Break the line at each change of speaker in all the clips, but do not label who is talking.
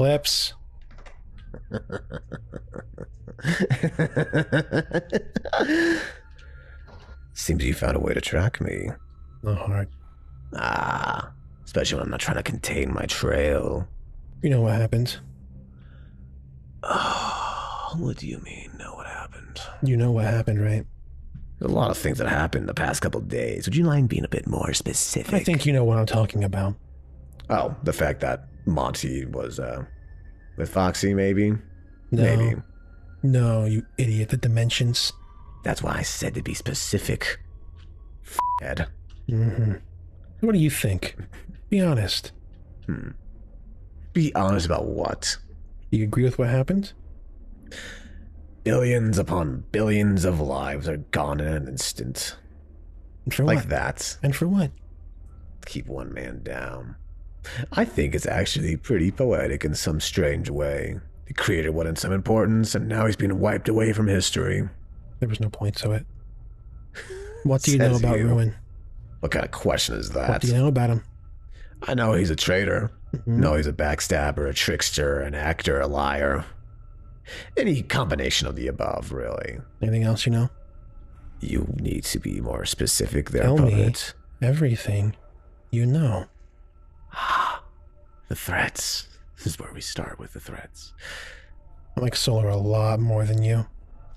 Eclipse.
Seems you found a way to track me.
Not hard.
Ah, especially when I'm not trying to contain my trail.
You know what happened.
Oh, what do you mean, know what happened?
You know what happened, right?
There's a lot of things that happened the past couple of days. Would you mind being a bit more specific?
I think you know what I'm talking about.
Oh, the fact that Monty was, with Foxy, maybe?
No.
Maybe.
No, you idiot. The dimensions.
That's why I said to be specific. F***head.
Mm-hmm. What do you think? Be honest.
Be honest about what?
Do you agree with what happened?
Billions upon billions of lives are gone in an instant.
And for
Like
what?
that.
And for what?
Keep one man down. I think it's actually pretty poetic in some strange way. He created one in some importance, and now he's being wiped away from history.
There was no point to it. What do you know
Says
about
you.
Ruin?
What kind of question is
What
that?
do you know about him?
I know he's a traitor.
Mm-hmm.
No, he's a backstabber, a trickster, an actor, a liar. Any combination of the above, really.
Anything else you know?
You need to be more specific there,
Tell me
Puppet.
everything you know.
The threats. This is where we start with the threats.
I like Solar a lot more than you.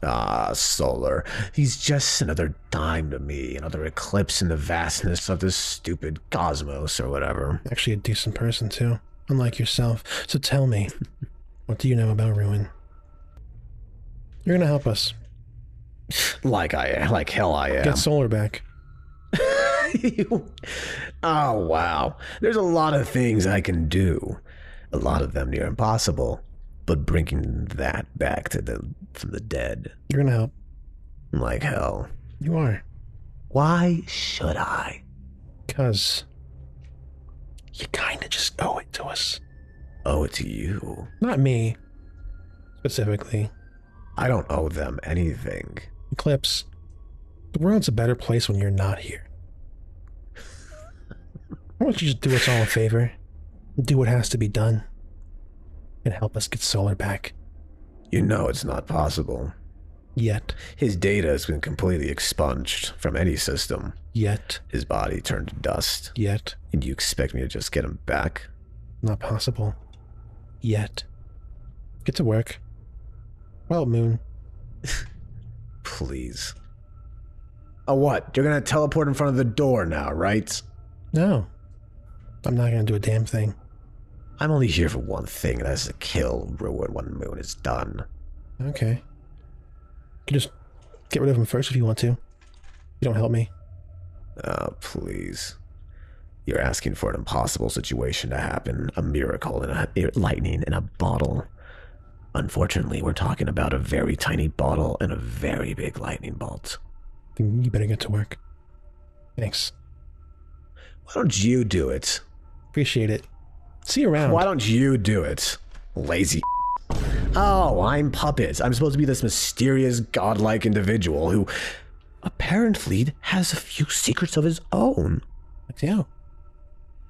Ah, Solar. He's just another dime to me, another eclipse in the vastness of this stupid cosmos or whatever.
Actually a decent person too, unlike yourself. So tell me, what do you know about Ruin? You're gonna help us.
Like hell I am.
Get Solar back.
Oh, wow. There's a lot of things I can do. A lot of them near impossible. But bringing that back from the dead,
You're gonna help.
like hell.
You are.
Why should I?
'Cause you kinda just owe it to us.
Owe it to you.
Not me, specifically.
I don't owe them anything.
Eclipse, the world's a better place when you're not here. Why don't you just do us all a favor? Do what has to be done. And help us get Solar back.
You know it's not possible.
Yet.
His data has been completely expunged from any system.
Yet.
His body turned to dust.
Yet.
And you expect me to just get him back?
Not possible. Yet. Get to work. Well, Moon.
Please. Oh, what? You're gonna teleport in front of the door now, right?
No. I'm not gonna do a damn thing.
I'm only here for one thing, and that's to kill Ruin when Moon is done.
Okay. You can just get rid of him first if you want to. You don't help me.
Oh, please. You're asking for an impossible situation to happen. A miracle and lightning in a bottle. Unfortunately, we're talking about a very tiny bottle and a very big lightning bolt.
Then you better get to work. Thanks.
Why don't you do it?
Appreciate it. See you around.
Why don't you do it? Lazy. Oh, I'm Puppet. I'm supposed to be this mysterious, godlike individual who apparently has a few secrets of his own.
Like you.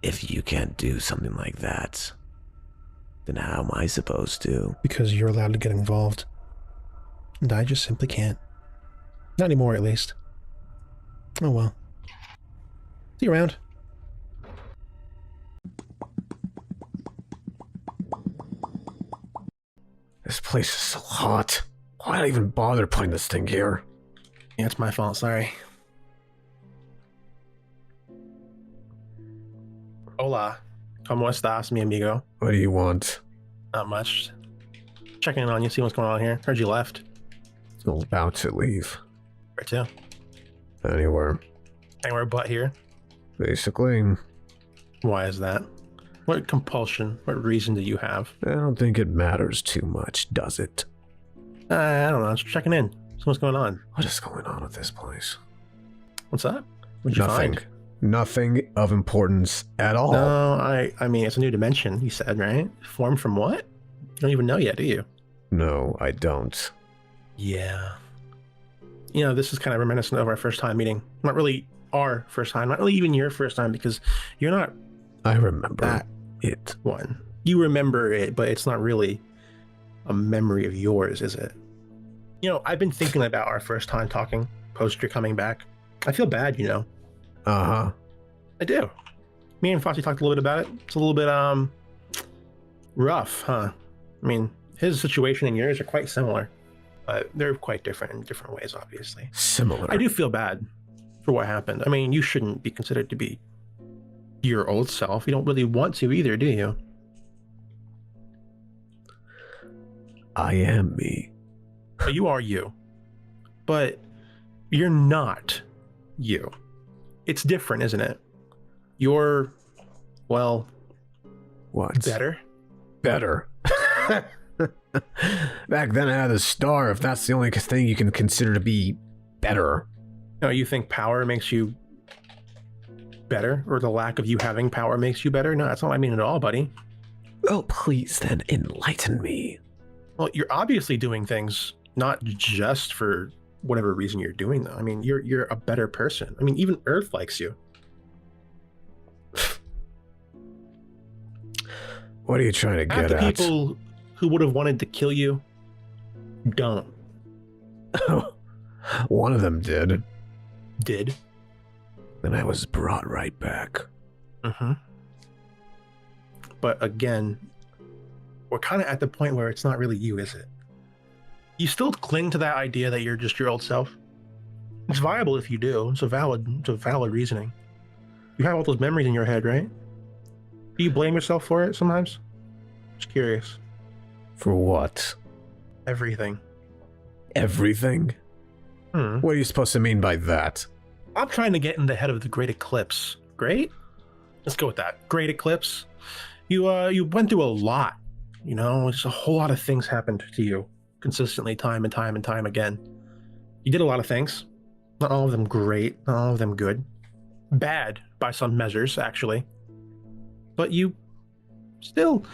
If you can't do something like that, then how am I supposed to?
Because you're allowed to get involved. And I just simply can't. Not anymore, at least. Oh well. See you around.
This place is so hot. Why did I even bother putting this thing here?
Yeah, it's my fault, sorry. Hola. ¿Cómo estás, mi amigo?
What do you want?
Not much. Checking in on you, see what's going on here. Heard you left.
I'm about to leave.
Where to?
Anywhere.
Anywhere but here.
Basically.
Why is that? What compulsion, what reason do you have?
I don't think it matters too much, does it?
I don't know, just checking in. See what's going on.
What is going on with this place?
What's that? What'd you
Nothing.
find?
Nothing of importance at all.
No, I mean, it's a new dimension, you said, right? Formed from what? You don't even know yet, do you?
No, I don't.
Yeah. You know, this is kind of reminiscent of our first time meeting. Not really our first time, not really even your first time, because you're not
I remember
that
it.
one. You remember it, but it's not really a memory of yours, is it? You know, I've been thinking about our first time talking post your coming back. I feel bad, you know.
Uh-huh.
I do. Me and Foxy talked a little bit about it. It's a little bit rough, huh? I mean, his situation and yours are quite similar, but they're quite different in different ways, obviously.
Similar.
I do feel bad for what happened. I mean, you shouldn't be considered to be your old self. You don't really want to either, do you?
I am me.
You are you, but you're not you. It's different, isn't it? You're, well,
What?
better.
Better. Back then I had a star, if that's the only thing you can consider to be better.
No, you think power makes you better, or the lack of you having power makes you better? No, that's not what I mean at all, buddy.
Oh, please then enlighten me.
Well, you're obviously doing things not just for whatever reason you're doing them. I mean, you're a better person. I mean, even Earth likes you.
What are you trying to get
Half the
at?
people who would have wanted to kill you don't.
One of them did.
Did.
And I was brought right back.
Mm-hmm. But again, we're kind of at the point where it's not really you, is it? You still cling to that idea that you're just your old self. It's viable if you do. It's a valid reasoning. You have all those memories in your head, right? Do you blame yourself for it sometimes? Just curious.
For what?
Everything.
Everything? What are you supposed to mean by that?
I'm trying to get in the head of the Great Eclipse. Great? Let's go with that. Great Eclipse. You went through a lot. You know, just a whole lot of things happened to you consistently, time and time and time again. You did a lot of things. Not all of them great, not all of them good. Bad by some measures, actually. But you still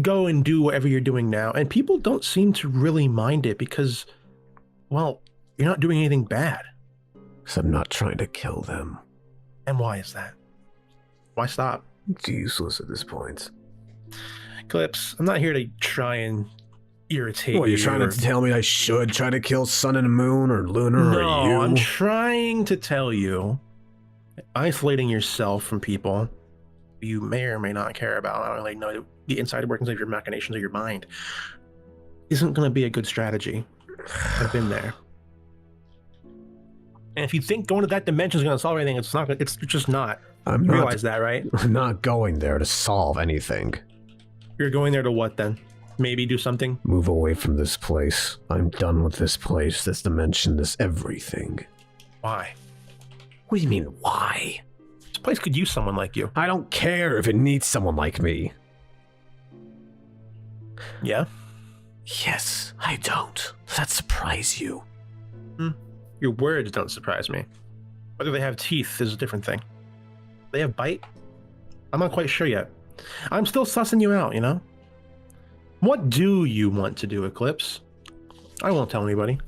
go and do whatever you're doing now, and people don't seem to really mind it because, well, you're not doing anything bad.
So I'm not trying to kill them.
And why is that? Why stop?
It's useless at this point.
Eclipse, I'm not here to try and irritate you.
What, you're trying to tell me I should try to kill Sun and Moon or Lunar or you?
No, I'm trying to tell you, isolating yourself from people you may or may not care about, I don't really know the inside workings of your machinations of your mind, isn't going to be a good strategy. I've been there. And if you think going to that dimension is going to solve anything, it's not. It's just not. You realize that, right?
I'm not going there to solve anything.
You're going there to what then? Maybe do something?
Move away from this place. I'm done with this place, this dimension, this everything.
Why?
What do you mean, why?
This place could use someone like you.
I don't care if it needs someone like me.
Yeah?
Yes, I don't. Does that surprise you?
Your words don't surprise me. Whether they have teeth is a different thing. They have bite? I'm not quite sure yet. I'm still sussing you out, you know? What do you want to do, Eclipse? I won't tell anybody.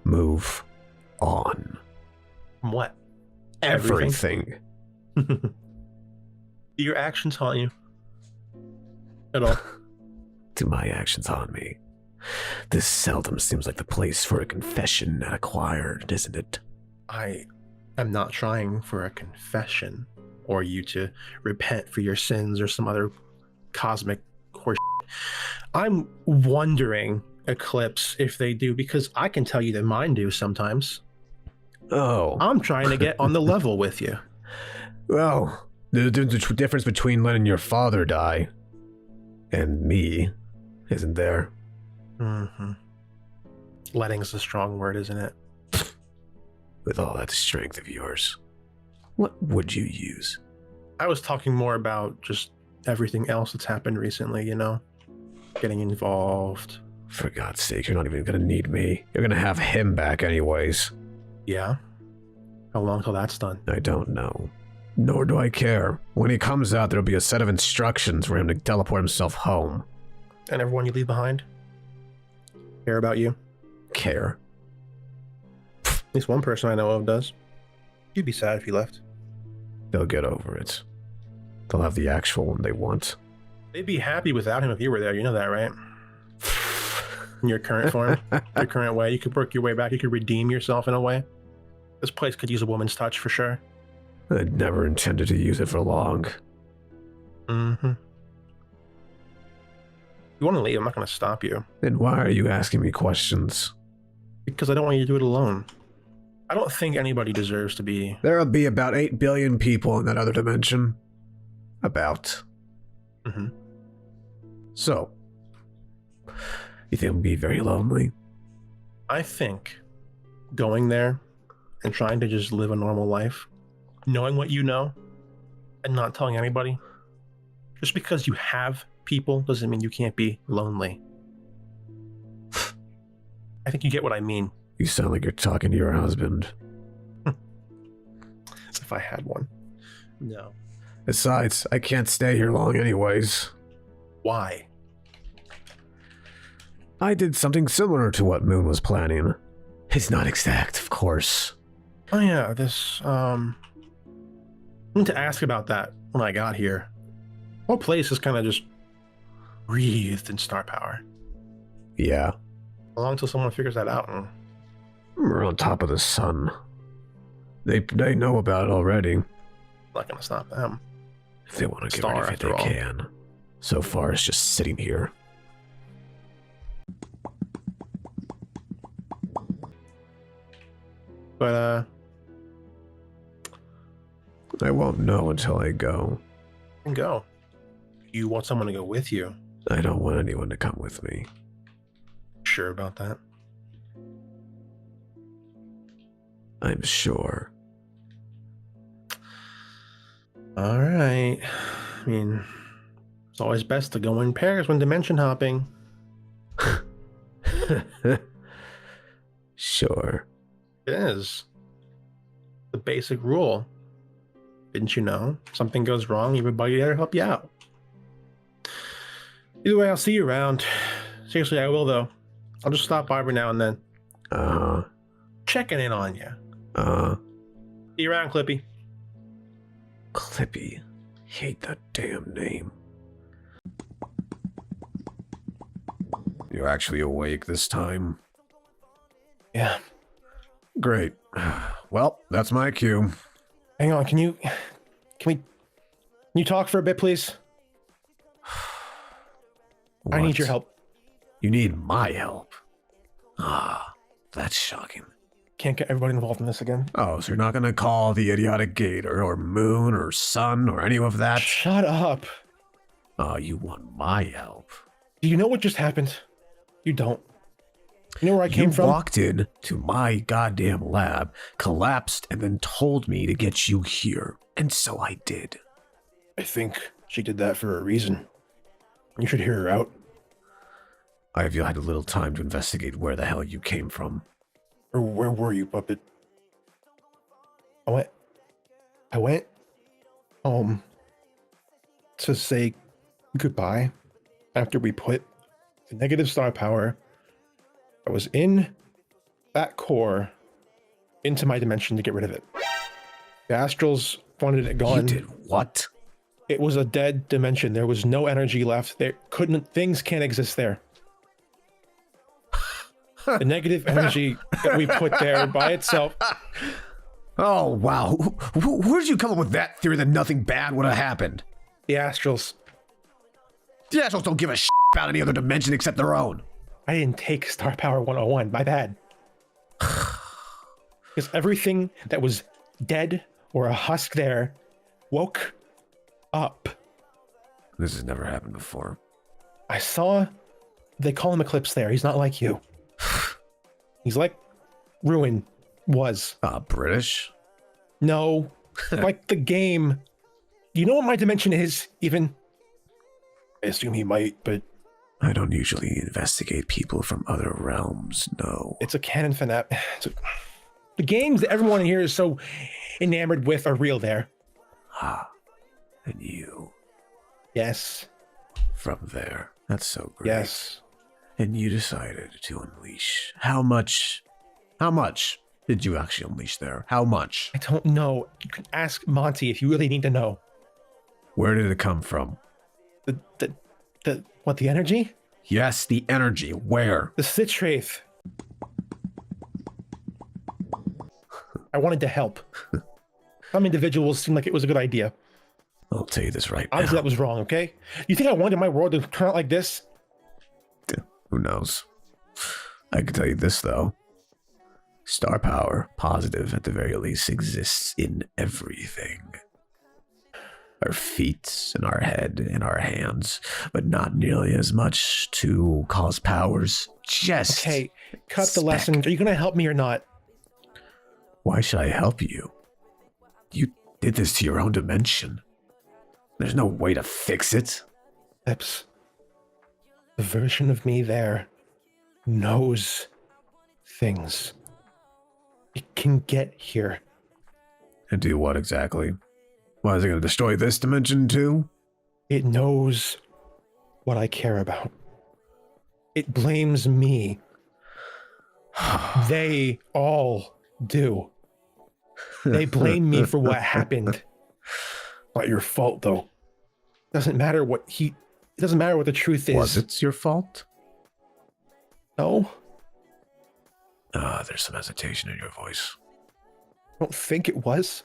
Move on.
What?
Everything.
Do your actions haunt you? At all?
Do my actions haunt me? This seldom seems like the place for a confession acquired, isn't it?
I am not trying for a confession or you to repent for your sins or some other cosmic horse. I'm wondering, Eclipse, if they do, because I can tell you that mine do sometimes.
Oh.
I'm trying to get on the level with you.
Well, the difference between letting your father die and me, isn't there?
Mm-hmm. Letting is a strong word, isn't it?
With all that strength of yours, what would you use?
I was talking more about just everything else that's happened recently, you know? Getting involved.
For God's sake, you're not even gonna need me. You're gonna have him back anyways.
Yeah? How long till that's done?
I don't know. Nor do I care. When he comes out, there'll be a set of instructions for him to teleport himself home.
And everyone you leave behind? Care about you?
Care?
At least one person I know of does. You'd be sad if you left.
They'll get over it. They'll have the actual one they want.
They'd be happy without him if you were there. You know that, right? In your current form, your current way, you could work your way back. You could redeem yourself in a way. This place could use a woman's touch for sure.
I'd never intended to use it for long.
Mm-hmm. You want to leave, I'm not going to stop you.
Then why are you asking me questions?
Because I don't want you to do it alone. I don't think anybody deserves to be...
There'll be about 8 billion people in that other dimension. About.
Mm-hmm.
So, you think it'll be very lonely?
I think going there and trying to just live a normal life, knowing what you know, and not telling anybody, just because you have people doesn't mean you can't be lonely. I think you get what I mean.
You sound like you're talking to your husband.
If I had one. No.
Besides, I can't stay here long anyways.
Why?
I did something similar to what Moon was planning. It's not exact, of course.
Oh yeah, this, I need to ask about that when I got here. Whole place is kind of just breathed in star power.
Yeah.
How long until someone figures that out? And...
We're on top of the sun. They know about it already.
Not gonna stop them.
If they want to get
Star,
rid of it, they can. So far, it's just sitting here.
But,
I won't know until I go.
and go. You want someone to go with you?
I don't want anyone to come with me.
Sure about that?
I'm sure.
All right. I mean, it's always best to go in pairs when dimension hopping.
Sure.
It is. The basic rule. Didn't you know? Something goes wrong, everybody there to help you out. Either way, I'll see you around. Seriously, I will though. I'll just stop by every now and then. Checking in on you. See you around, Clippy.
Clippy. Hate that damn name. You're actually awake this time?
Yeah.
Great. Well, that's my cue.
Hang on, can you talk for a bit, please? I need your help.
You need my help? Ah, that's shocking.
Can't get everybody involved in this again.
Oh, so you're not gonna call the idiotic gator or moon or sun or any of that?
Shut up.
Oh, you want my help?
Do you know what just happened? You don't. You know where I came from?
You walked in to my goddamn lab, collapsed, and then told me to get you here. And so I did.
I think she did that for a reason. You should hear her out.
I've had a little time to investigate where the hell you came from.
Or where were you, Puppet? I went home to say goodbye after we put the negative star power that was in that core into my dimension to get rid of it. The astrals wanted it gone.
You did what?
It was a dead dimension. There was no energy left. Things can't exist there. The negative energy that we put there by itself.
Oh, wow. Where did you come up with that theory that nothing bad would have happened?
The astrals.
The astrals don't give a shit about any other dimension except their own.
I didn't take Star Power 101. My bad. Because everything that was dead or a husk there woke up.
This has never happened before.
I saw, they call him Eclipse there. He's not like you. He's like Ruin was.
British?
No, like the game. Do you know what my dimension is, even? I assume he might, but...
I don't usually investigate people from other realms, no.
It's a canon fanat. The games that everyone here is so enamored with are real there.
Ah, and you.
Yes.
From there. That's so great.
Yes.
And you decided to unleash. How much did you actually unleash there? How much?
I don't know. You can ask Monty if you really need to know.
Where did it come from?
The The energy?
Yes, the energy. Where?
The Stitch Wraith. I wanted to help. Some individuals seemed like it was a good idea.
I'll tell you this right now.
Obviously, that was wrong, okay? You think I wanted my world to turn out like this?
Who knows? I can tell you this, though. Star power, positive at the very least, exists in everything. Our feet, and our head, and our hands, but not nearly as much to cause powers. Just
okay, cut the lesson. Are you going to help me or not?
Why should I help you? You did this to your own dimension. There's no way to fix it.
Eclipse, the version of me there knows things. It can get here.
And do what exactly? Why is it going to destroy this dimension too?
It knows what I care about. It blames me. They all do. They blame me for what happened. Not your fault, though. Doesn't matter what it doesn't matter what the truth is.
Was it your fault?
No.
There's some hesitation in your voice.
I don't think it was.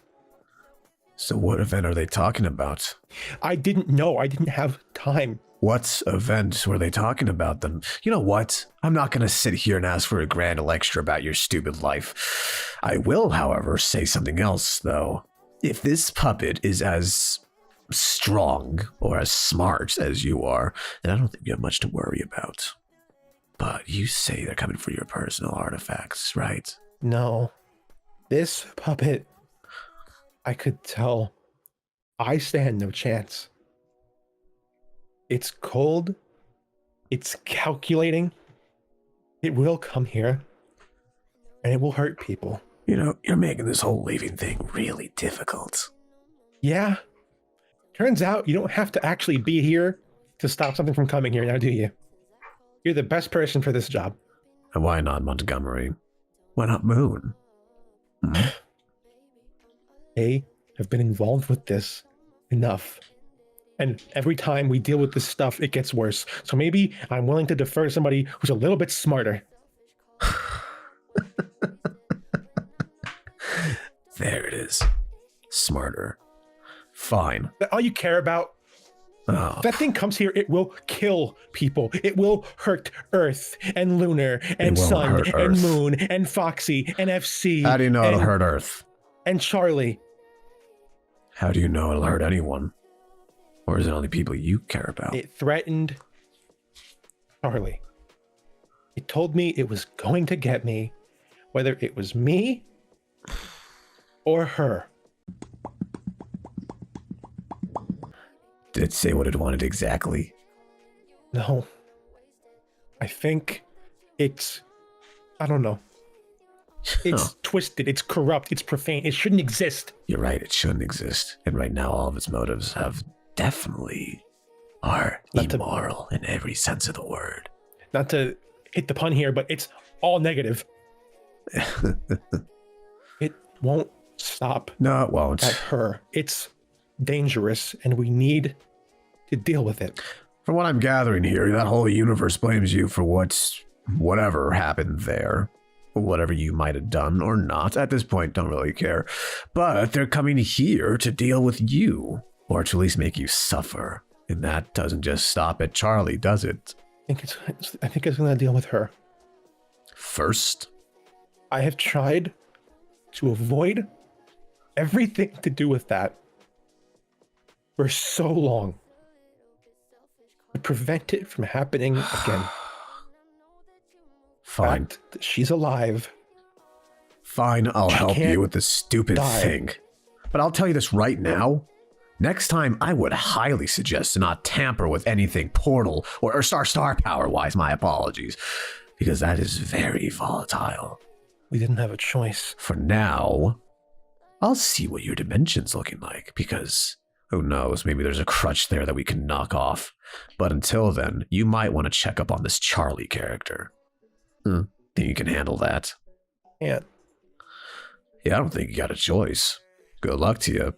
So what event are they talking about?
I didn't know. I didn't have time.
What event were they talking about them? You know what? I'm not going to sit here and ask for a grand lecture about your stupid life. I will, however, say something else, though. If this puppet is as strong or as smart as you are, then I don't think you have much to worry about. But you say they're coming for your personal artifacts, right?
No. This puppet, I could tell I stand no chance. It's cold. It's calculating. It will come here. And it will hurt people.
You know, you're making this whole leaving thing really difficult.
Yeah. Turns out you don't have to actually be here to stop something from coming here now, do you? You're the best person for this job.
And why not Montgomery? Why not Moon?
They have been involved with this enough. And every time we deal with this stuff, it gets worse. So maybe I'm willing to defer to somebody who's a little bit smarter.
There it is. Smarter. Fine.
All you care about?
Oh.
That thing comes here, it will kill people. It will hurt Earth and Lunar and Sun and Moon and Foxy and FC.
How do you know it'll hurt Earth?
And Charlie.
How do you know it'll hurt anyone? Or is it only people you care about?
It threatened Charlie. It told me it was going to get me, whether it was me or her.
Did it say what it wanted exactly?
No. I think it's... I don't know. It's twisted, it's corrupt, it's profane. It shouldn't exist.
You're right, it shouldn't exist. And right now all of its motives are immoral in every sense of the word.
Not to hit the pun here, but it's all negative. It won't stop.
No, it won't.
At her. It's dangerous, and we need to deal with it.
From what I'm gathering here, that whole universe blames you for whatever happened there. Whatever you might have done or not. At this point, don't really care. But they're coming here to deal with you. Or to at least make you suffer. And that doesn't just stop at Charlie, does it?
I think it's going to deal with her.
First?
I have tried to avoid everything to do with that for so long. To prevent it from happening again.
Fine.
She's alive.
Fine, I'll help you with this stupid thing. But I'll tell you this right now. Next time, I would highly suggest to not tamper with anything portal or star power-wise, my apologies. Because that is very volatile.
We didn't have a choice.
For now, I'll see what your dimension's looking like. Because, who knows, maybe there's a crutch there that we can knock off. But until then, you might want to check up on this Charlie character. Think you can handle that?
Yeah.
Yeah, I don't think you got a choice. Good luck to you.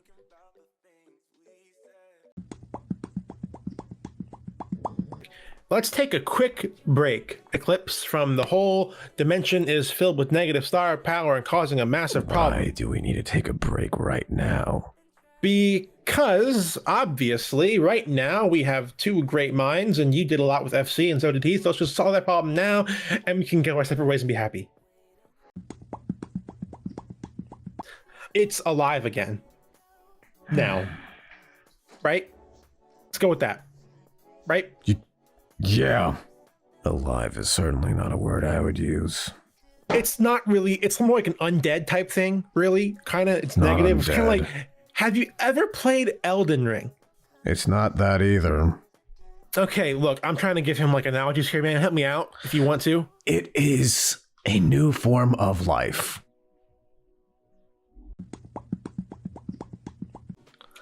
let's take a quick break. Eclipse from the whole dimension is filled with negative star power and causing a massive problem.
Why do we need to take a break right now?
Because, obviously, right now we have two great minds, and you did a lot with FC, and so did he. So let's just solve that problem now, and we can go our separate ways and be happy. It's alive again. Now. Right? Let's go with that. Right?
Yeah. Alive is certainly not a word I would use.
It's not really, it's more like an undead type thing, really. Kind of, it's
Not
negative. It's kind of
undead.
like, have you ever played Elden Ring?
It's not that either.
Okay, look, I'm trying to give him like analogies here, man. Help me out if you want to.
It is a new form of life.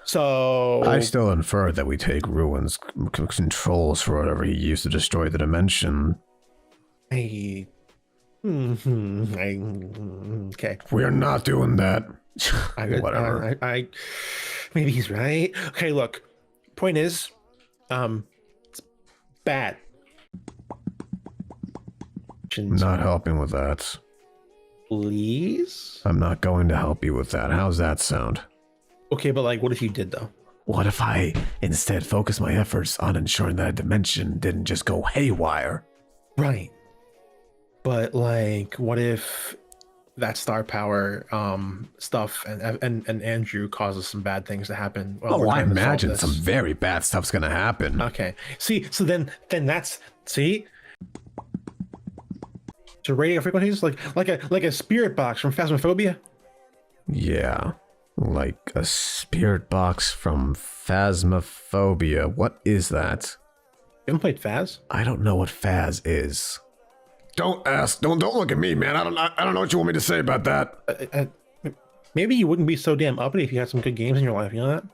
So
I still infer that we take Ruin's controls for whatever he used to destroy the dimension.
okay.
We're not doing that.
Whatever. I maybe he's right. Okay, look. Point is, it's bad.
Not helping with that.
Please?
I'm not going to help you with that. How's that sound?
Okay, but like, what if you did though?
What if I instead focus my efforts on ensuring that a dimension didn't just go haywire?
Right. But like, what if that star power stuff and Andrew causes some bad things to happen?
Oh, I imagine some very bad stuff's gonna happen.
Okay. See, so then that's see. So radio frequencies like a spirit box from Phasmophobia.
Yeah, like a spirit box from Phasmophobia. What is that?
You haven't played Phas?
I don't know what Phas is. Don't ask. Don't look at me, man. I don't know what you want me to say about that.
Maybe you wouldn't be so damn uppity if you had some good games in your life. You know that?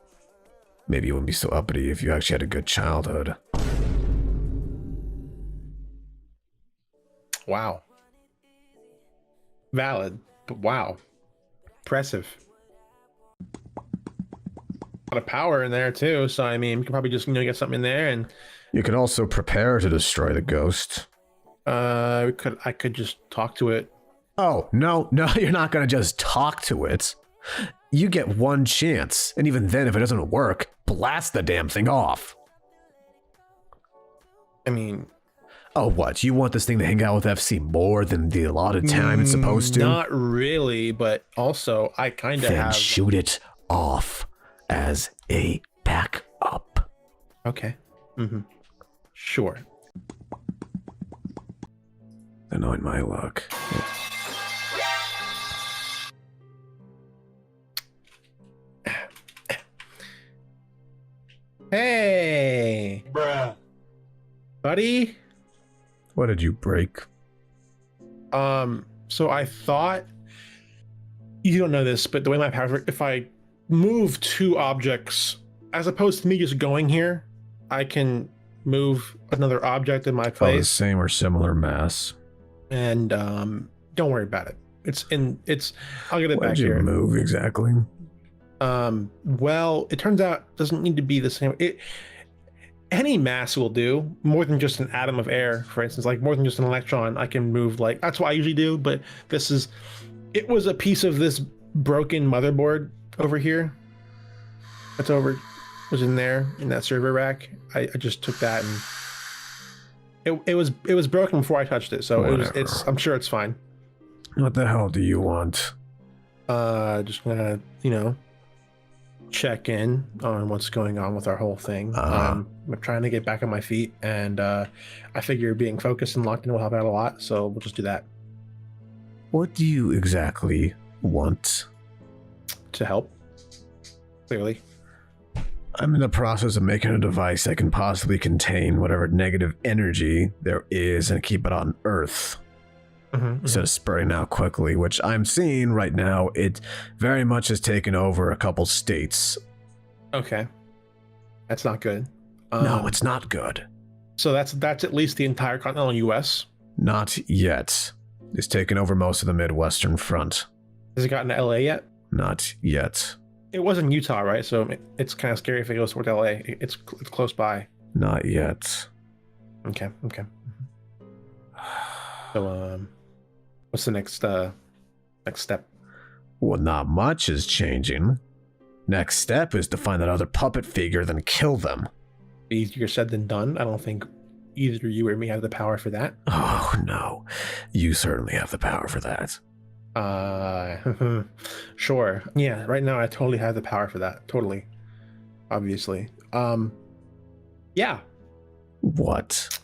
Maybe you wouldn't be so uppity if you actually had a good childhood.
Wow. Valid, but wow. Impressive. A lot of power in there too, so I mean, we could probably just, get something in there and
You could also prepare to destroy the ghost.
I could just talk to it.
Oh, no, you're not gonna just talk to it. You get one chance, and even then, if it doesn't work, blast the damn thing off.
I mean,
Oh, what? You want this thing to hang out with FC more than the allotted time it's supposed to?
not really, but also I kind of
Then
have.
shoot it off as a backup.
Okay. Sure.
Then knowing my luck.
Hey,
Bruh.
buddy.
What did you break?
So I thought, you don't know this, but the way my powers work, if I move two objects, as opposed to me just going here, I can move another object in my
Oh, the
place.
same or similar mass.
And don't worry about it. I'll get it
What
back
did you
here.
move exactly?
Well, it turns out it doesn't need to be the same. Any mass will do, more than just an atom of air, for instance, like more than just an electron. I can move, like, that's what I usually do, but it was a piece of this broken motherboard over here. Was in there, in that server rack. I just took that and it was broken before I touched it, so
Whatever.
I'm sure it's fine.
What the hell do you want?
Just gonna, check in on what's going on with our whole thing. I'm trying to get back on my feet, and I figure being focused and locked in will help out a lot, so we'll just do that.
What do you exactly want?
To help, clearly.
I'm in the process of making a device that can possibly contain whatever negative energy there is and keep it on Earth. Instead of spurting out quickly, which I'm seeing right now, it very much has taken over a couple states.
Okay, that's not good.
No, it's not good.
So that's at least the entire continental U.S.
Not yet. It's taken over most of the Midwestern front.
Has it gotten to L.A. yet?
Not yet.
It was in Utah, right? So it's kind of scary if it goes towards L.A. It's close by.
Not yet.
Okay. Okay. So, what's the next step?
Well, not much is changing. Next step is to find that other puppet figure, then kill them.
Easier said than done. I don't think either you or me have the power for that.
Oh, no. You certainly have the power for that.
Sure. Yeah, right now I totally have the power for that. Totally. Obviously. Yeah.
What?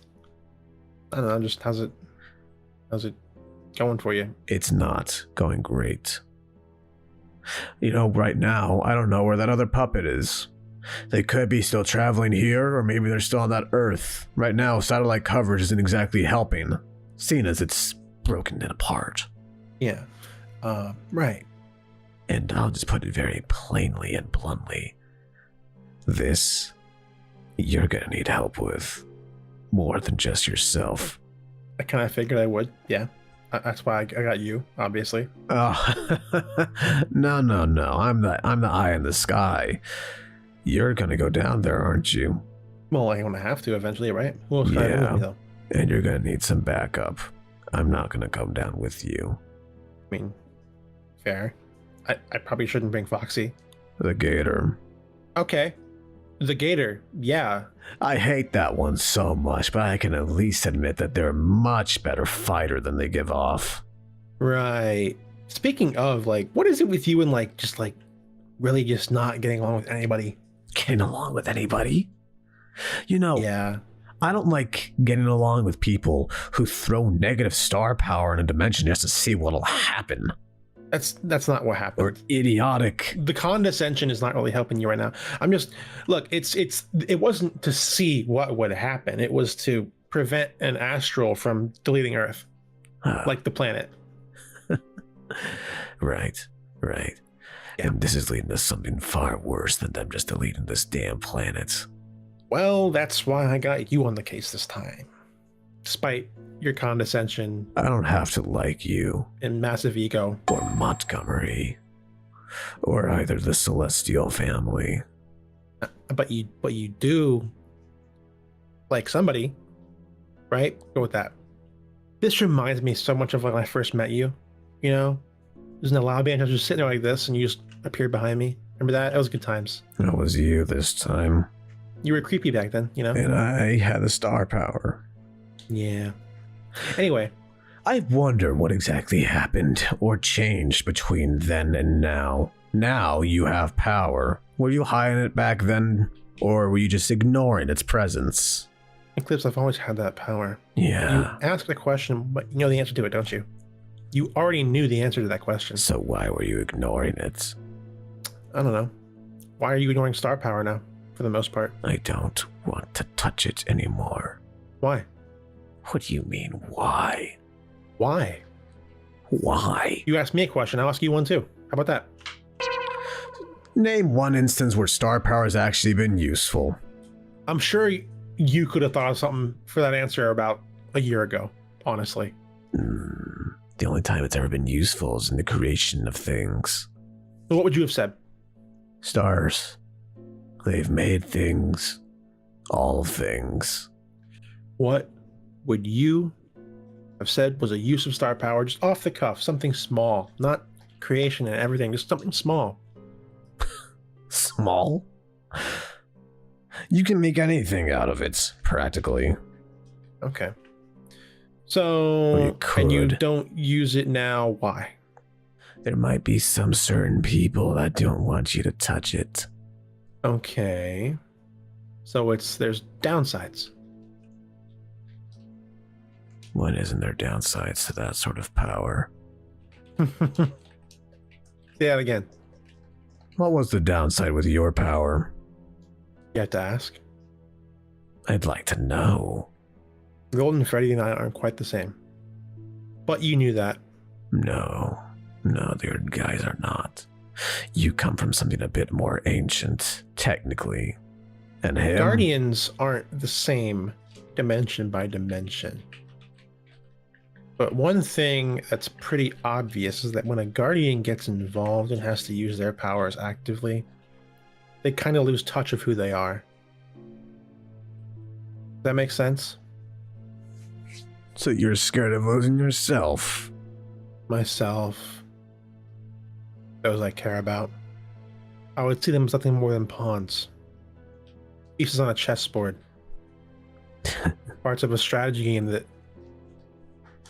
I don't know, just how's it going for you?
It's not going great. You know, right now, I don't know where that other puppet is. They could be still traveling here, or maybe they're still on that Earth. Right now, satellite coverage isn't exactly helping, seeing as it's broken apart.
Yeah. Right.
And I'll just put it very plainly and bluntly. This, you're gonna need help with. More than just yourself.
I kind of figured I would, yeah. That's why I got you, obviously.
Oh, no. I'm the eye in the sky. You're gonna go down there, aren't you?
Well, I'm gonna have to eventually, right? Who else
Yeah.
with me, though?
And you're gonna need some backup. I'm not gonna come down with you.
I mean, fair. I probably shouldn't bring Foxy.
The gator.
Okay. The gator, yeah.
I hate that one so much, but I can at least admit that they're a much better fighter than they give off.
Right. Speaking of, like, what is it with you and, like, just, like, really just not getting along with anybody?
Getting along with anybody? You know,
Yeah.
I don't like getting along with people who throw negative star power in a dimension just to see what'll happen.
That's not what happened.
Or idiotic.
The condescension is not really helping you right now. I'm just, look, it wasn't to see what would happen. It was to prevent an astral from deleting Earth, like the planet.
Right. Yeah. And this is leading to something far worse than them just deleting this damn planet.
Well, that's why I got you on the case this time. Despite your condescension.
I don't have to like you.
And massive ego.
Or Montgomery. Or either the Celestial family.
But you do like somebody, right? Go with that. This reminds me so much of when I first met you. You know? It was in the lobby and I was just sitting there like this and you just appeared behind me. Remember that? It was good times.
It was you this time.
You were creepy back then, you know?
And I had the star power.
Yeah. Anyway.
I wonder what exactly happened or changed between then and now. Now you have power. Were you hiding it back then? Or were you just ignoring its presence?
Eclipse, I've always had that power.
Yeah.
You asked a question, but you know the answer to it, don't you? You already knew the answer to that question.
So why were you ignoring it?
I don't know. Why are you ignoring star power now, for the most part?
I don't want to touch it anymore.
Why?
What do you mean, why?
Why?
Why?
You asked me a question, I'll ask you one too. How about that?
Name one instance where star power has actually been useful.
I'm sure you could have thought of something for that answer about a year ago, honestly.
The only time it's ever been useful is in the creation of things.
So what would you have said?
Stars. They've made things. All things.
What would you have said was a use of star power, just off the cuff, something small, not creation and everything, just something small?
Small? You can make anything out of it, practically.
Okay. So,
Well,
and you don't use it now, why?
There might be some certain people that don't want you to touch it.
Okay. So there's downsides.
When isn't there downsides to that sort of power?
Say that again.
What was the downside with your power?
You have to ask.
I'd like to know.
Golden Freddy and I aren't quite the same. But you knew that.
No, the guys are not. You come from something a bit more ancient, technically. And him?
Guardians aren't the same dimension by dimension. But one thing that's pretty obvious is that when a Guardian gets involved and has to use their powers actively, they kind of lose touch of who they are. Does that make sense?
So you're scared of losing yourself?
Myself. Those I care about. I would see them as nothing more than pawns. Pieces on a chessboard. Parts of a strategy game that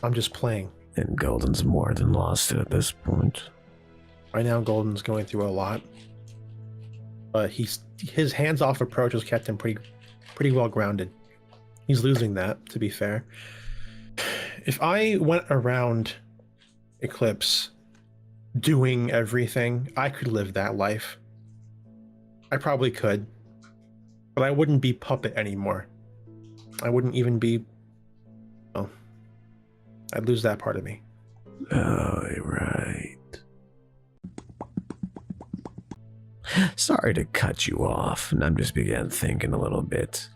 I'm just playing.
And Golden's more than lost it at this point.
Right now, Golden's going through a lot. But his hands-off approach has kept him pretty well grounded. He's losing that, to be fair. If I went around Eclipse doing everything, I could live that life. I probably could. But I wouldn't be Puppet anymore. I wouldn't even be... Well, I'd lose that part of me.
Oh, right. Sorry to cut you off, and I just began thinking a little bit.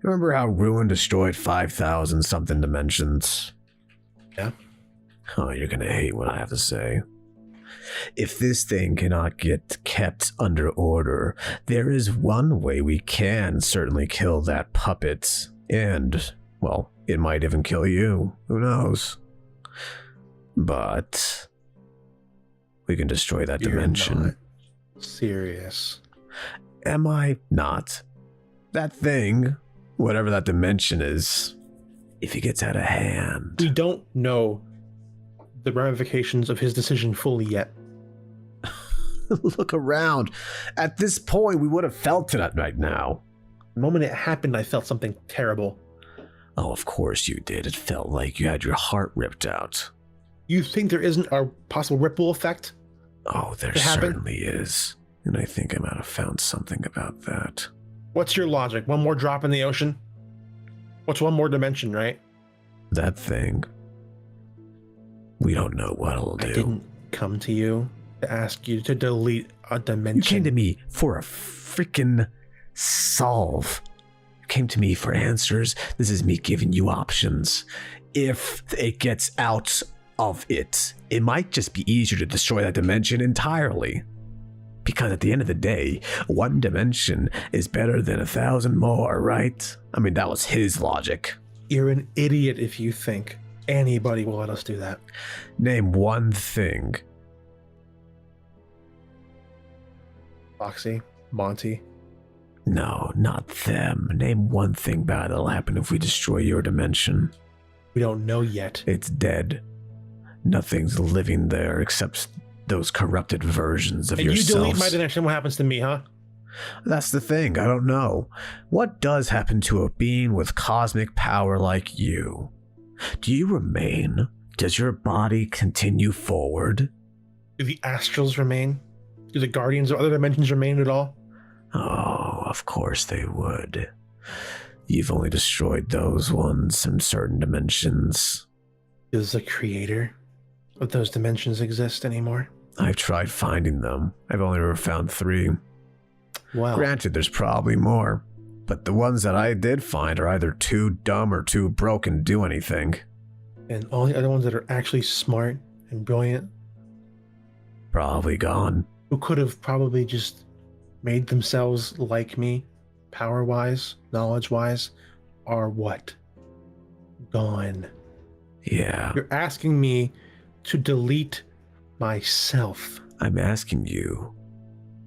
Remember how Ruin destroyed 5,000 something dimensions?
Yeah.
Oh, you're gonna hate what I have to say. If this thing cannot get kept under order, there is one way we can certainly kill that puppet. And, well, it might even kill you. Who knows? But we can destroy that dimension.
Not serious.
Am I not? That thing, whatever that dimension is, if it gets out of hand.
We don't know the ramifications of his decision fully yet.
Look around. At this point, we would have felt it right now.
The moment it happened, I felt something terrible.
Oh, of course you did. It felt like you had your heart ripped out.
You think there isn't a possible ripple effect?
Oh, there certainly is. And I think I might have found something about that.
What's your logic? One more drop in the ocean? What's one more dimension, right?
That thing. We don't know what it'll do.
I didn't come to you to ask you to delete a dimension.
You came to me for a freaking solve. You came to me for answers. This is me giving you options. If it gets out of it, it might just be easier to destroy that dimension entirely. Because at the end of the day, one dimension is better than 1,000 more, right? I mean, that was his logic.
You're an idiot if you think anybody will let us do that.
Name one thing.
Foxy, Monty.
No, not them. Name one thing bad that'll happen if we destroy your dimension.
We don't know yet.
It's dead. Nothing's living there except those corrupted versions of yourselves.
And you delete my dimension, what happens to me, huh?
That's the thing, I don't know. What does happen to a being with cosmic power like you? Do you remain? Does your body continue forward?
Do the astrals remain? Do the guardians of other dimensions remain at all?
Oh, of course they would. You've only destroyed those ones in certain dimensions.
Does the creator of those dimensions exist anymore?
I've tried finding them. I've only ever found 3.
Well,
granted, there's probably more, but the ones that I did find are either too dumb or too broken to do anything.
And all the other ones that are actually smart and brilliant?
Probably gone.
Who could have probably just made themselves like me, power-wise, knowledge-wise, are what? Gone.
Yeah.
You're asking me to delete myself.
I'm asking you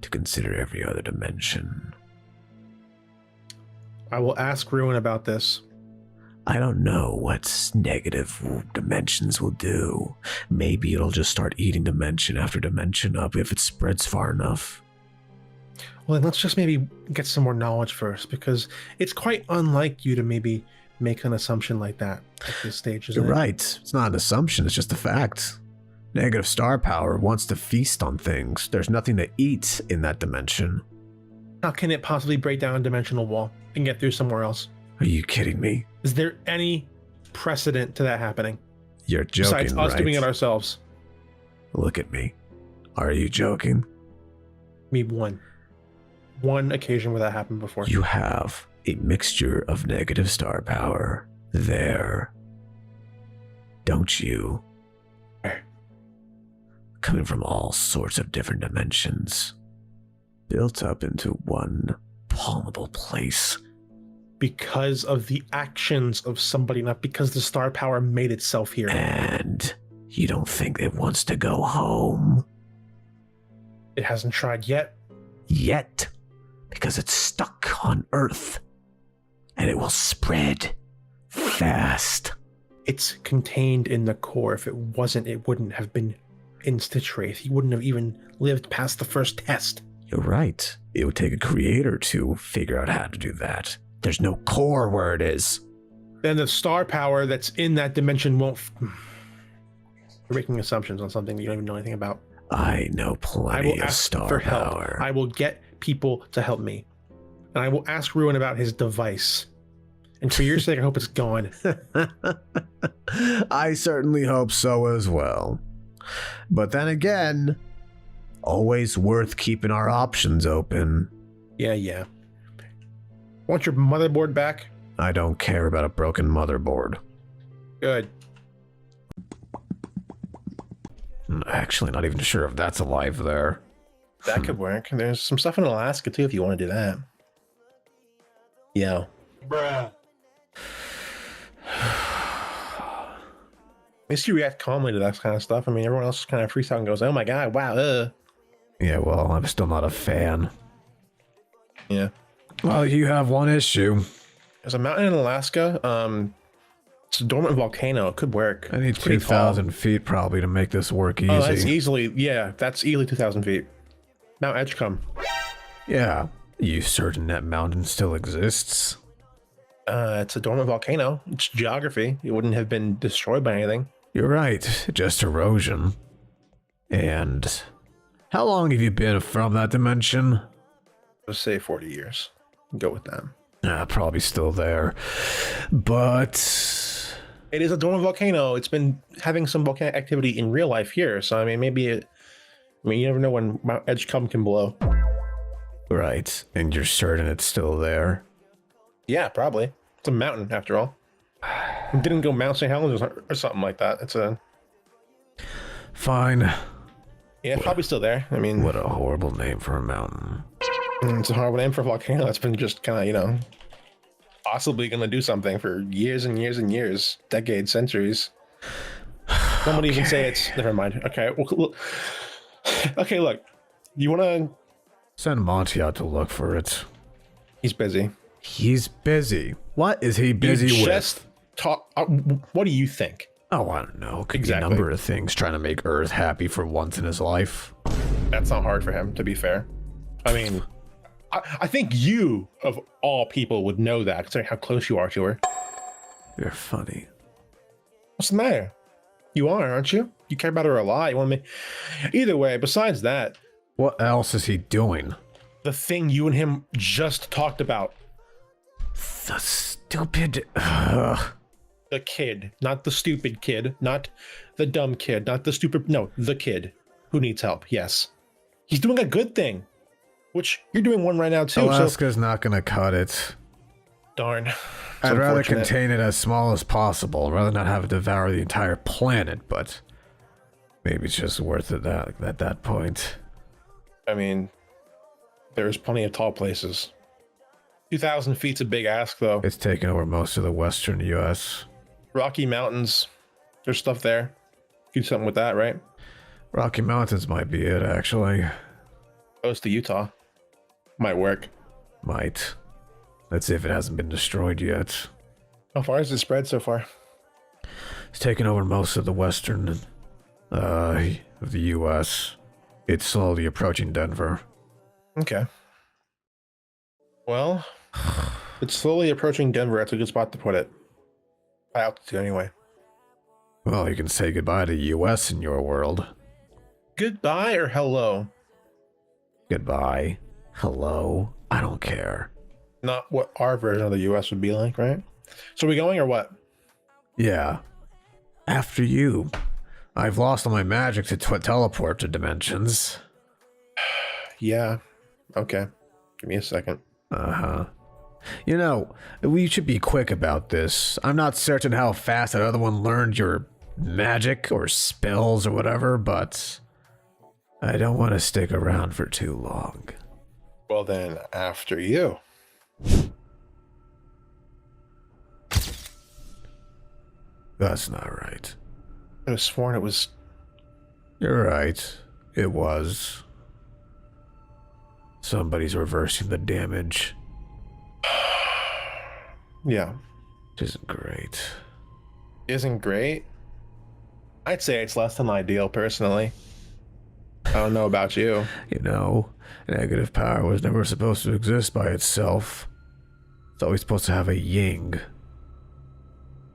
to consider every other dimension.
I will ask Ruin about this.
I don't know what negative dimensions will do. Maybe it'll just start eating dimension after dimension up if it spreads far enough.
Well, then let's just maybe get some more knowledge first, because it's quite unlike you to maybe make an assumption like that at this stage, isn't it?
You're right. It's not an assumption, it's just a fact. Negative star power wants to feast on things. There's nothing to eat in that dimension.
How can it possibly break down a dimensional wall and get through somewhere else?
Are you kidding me?
Is there any precedent to that happening?
You're joking,
besides us
right?
doing it ourselves.
Look at me. Are you joking?
Me one occasion where that happened before.
You have a mixture of negative star power there. Don't you?
Where?
Coming from all sorts of different dimensions. Built up into one palmable place.
because of the actions of somebody, not because the star power made itself here.
And you don't think it wants to go home?
It hasn't tried yet.
Yet. Because it's stuck on Earth. And it will spread fast.
It's contained in the core. If it wasn't, it wouldn't have been in Stitch Wraith. He wouldn't have even lived past the first test.
You're right. It would take a creator to figure out how to do that. There's no core where it is.
Then the star power that's in that dimension won't... You're making assumptions on something you don't even know anything about.
I know plenty of star power.
I will get people to help me. And I will ask Ruin about his device. And for your sake, I hope it's gone.
I certainly hope so as well. But then again, always worth keeping our options open.
Yeah. Want your motherboard back?
I don't care about a broken motherboard.
Good.
I'm actually not even sure if that's alive there.
That could work. There's some stuff in Alaska too if you want to do that. Yeah. Bruh. At least you react calmly to that kind of stuff. I mean, everyone else kind of freaks out and goes, oh my god, wow,
Yeah, well, I'm still not a fan.
Yeah.
Well, you have one issue.
There's a mountain in Alaska. It's a dormant volcano. It could work.
I need 2,000 feet probably to make this work easy.
Oh, that's easily, that's easily 2,000 feet. Mount Edgecombe.
Yeah. You certain that mountain still exists?
It's a dormant volcano. It's geography. It wouldn't have been destroyed by anything.
You're right. Just erosion. And how long have you been from that dimension?
Let's say 40 years. Go with that.
Probably still there. But
it is a dormant volcano. It's been having some volcanic activity in real life here. So, I mean, you never know when Mount Edgecombe can blow.
Right. And you're certain it's still there?
Yeah, probably. It's a mountain, after all. It didn't go Mount St. Helens or something like that. It's a...
Fine.
Yeah, it's probably still there. I mean...
What a horrible name for a mountain.
It's a horrible name for a volcano that's been just kind of, possibly going to do something for years and years and years. Decades, centuries. Somebody even say it's... Never mind. Okay, well, okay, look. You want to...
Send Monty out to look for it.
He's busy.
He's busy. What is he busy with?
What do you think?
Oh, I don't know. Could be a number of things, trying to make Earth happy for once in his life.
That's not hard for him, to be fair. I mean, I think you, of all people, would know that, considering how close you are to her.
You're funny.
What's the matter? You are, aren't you? You care about her a lot. You want me... Either way, besides that...
What else is he doing?
The thing you and him just talked about.
The stupid...
The kid, not the stupid kid, not the dumb kid, not the stupid... No, the kid who needs help, yes. He's doing a good thing, which you're doing one right now too.
Alaska's not going to cut it.
Darn.
I'd rather contain it as small as possible, rather not have it devour the entire planet, but maybe it's just worth it at that point.
I mean, there's plenty of tall places. 2,000 feet's a big ask, though.
It's taken over most of the western U.S.
Rocky Mountains, there's stuff there. Do something with that, right?
Rocky Mountains might be it, actually.
Close to Utah. Might work.
Might. Let's see if it hasn't been destroyed yet.
How far has it spread so far?
It's taken over most of the western of the U.S. It's slowly approaching Denver.
Okay. Well, it's slowly approaching Denver. That's a good spot to put it. By altitude, anyway.
Well, you can say goodbye to U.S. in your world.
Goodbye or hello?
Goodbye. Hello. I don't care.
Not what our version of the U.S. would be like, right? So are we going or what?
Yeah. After you. I've lost all my magic to teleport to dimensions.
Yeah. Okay. Give me a second.
Uh-huh. You know, we should be quick about this. I'm not certain how fast that other one learned your magic or spells or whatever, but I don't want to stick around for too long.
Well then, after you.
That's not right.
I could have sworn it was...
You're right. It was. Somebody's reversing the damage.
Yeah.
Which isn't great.
Isn't great? I'd say it's less than ideal, personally. I don't know about you.
You know, negative power was never supposed to exist by itself. It's always supposed to have a yin.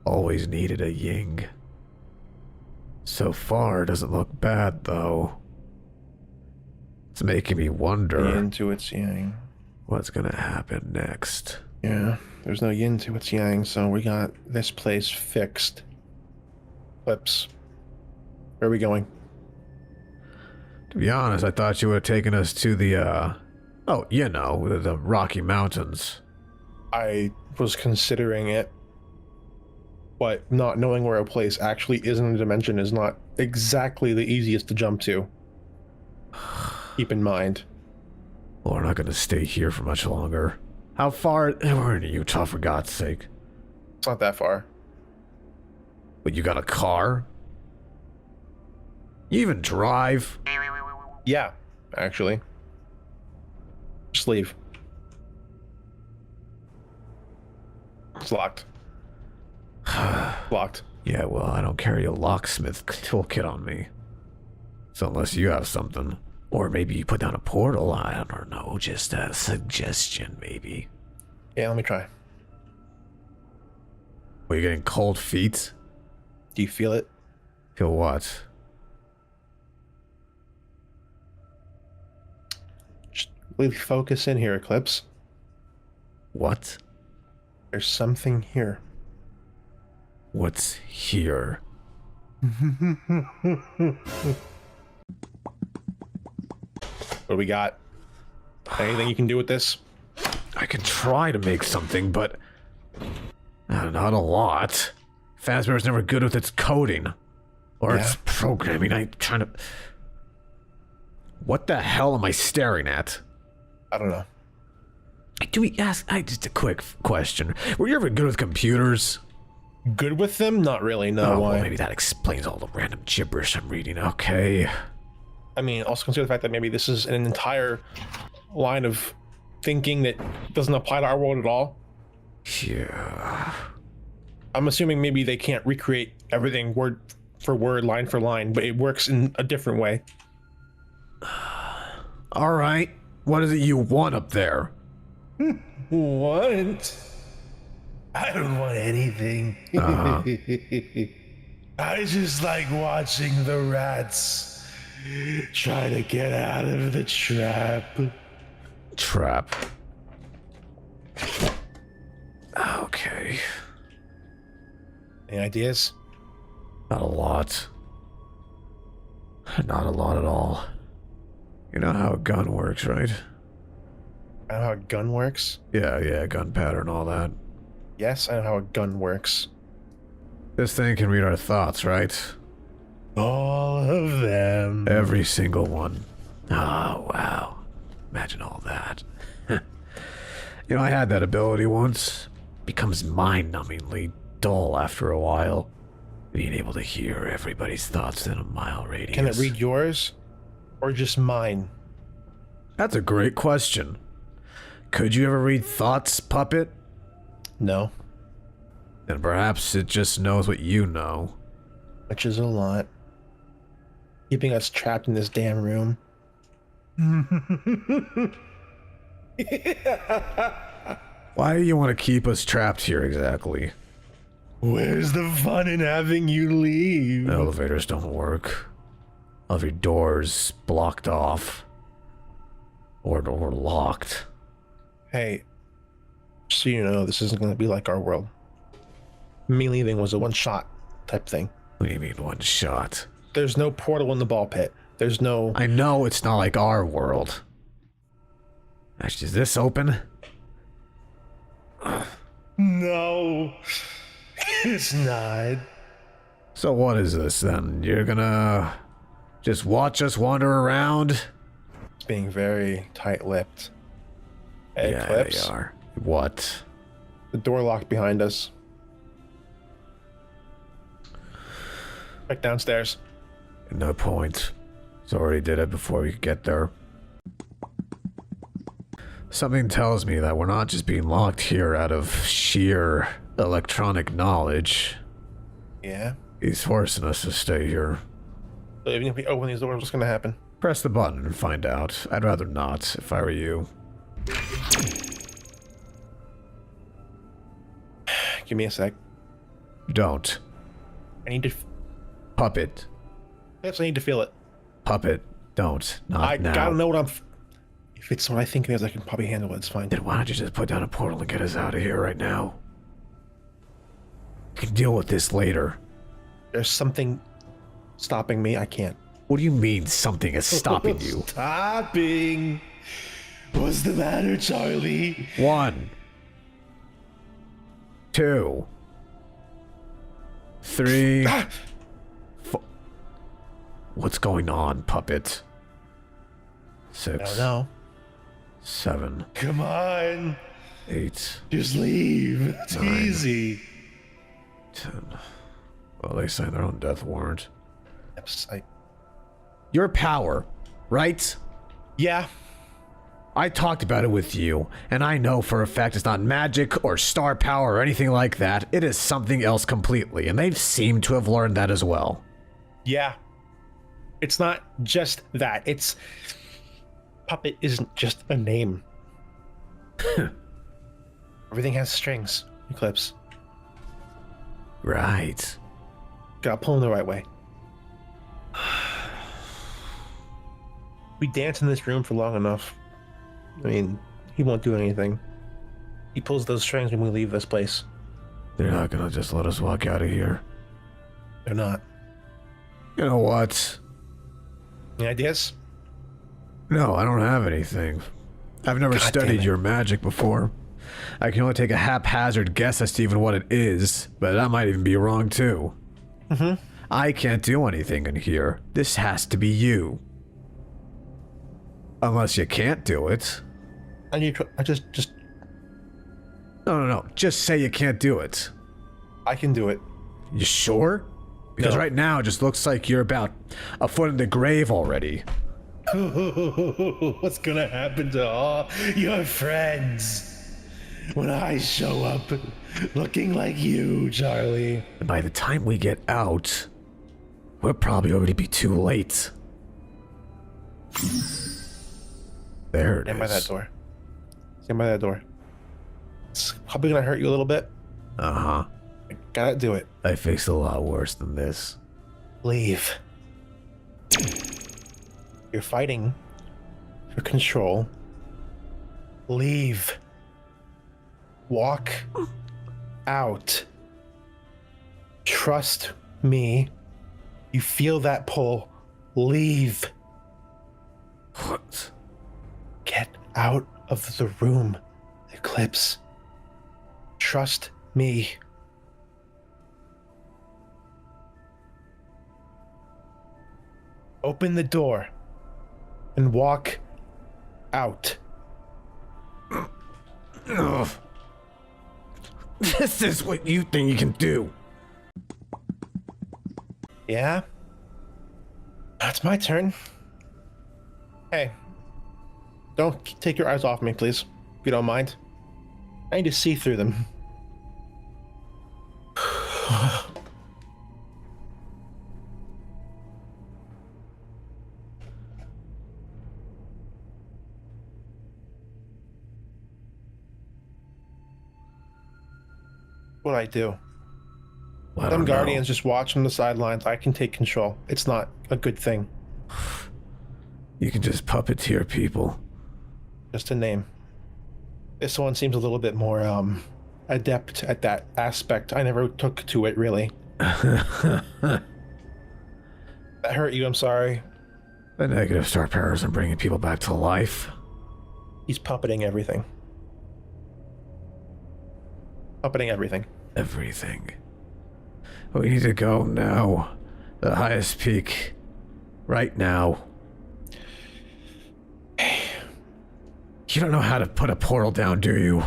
Always needed a yin. So far, it doesn't look bad, though. It's making me wonder
Yin to its yang.
what's gonna happen next.
Yeah, there's no yin to its yang, so we got this place fixed. Eclipse. Where are we going?
To be honest, I thought you would have taken us to the, oh, you know, the Rocky Mountains.
I was considering it, but not knowing where a place actually is in a dimension is not exactly the easiest to jump to. Keep in mind.
Well, we're not going to stay here for much longer. How far? We're in Utah, for God's sake.
It's not that far.
But you got a car? You even drive?
Yeah, actually. Just leave. It's locked. Locked.
Yeah, well, I don't carry a locksmith toolkit on me. So unless you have something. Or maybe you put down a portal, I don't know, just a suggestion, maybe.
Yeah, let me try.
Are you getting cold feet?
Do you feel it?
Feel what?
Just really focus in here, Eclipse.
What?
There's something here.
What's here?
What do we got? Anything you can do with this?
I can try to make something, but not a lot. Fazbear's never good with its coding. Or its programming. I'm trying to... What the hell am I staring at?
I don't know.
Do we ask... just a quick question. Were you ever good with computers?
Good with them? Not really, no.
Oh,
Why?
well, maybe that explains all the random gibberish I'm reading. Okay.
I mean, also consider the fact that maybe this is an entire line of thinking that doesn't apply to our world at all.
Yeah.
I'm assuming maybe they can't recreate everything word for word, line for line, but it works in a different way.
All right. What is it you want up there?
What? I don't want anything. I just like watching the rats try to get out of the trap.
Trap. Okay.
Any ideas?
Not a lot. Not a lot at all. You know how a gun works, right?
I know how a gun works.
Yeah, gun pattern, all that.
Yes, I know how a gun works.
This thing can read our thoughts, right?
All of them.
Every single one. Oh, wow. Imagine all that. You know, I had that ability once. Becomes mind-numbingly dull after a while. Being able to hear everybody's thoughts in a mile radius.
Can it read yours? Or just mine?
That's a great question. Could you ever read thoughts, Puppet?
No.
Then perhaps it just knows what you know.
Which is a lot. Keeping us trapped in this damn room.
Why do you want to keep us trapped here exactly?
Where's the fun in having you leave?
Elevators don't work. Every door's blocked off. Or locked.
Hey, just so you know, this isn't going to be like our world. Me leaving was a one-shot type thing.
What do you mean one shot?
There's no portal in the ball pit. There's no...
I know it's not like our world. Actually, is this open?
No, it's not.
So what is this then? You're gonna just watch us wander around?
It's being very tight-lipped. Hey,
Yeah,
Eclipse,
they are. What?
the door locked behind us. Back downstairs.
No point. He's already did it before we could get there. Something tells me that we're not just being locked here out of sheer electronic knowledge.
Yeah.
He's forcing us to stay here.
So even if we open these doors, what's gonna happen?
Press the button and find out. I'd rather not, if I were you.
Give me a sec.
Don't.
I need to...
Puppet.
Yes, I need to feel it.
Puppet. Don't. Not now.
I gotta know what I'm... If it's what I think it is, I can probably handle it. It's fine.
Then why don't you just put down a portal and get us out of here right now? You can deal with this later.
There's something stopping me. I can't.
What do you mean something is stopping you?
Stopping? What's the matter, Charlie?
1, 2, 3, 4. What's going on, Puppet? 6.
I don't know.
7.
Come on.
8.
Just leave. It's
9,
easy.
10. Well, they signed their own death warrant. Your power, right?
Yeah.
I talked about it with you, and I know for a fact it's not magic or star power or anything like that. It is something else completely, and they've seemed to have learned that as well.
Yeah. It's not just that. It's... Puppet isn't just a name. Everything has strings, Eclipse.
Right.
Gotta pull him the right way. We dance in this room for long enough. I mean, he won't do anything. He pulls those strings when we leave this place.
They're not gonna just let us walk out of here.
They're not.
You know what?
Any ideas?
No, I don't have anything. I've never studied your magic before. I can only take a haphazard guess as to even what it is, but that might even be wrong too.
Mm-hmm.
I can't do anything in here. This has to be you. Unless you can't do it.
I just...
No. Just say you can't do it.
I can do it.
You sure? Because
No.
right now it just looks like you're about a foot in the grave already.
What's gonna happen to all your friends when I show up looking like you, Charlie?
And by the time we get out, we'll probably already be too late. There it is.
Stand by that door. Stand by that door. It's probably gonna hurt you a little bit.
Uh-huh.
I gotta do it.
I faced a lot worse than this.
Leave. You're fighting for control. Leave. Walk out. Trust me. You feel that pull. Leave.
What?
Get out of the room, Eclipse. Trust me. Open the door and walk out.
Ugh. This is what you think you can do.
Yeah? It's my turn. Hey. Don't take your eyes off me, please. If you don't mind. I need to see through them. What I do?
I
Them
don't know.
Guardians just watch from the sidelines. I can take control. It's not a good thing.
You can just puppeteer people.
Just a name. This one seems a little bit more adept at that aspect. I never took to it really. That hurt you, I'm sorry.
The negative star powers and bringing people back to life.
He's puppeting everything. Puppeting everything.
Everything. We need to go now. The highest peak. Right now. You don't know how to put a portal down, do you?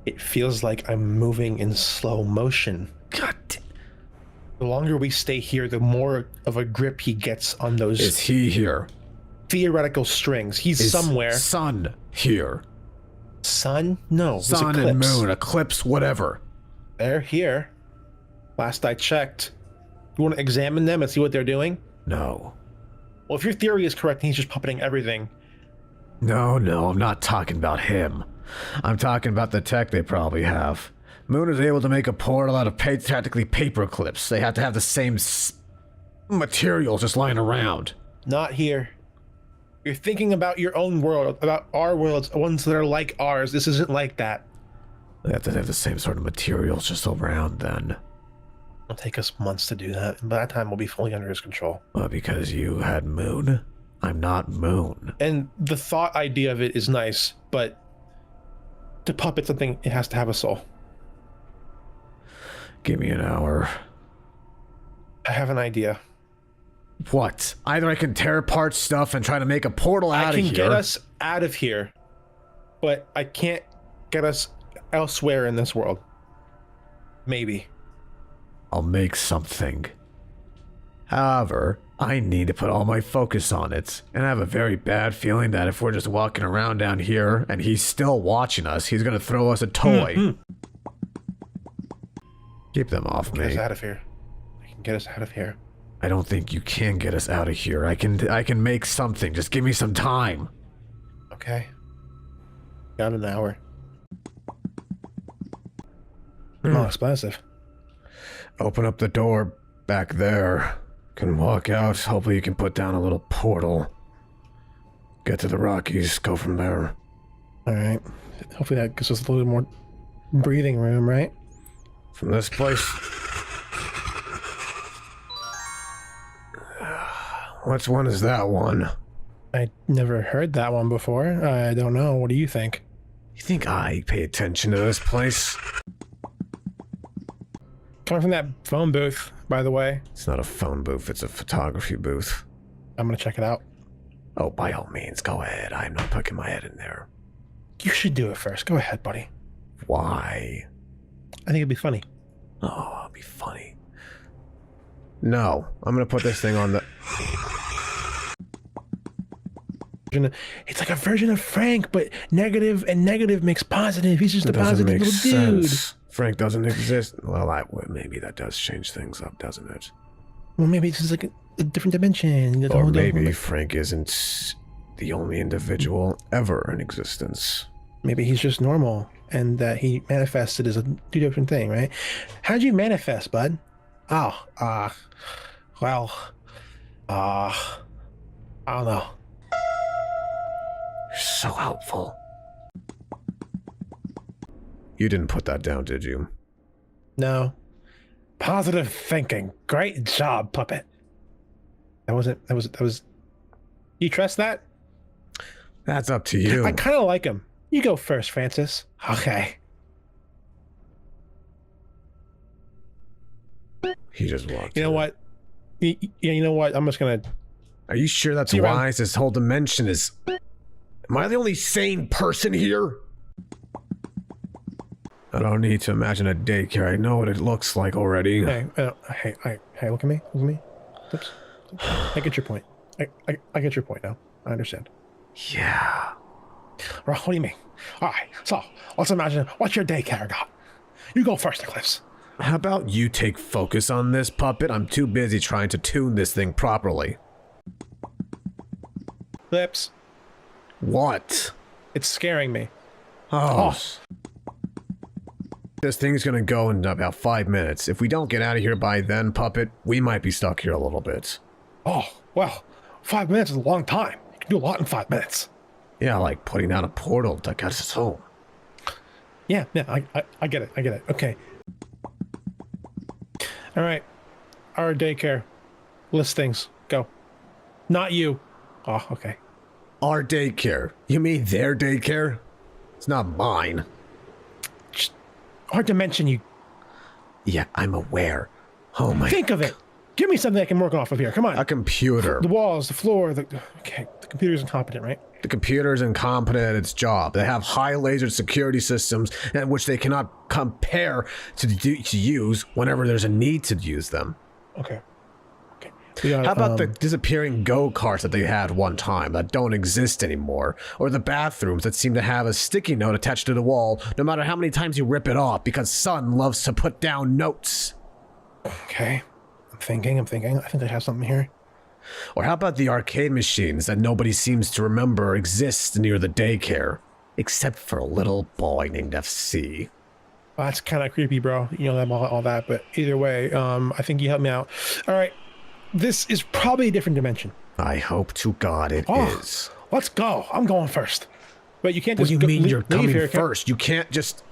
It feels like I'm moving in slow motion.
God
The longer we stay here, the more of a grip he gets on those
Is he here?
theoretical strings. He's
Is
somewhere.
Sun here?
Sun? No. It was
Sun and
Eclipse.
moon, eclipse, whatever.
They're here. Last I checked. You want to examine them and see what they're doing?
No.
Well, if your theory is correct, he's just puppeting everything.
No, I'm not talking about him. I'm talking about the tech they probably have. Moon is able to make a portal out of practically paper clips. They have to have the same material just lying around.
Not here. You're thinking about your own world, about our worlds, ones that are like ours. This isn't like that.
They have to have the same sort of materials just around then.
It'll take us months to do that, and by that time we'll be fully under his control.
Well, because you had Moon? I'm not Moon.
And the thought idea of it is nice, but to puppet something, it has to have a soul.
Give me an hour.
I have an idea.
What? Either I can tear apart stuff and try to make a portal out of here.
I can get us out of here, but I can't get us elsewhere in this world. Maybe.
I'll make something. However, I need to put all my focus on it, and I have a very bad feeling that if we're just walking around down here and he's still watching us, he's gonna throw us a toy. Keep them off me.
Get us out of here. I can get us out of here.
I don't think you can get us out of here. I can make something. Just give me some time.
Okay. Got an hour. Oh, expensive.
Open up the door back there. Can walk out. Hopefully you can put down a little portal. Get to the Rockies. Go from there.
All right. Hopefully that gives us a little more breathing room, right?
From this place. Which one is that one?
I never heard that one before. I don't know. What do you think?
You think I pay attention to this place?
Coming from that phone booth, by the way.
It's not a phone booth, it's a photography booth.
I'm gonna check it out.
Oh, by all means, go ahead. I'm not poking my head in there.
You should do it first. Go ahead, buddy.
Why?
I think it'd be funny.
Oh, it'll be funny. No, I'm gonna put this thing on the...
It's like a version of Frank, but negative and negative makes positive. He's just a positive little dude.
Frank doesn't exist. Well, maybe that does change things up, doesn't it?
Well, maybe it's just like a different dimension.
Or maybe Frank isn't the only individual ever in existence.
Maybe he's just normal, and that he manifested as a two different thing, right? How'd you manifest, bud? Oh, well, I don't know.
You're so helpful. You didn't put that down, did you?
No. Positive thinking. Great job, Puppet. That was... You trust that?
That's up to you.
I kind of like him. You go first, Francis. Okay.
He just walked.
You know what? You know what? I'm just gonna...
Are you sure that's wise? This whole dimension is... Am I the only sane person here? I don't need to imagine a daycare. I know what it looks like already.
Hey, look at me. Look at me. Oops. I get your point. I get your point now. I understand.
Yeah.
What do you mean? All right, so let's imagine what's your daycare got. You go first, Eclipse.
How about you take focus on this, Puppet? I'm too busy trying to tune this thing properly.
Eclipse.
What?
It's scaring me.
Oh. This thing's gonna go in about 5 minutes. If we don't get out of here by then, Puppet, we might be stuck here a little bit.
Oh, well, 5 minutes is a long time. You can do a lot in 5 minutes.
Yeah, like putting down a portal that gets us home.
Yeah, I get it. Okay. All right. Our daycare. List things. Go. Not you. Oh, okay.
Our daycare? You mean their daycare? It's not mine.
Just hard to mention you.
Yeah, I'm aware. Oh my...
Think of it. Give me something I can work off of here. Come on.
A computer.
The walls, the floor, okay, the computer's incompetent, right?
The computer's incompetent at its job. They have high laser security systems which they cannot compare to use whenever there's a need to use them.
Okay. Okay. We got,
How about the disappearing go-karts that they had one time that don't exist anymore? Or the bathrooms that seem to have a sticky note attached to the wall no matter how many times you rip it off because Son loves to put down notes?
Okay. I'm thinking. I think I have something here.
Or how about the arcade machines that nobody seems to remember exist near the daycare? Except for a little boy named FC.
Well, that's kind of creepy, bro. You know, all that, but either way, I think you helped me out. All right. This is probably a different dimension.
I hope to God it is.
Let's go. I'm going first. But you can't
What
just
do you mean you're coming
here,
first? You can't just...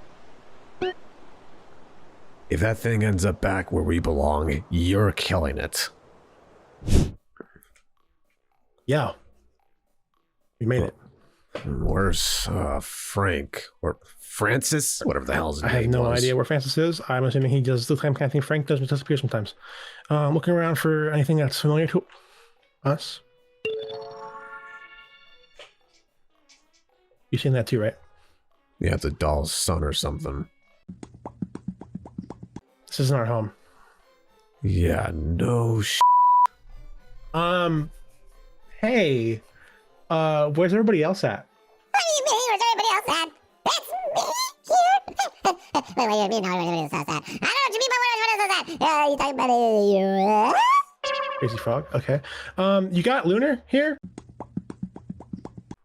If that thing ends up back where we belong, you're killing it.
Yeah. We made it.
Where's Frank? Or Francis? Whatever the hell his name was.
I have no idea where Francis is. I'm assuming he does the time kind of thing Frank does, but disappear sometimes. Looking around for anything that's familiar to us. You've seen that too, right?
Yeah, the doll's son or something.
This isn't our home.
Yeah, no
Hey, where's everybody else at?
What do you mean? Where's everybody else at? That's me here. Wait, what do you mean? How everybody else at? I don't know what you mean by what everybody else at. You talking about you?
Crazy frog. Okay. You got Lunar here?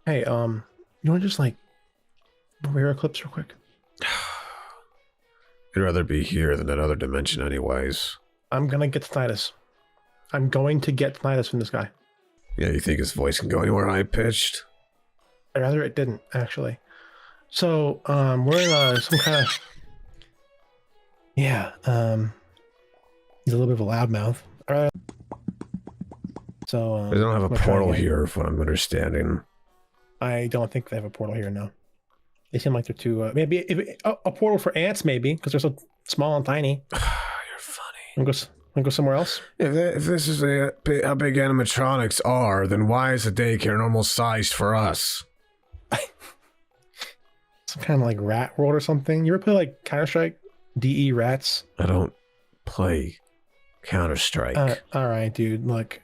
Hey, you want to just like wear Eclipse real quick?
I'd rather be here than that other dimension anyways.
I'm gonna get tinnitus. I'm going to get tinnitus from this guy.
Yeah, you think his voice can go anywhere high-pitched?
I'd rather it didn't, actually. So, we're in some kind of... Yeah, he's a little bit of a loudmouth. So,
they don't have a portal here, from what I'm understanding.
I don't think they have a portal here, no. They seem like they're too... maybe a portal for ants, maybe, because they're so small and tiny.
You're funny.
Want to go somewhere else?
If this is how big animatronics are, then why is the daycare normal sized for us?
Some kind of like rat world or something. You ever play like Counter-Strike? DE rats?
I don't play Counter-Strike.
All right, dude. Look,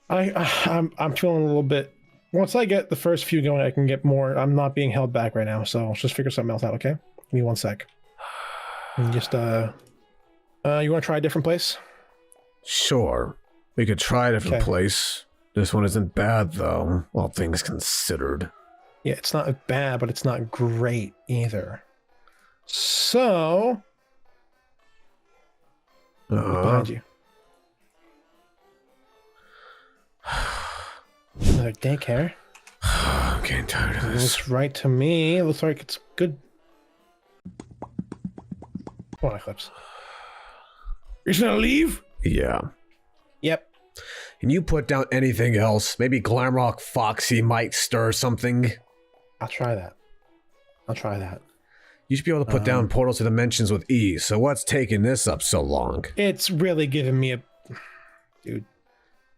I'm feeling a little bit. Once I get the first few going, I can get more. I'm not being held back right now, so let's just figure something else out. Okay, give me 1 sec. And just you want to try a different place?
Sure, we could try a different place. This one isn't bad though, all things considered.
Yeah, it's not bad, but it's not great either. So, behind you. Another daycare.
I'm getting tired of this.
Looks right to me. It looks like it's good. Come on, Eclipse. You're just gonna leave?
Yeah.
Yep.
Can you put down anything else? Maybe Glamrock Foxy might stir something.
I'll try that.
You should be able to put down portals to dimensions with ease, so what's taking this up so long?
It's really giving me a... Dude.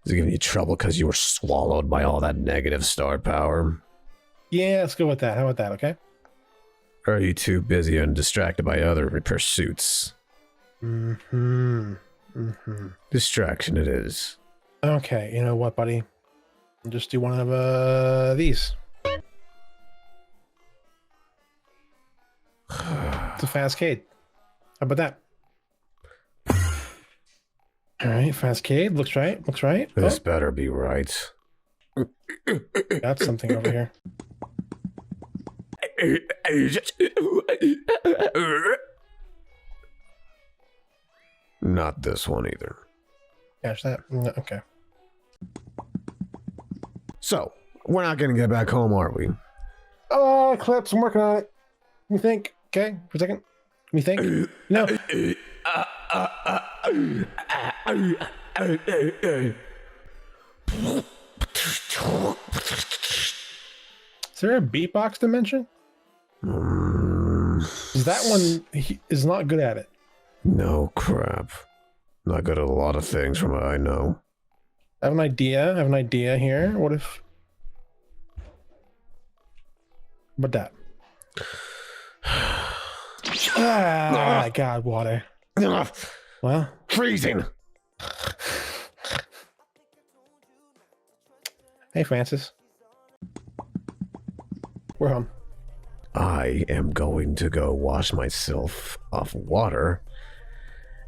Is it giving you trouble because you were swallowed by all that negative star power?
Yeah, let's go with that. How about that, okay?
Or are you too busy and distracted by other pursuits? Distraction it is.
Okay, you know what, buddy? I'll just do one of these. It's a fastcade. How about that? All right, fastcade. Looks right.
This better be right.
Got something over here.
Not this one either.
Catch that? No, okay.
So, we're not gonna get back home, are we?
Oh, Eclipse, I'm working on it. Let me think. Okay, for a second. Let me think. No. Is there a beatbox dimension? That one is not good at it.
No crap. Not good at a lot of things from what I know.
I have an idea here. What if... What that? Oh my god, water. Well,
freezing.
Hey, Francis. We're home.
I am going to go wash myself off water,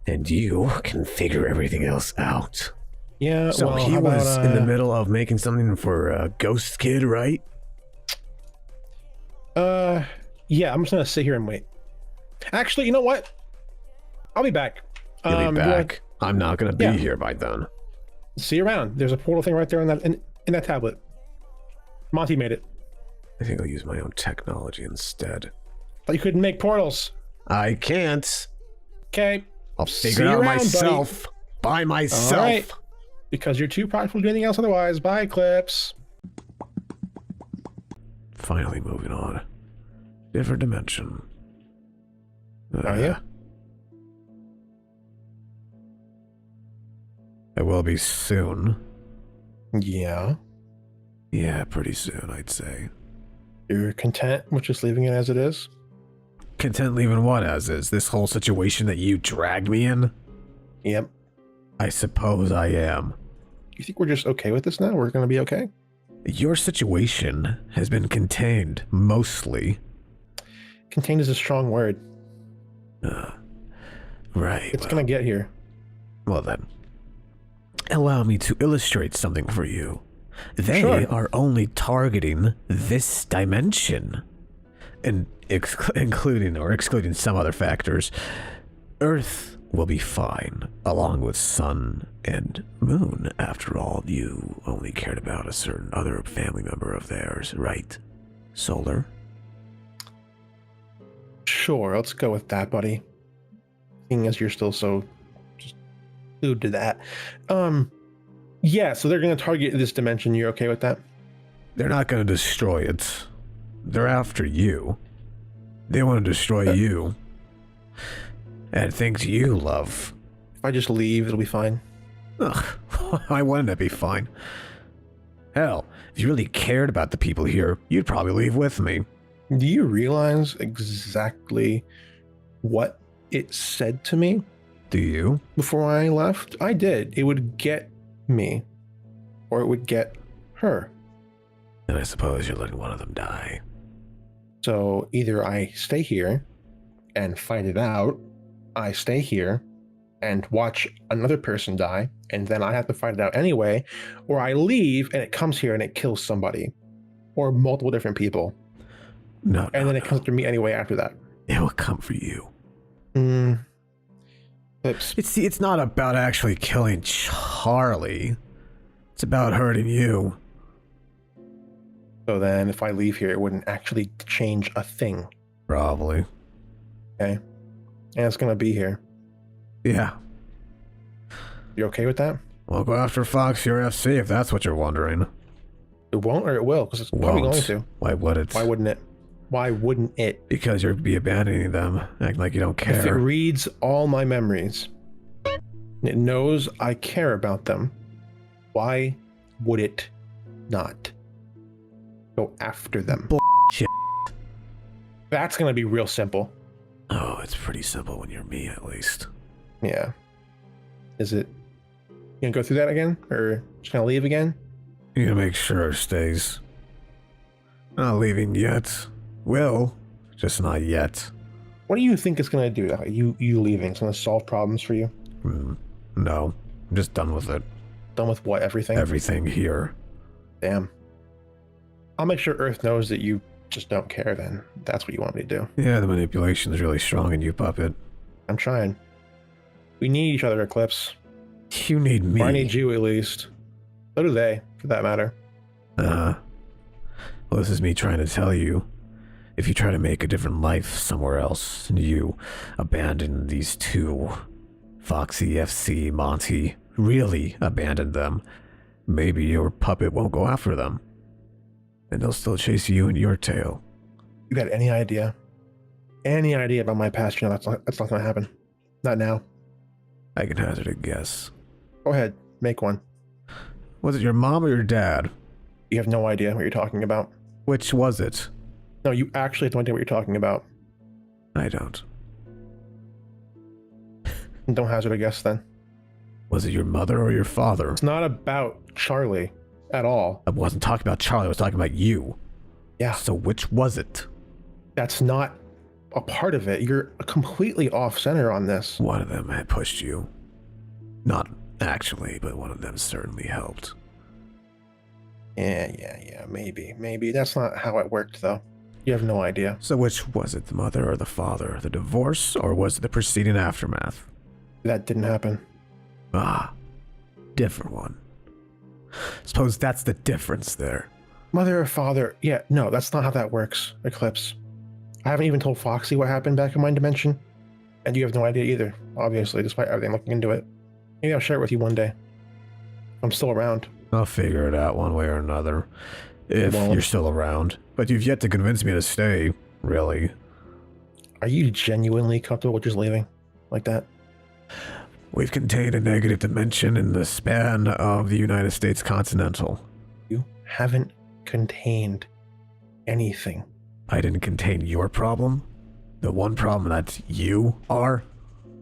and you can figure everything else out.
Yeah,
So
well,
he
how
was
about,
in the middle of making something for Ghost Kid, right?
Yeah, I'm just gonna sit here and wait. Actually, you know what? I'll be back.
You'll be back. I'm not going to be
Yeah.
here by then.
See you around. There's a portal thing right there in that tablet. Monty made it.
I think I'll use my own technology instead.
Thought you couldn't make portals.
I can't.
Okay.
I'll
See
figure it
you
out
around,
myself. By myself.
All right. Because you're too prideful to do anything else otherwise. Bye, Eclipse.
Finally moving on. Different dimension.
Are you?
I will be soon.
Yeah.
Yeah, pretty soon, I'd say.
You're content with just leaving it as it is?
Content leaving what as is? This whole situation that you dragged me in?
Yep.
I suppose I am.
You think we're just okay with this now? We're gonna be okay?
Your situation has been contained, mostly.
Contained is a strong word.
Right.
It's gonna get here.
Well then. Allow me to illustrate something for you. They
Sure.
are only targeting this dimension. And including or excluding some other factors. Earth will be fine, along with Sun and Moon. After all, you only cared about a certain other family member of theirs, right? Solar?
Sure, let's go with that, buddy. Seeing as you're still so just glued to that. Yeah, so they're gonna target this dimension. You're okay with that?
They're not going to destroy it. They're after you. They want to destroy you. And things you love.
If I just leave, it'll be fine.
Ugh, why wouldn't it be fine? Hell, if you really cared about the people here, you'd probably leave with me.
Do you realize exactly what it said to me
Do you?
before I left? I did. It would get me, or it would get her.
And I suppose you're letting one of them die.
So either I stay here and fight it out, I stay here and watch another person die, and then I have to fight it out anyway, or I leave and it comes here and it kills somebody, or multiple different people,
No,
and then it comes to me anyway after that.
It will come for you.
Oops.
It's not about actually killing Charlie. It's about hurting you.
So then if I leave here, it wouldn't actually change a thing.
Probably.
Okay. And it's going to be here.
Yeah.
You okay with that?
We'll go after Foxy or FC if that's what you're wondering.
It won't or it will? Because it's probably going to.
Why would it?
Why wouldn't it? Why wouldn't it?
Because you'd be abandoning them, acting like you don't
If it
care.
reads all my memories, it knows I care about them, why would it not go after them?
Bullshit.
That's going to be real simple.
Oh, it's pretty simple when you're me, at least.
Yeah. Is it? You going to go through that again? Or just going to leave again?
You gotta make sure it stays. Not leaving yet. Will, just not yet.
What do you think it's going to do? You leaving? It's going to solve problems for you?
No, I'm just done with it.
Done with what? Everything?
Everything here.
Damn. I'll make sure Earth knows that you just don't care then. That's what you want me to do.
Yeah, the manipulation is really strong in you, Puppet.
I'm trying. We need each other, Eclipse.
You need me.
Or I need you at least. So do they, for that matter.
Well, this is me trying to tell you. If you try to make a different life somewhere else, and you abandon these two, Foxy, FC, Monty, really abandon them, maybe your puppet won't go after them. And they'll still chase you and your tail.
You got any idea? Any idea about my past? You know, that's not going to happen. Not now.
I can hazard a guess.
Go ahead. Make one.
Was it your mom or your dad?
You have no idea what you're talking about.
Which was it?
No, you actually have no idea what you're talking about.
I don't.
Don't hazard a guess then.
Was it your mother or your father?
It's not about Charlie at all.
I wasn't talking about Charlie, I was talking about you.
Yeah.
So which was it?
That's not a part of it. You're completely off center on this.
One of them had pushed you. Not actually, but one of them certainly helped.
Yeah, maybe. That's not how it worked, though. You have no idea.
So which was it, the mother or the father? The divorce, or was it the preceding aftermath?
That didn't happen.
Ah, different one. Suppose that's the difference there.
Mother or father? Yeah, no, that's not how that works, Eclipse. I haven't even told Foxy what happened back in my dimension. And you have no idea either, obviously, despite everything looking into it. Maybe I'll share it with you one day. I'm still around.
I'll figure it out one way or another. If
Well,
you're still around. But you've yet to convince me to stay, really.
Are you genuinely comfortable with just leaving like that?
We've contained a negative dimension in the span of the United States continental.
You haven't contained anything.
I didn't contain your problem? The one problem that you are?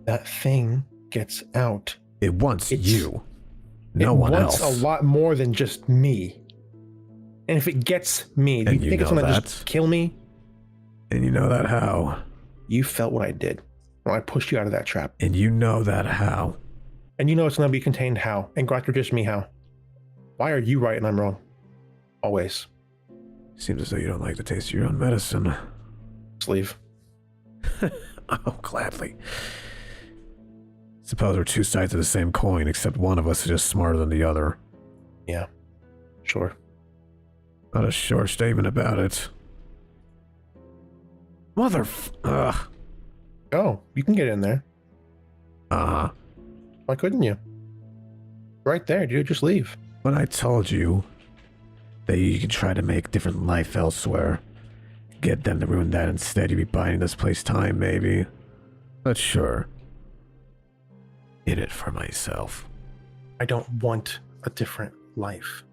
That thing gets out.
It wants
It's-
you. No one
wants
else.
a lot more than just me. And if it gets me, do
And
you
you
think it's
know
gonna
that.
just kill me?
And you know that how?
You felt what I did when I pushed you out of that trap.
And you know that how?
And you know it's gonna be contained how? And go after just me how? Why are you right and I'm wrong? Always.
Seems as though you don't like the taste of your own medicine.
Just leave.
Oh, gladly. Suppose we're two sides of the same coin, except one of us is just smarter than the other.
Yeah. Sure.
Not a sure statement about it. Ugh.
Oh, you can get in there.
Uh-huh.
Why couldn't you? Right there, dude. Just leave.
When I told you that you could try to make different life elsewhere, get them to ruin that instead, you'd be buying this place time, maybe. But sure. In it for myself.
I don't want a different life.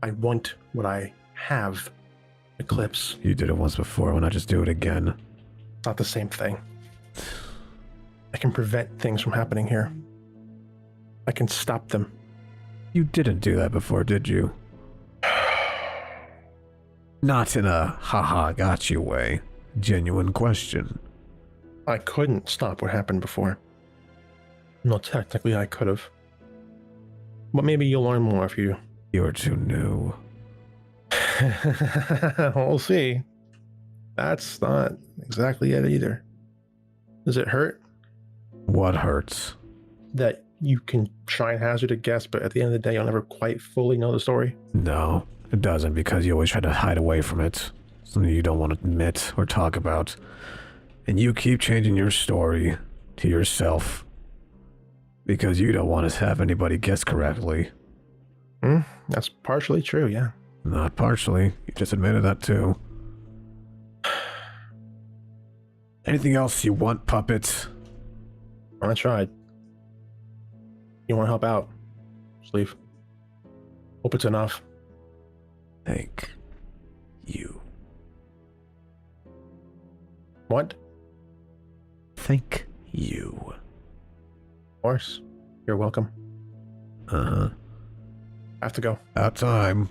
I want what I have, Eclipse.
You did it once before, why not just do it again?
It's not the same thing. I can prevent things from happening here. I can stop them.
You didn't do that before, did you? Not in a haha got you way. Genuine question.
I couldn't stop what happened before. No, technically I could have. But maybe you'll learn more if you...
You're too new.
We'll see. That's not exactly it either. Does it hurt
What hurts?
that you can try and hazard a guess, but at the end of the day, you'll never quite fully know the story?
No, it doesn't, because you always try to hide away from it. Something you don't want to admit or talk about. And you keep changing your story to yourself. Because you don't want to have anybody guess correctly.
That's partially true, yeah.
Not partially. You just admitted that too. Anything else you want, Puppet?
I tried. You want to help out? Just leave. Hope it's enough.
Thank you.
What?
Thank you.
Of course. You're welcome.
Uh-huh.
I have to go.
About time.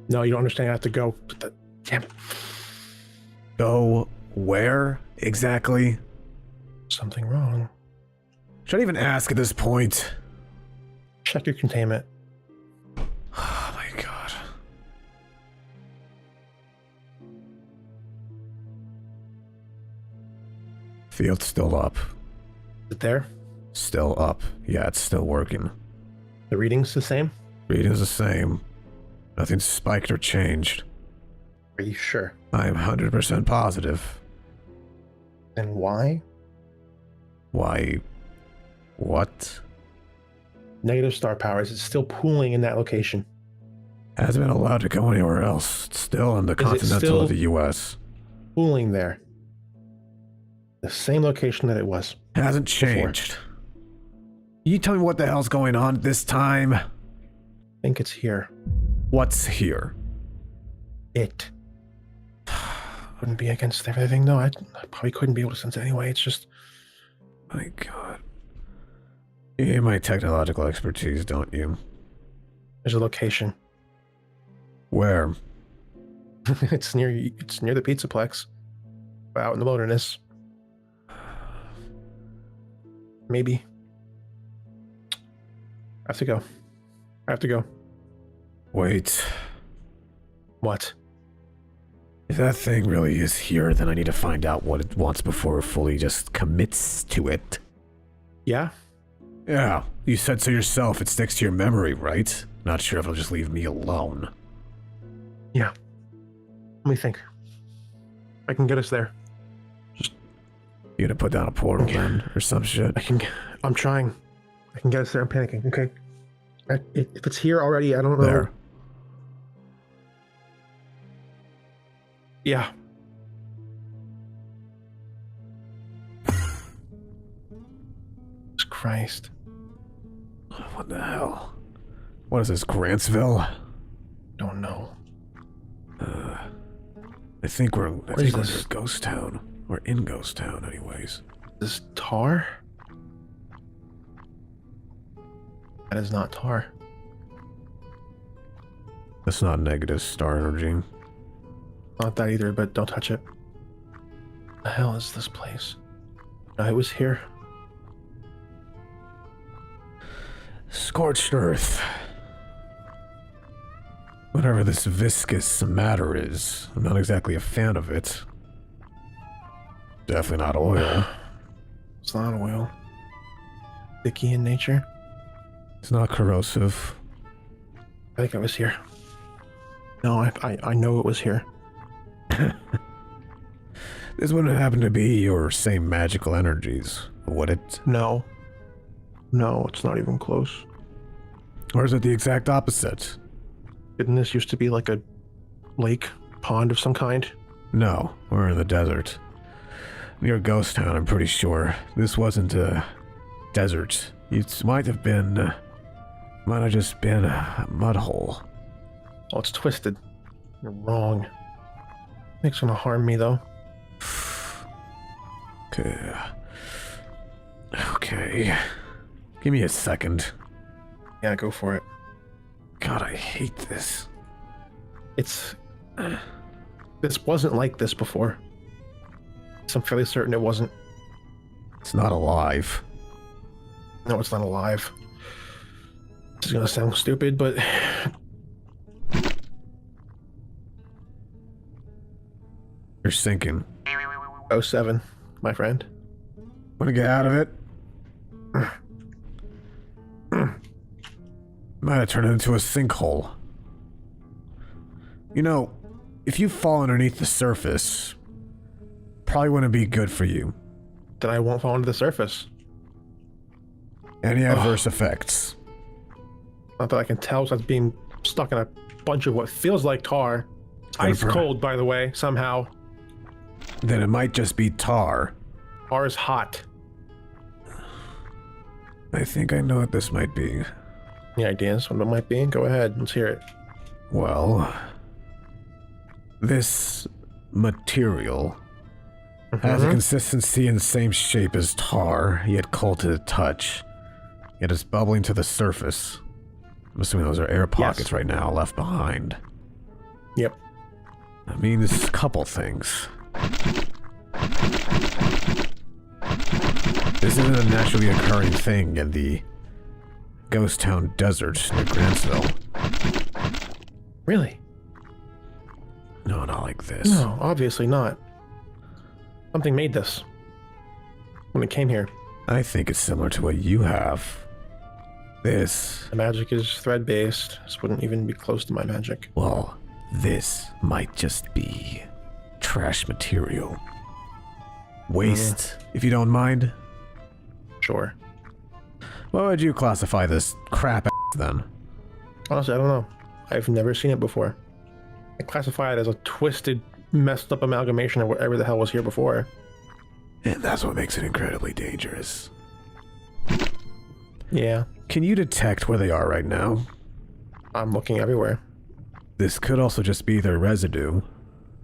No, you don't understand. I have to go. Damn.
Go where exactly?
Something wrong.
Should I even ask at this point?
Check your containment.
Oh my god. Field's still up.
Is it there?
Still up. Yeah, it's still working.
The reading's the same?
Reading's the same. Nothing's spiked or changed.
Are you sure?
I am 100% positive.
And why?
Why? What?
Negative star power. Is it still pooling in that location?
Hasn't been allowed to go anywhere else. It's still in the
it
continental
still-
of the U.S.
Pooling there. The same location that it was.
Hasn't changed. You tell me what the hell's going on this time?
I think it's here.
What's here?
It. Wouldn't be against everything, though. I probably couldn't be able to sense it anyway. It's just...
My god. You need my technological expertise, don't you?
There's a location.
Where?
It's near the Pizzaplex. Out in the wilderness. Maybe. I have to go.
Wait.
What?
If that thing really is here, then I need to find out what it wants before it fully just commits to it.
Yeah?
Yeah, you said so yourself. It sticks to your memory, right? Not sure if it'll just leave me alone.
Yeah. Let me think. I can get us there.
You gonna put down a portal then, or some shit?
I'm trying. I can get us there. I'm panicking. Okay. If it's here already, I don't know.
There.
Yeah. Jesus Christ.
What the hell? What is this, Grantsville?
Don't know.
I think we're
What is this?
near Ghost Town. We're in Ghost Town, anyways.
This tar? That is not tar.
That's not negative star energy.
Not that either, but don't touch it. The hell is this place? I was here.
Scorched Earth. Whatever this viscous matter is, I'm not exactly a fan of it. Definitely not oil.
It's not oil. Sticky in nature.
It's not corrosive.
I think I was here. No, I know it was here.
This wouldn't happen to be your same magical energies, would it?
No. No, it's not even close.
Or is it the exact opposite?
Didn't this used to be like a lake, pond of some kind?
No, we're in the desert. Near Ghost Town, I'm pretty sure. This wasn't a desert. It might have just been a mud hole.
Oh, it's twisted. You're wrong. It's gonna harm me, though.
Okay. Okay. Give me a second.
Yeah, go for it.
God, I hate this.
It's... This wasn't like this before. So I'm fairly certain it wasn't.
It's not alive.
No, it's not alive. This is gonna sound stupid, but...
You're sinking.
07, my friend.
Wanna get out of it? Might have turned into a sinkhole. You know, if you fall underneath the surface, probably wouldn't be good for you.
Then I won't fall into the surface.
Any adverse effects?
Not that I can tell, so that's being stuck in a bunch of what feels like tar. Ice cold, by the way, somehow.
Then it might just be tar.
Tar is hot.
I think I know what this might be.
Any ideas what it might be? Go ahead, let's hear it.
Well, this material has a consistency and same shape as tar, yet cold to the touch. Yet it's bubbling to the surface. I'm assuming those are air pockets right now left behind.
Yep.
That means a couple things. This isn't a naturally occurring thing in the Ghost Town desert near Grantsville.
Really?
No, not like this.
No, obviously not. Something made this. When it came here.
I think it's similar to what you have. This.
The magic is thread-based. This wouldn't even be close to my magic.
Well, this might just be trash material. Waste, if you don't mind.
Sure.
What would you classify this crap then?
Honestly, I don't know. I've never seen it before. I classify it as a twisted, messed up amalgamation of whatever the hell was here before.
And that's what makes it incredibly dangerous.
Yeah.
Can you detect where they are right now?
I'm looking everywhere.
This could also just be their residue.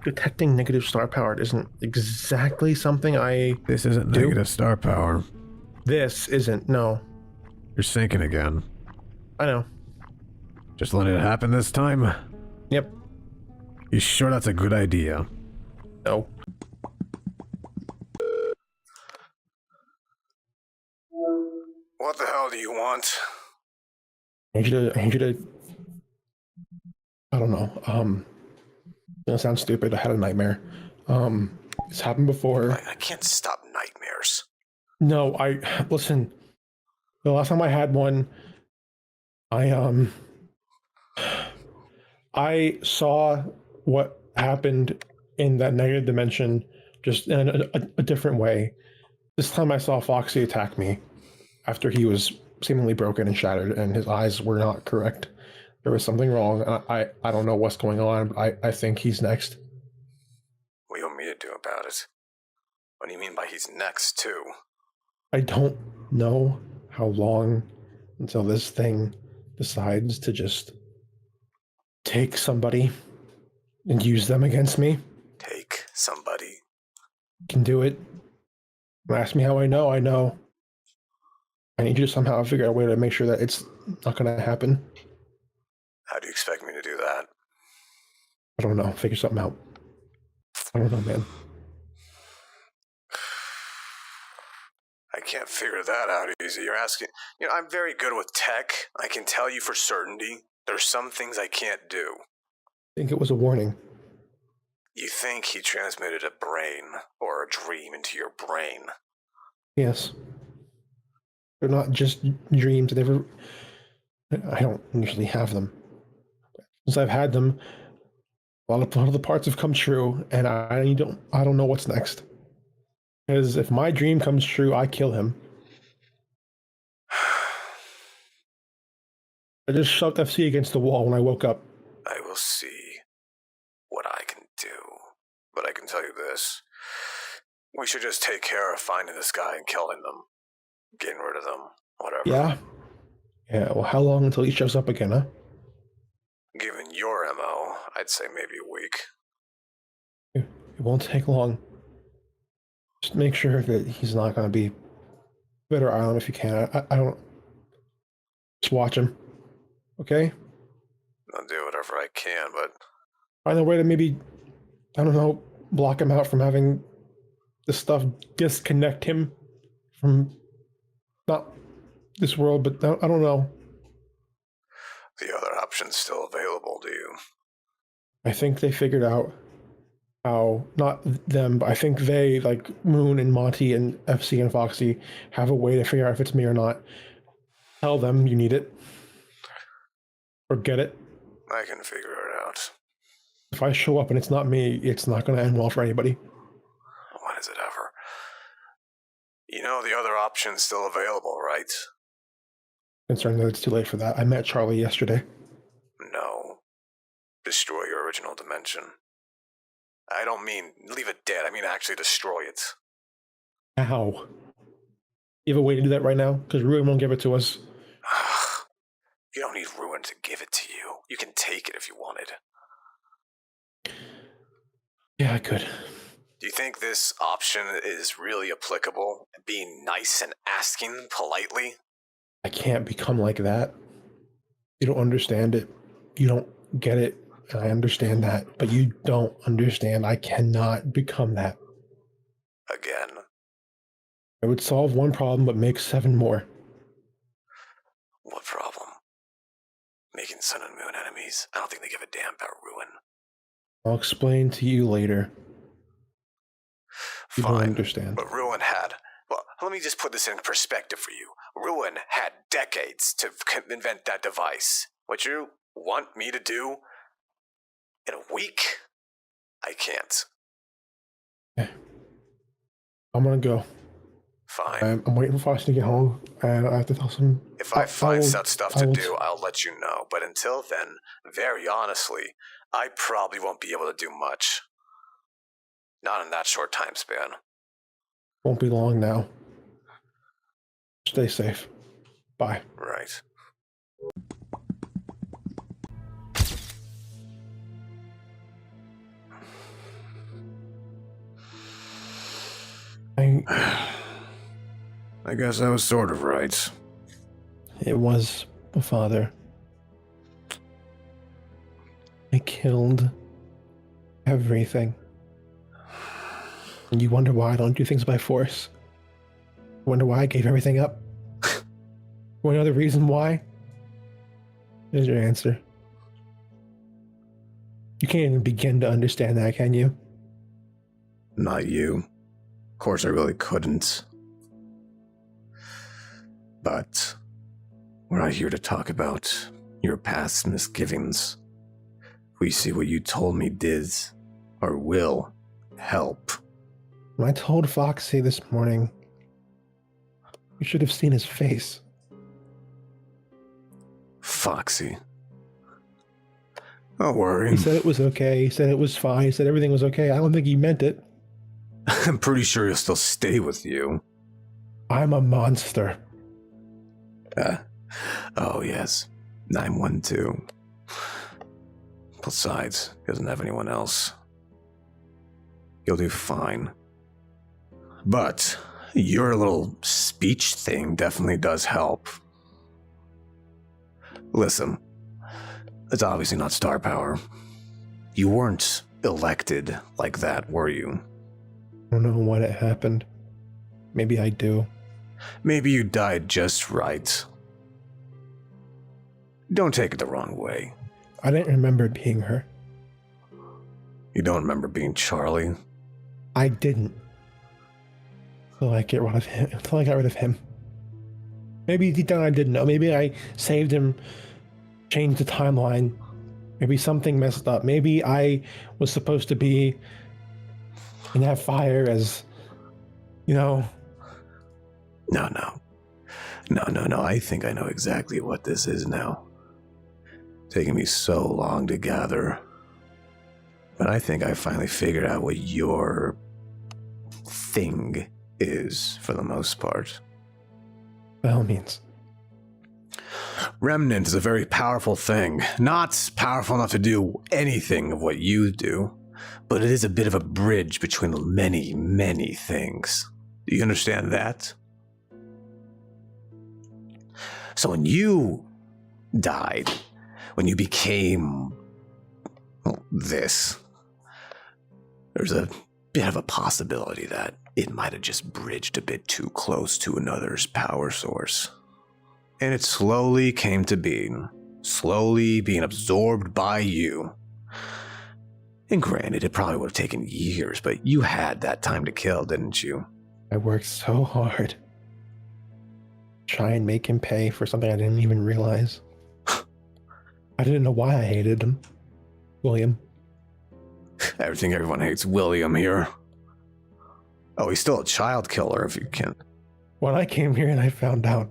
Detecting negative star power isn't exactly something I
This isn't
do.
negative star power.
This isn't, no.
You're sinking again.
I know.
Just let it happen this time?
Yep.
You sure that's a good idea?
No.
What the hell do you want?
I need you to, I don't know. It sounds stupid. I had a nightmare. It's happened before.
I can't stop nightmares.
No, listen. The last time I had one, I saw what happened in that negative dimension, just in a different way. This time I saw Foxy attack me after he was seemingly broken and shattered, and his eyes were not correct. There was something wrong. I don't know what's going on, but I think he's next.
What do you want me to do about it? What do you mean by he's next, too?
I don't know how long until this thing decides to just take somebody and use them against me.
Take somebody?
Can do it. Ask me how I know. I know. I need you to somehow figure out a way to make sure that it's not going to happen.
How do you expect me to do that?
I don't know. Figure something out. I don't know, man.
I can't figure that out easy. You're asking... I'm very good with tech. I can tell you for certainty. There's some things I can't do.
I think it was a warning.
You think he transmitted a brain or a dream into your brain?
Yes. They're not just dreams. I don't usually have them. Since I've had them, a lot of the parts have come true, and I don't know what's next. Because if my dream comes true, I kill him. I just shoved FC against the wall when I woke up.
I will see what I can do. But I can tell you this. We should just take care of finding this guy and killing them. Getting rid of them. Whatever.
Yeah? Yeah, well, how long until he shows up again, huh?
Given your MO, I'd say maybe a week.
It won't take long. Just make sure that he's not going to be Better Island if you can. I don't... Just watch him. Okay?
I'll do whatever I can, but...
Find a way to maybe, I don't know, block him out from having this stuff disconnect him from not this world, but I don't know.
The other option's still available, do you?
I think they figured out how, not them, but I think they, like Moon and Monty and FC and Foxy, have a way to figure out if it's me or not. Tell them you need it. Or get it.
I can figure it out.
If I show up and it's not me, it's not going to end well for anybody.
When is it ever? You know the other option's still available, right?
Concerned that it's too late for that. I met Charlie yesterday.
No. Destroy your original dimension. I don't mean leave it dead, I mean actually destroy it.
How? You have a way to do that right now? Because Ruin won't give it to us.
You don't need Ruin to give it to you. You can take it if you wanted.
Yeah, I could.
Do you think this option is really applicable? Being nice and asking politely?
I can't become like that. You don't understand it. You don't get it. And I understand that. But you don't understand. I cannot become that.
Again.
I would solve one problem, but make 7 more.
What problem? Making Sun and Moon enemies? I don't think they give a damn about Ruin.
I'll explain to you later. You don't
Fine,
understand.
but Ruin had... Well, let me just put this in perspective for you. Ruin had decades to invent that device. What you want me to do in a week? I can't.
Okay. I'm gonna go.
Fine.
I'm waiting for Fox to get home, and I have to tell some...
If I find such stuff to do, I'll let you know. But until then, very honestly, I probably won't be able to do much. Not in that short time span.
Won't be long now. Stay safe. Bye.
Right. I guess I was sort of right.
It was my father. I killed everything. And you wonder why I don't do things by force? Wonder why I gave everything up? Want to know the reason why? Here's your answer. You can't even begin to understand that, can you?
Not you. Of course I really couldn't. But we're not here to talk about your past misgivings. We see what you told me did, or will, help.
When I told Foxy this morning, you should have seen his face.
Foxy. Don't worry.
He said it was okay. He said it was fine. He said everything was okay. I don't think he meant it.
I'm pretty sure he'll still stay with you.
I'm a monster.
Oh yes, 912. Besides, he doesn't have anyone else. You'll do fine. But your little speech thing definitely does help. Listen, it's obviously not star power. You weren't elected like that, were you?
I don't know when it happened. Maybe I do.
Maybe you died just right. Don't take it the wrong way.
I didn't remember being her.
You don't remember being Charlie?
I didn't. Until I got rid of him. Maybe deep down I didn't know. Maybe I saved him, changed the timeline. Maybe something messed up. Maybe I was supposed to be in that fire as,
No. I think I know exactly what this is now. Taking me so long to gather. But I think I finally figured out what your thing is for the most part.
by all means.
Remnant is a very powerful thing. Not powerful enough to do anything of what you do, but it is a bit of a bridge between the many, many things. Do you understand that? So when you died, when you became this, there's a bit of a possibility that it might have just bridged a bit too close to another's power source. And it slowly came to being, slowly being absorbed by you. And granted, it probably would have taken years, but you had that time to kill, didn't you?
I worked so hard. Try and make him pay for something I didn't even realize. I didn't know why I hated him. William.
Everyone hates William here. Oh, he's still a child killer if you can.
When I came here and I found out.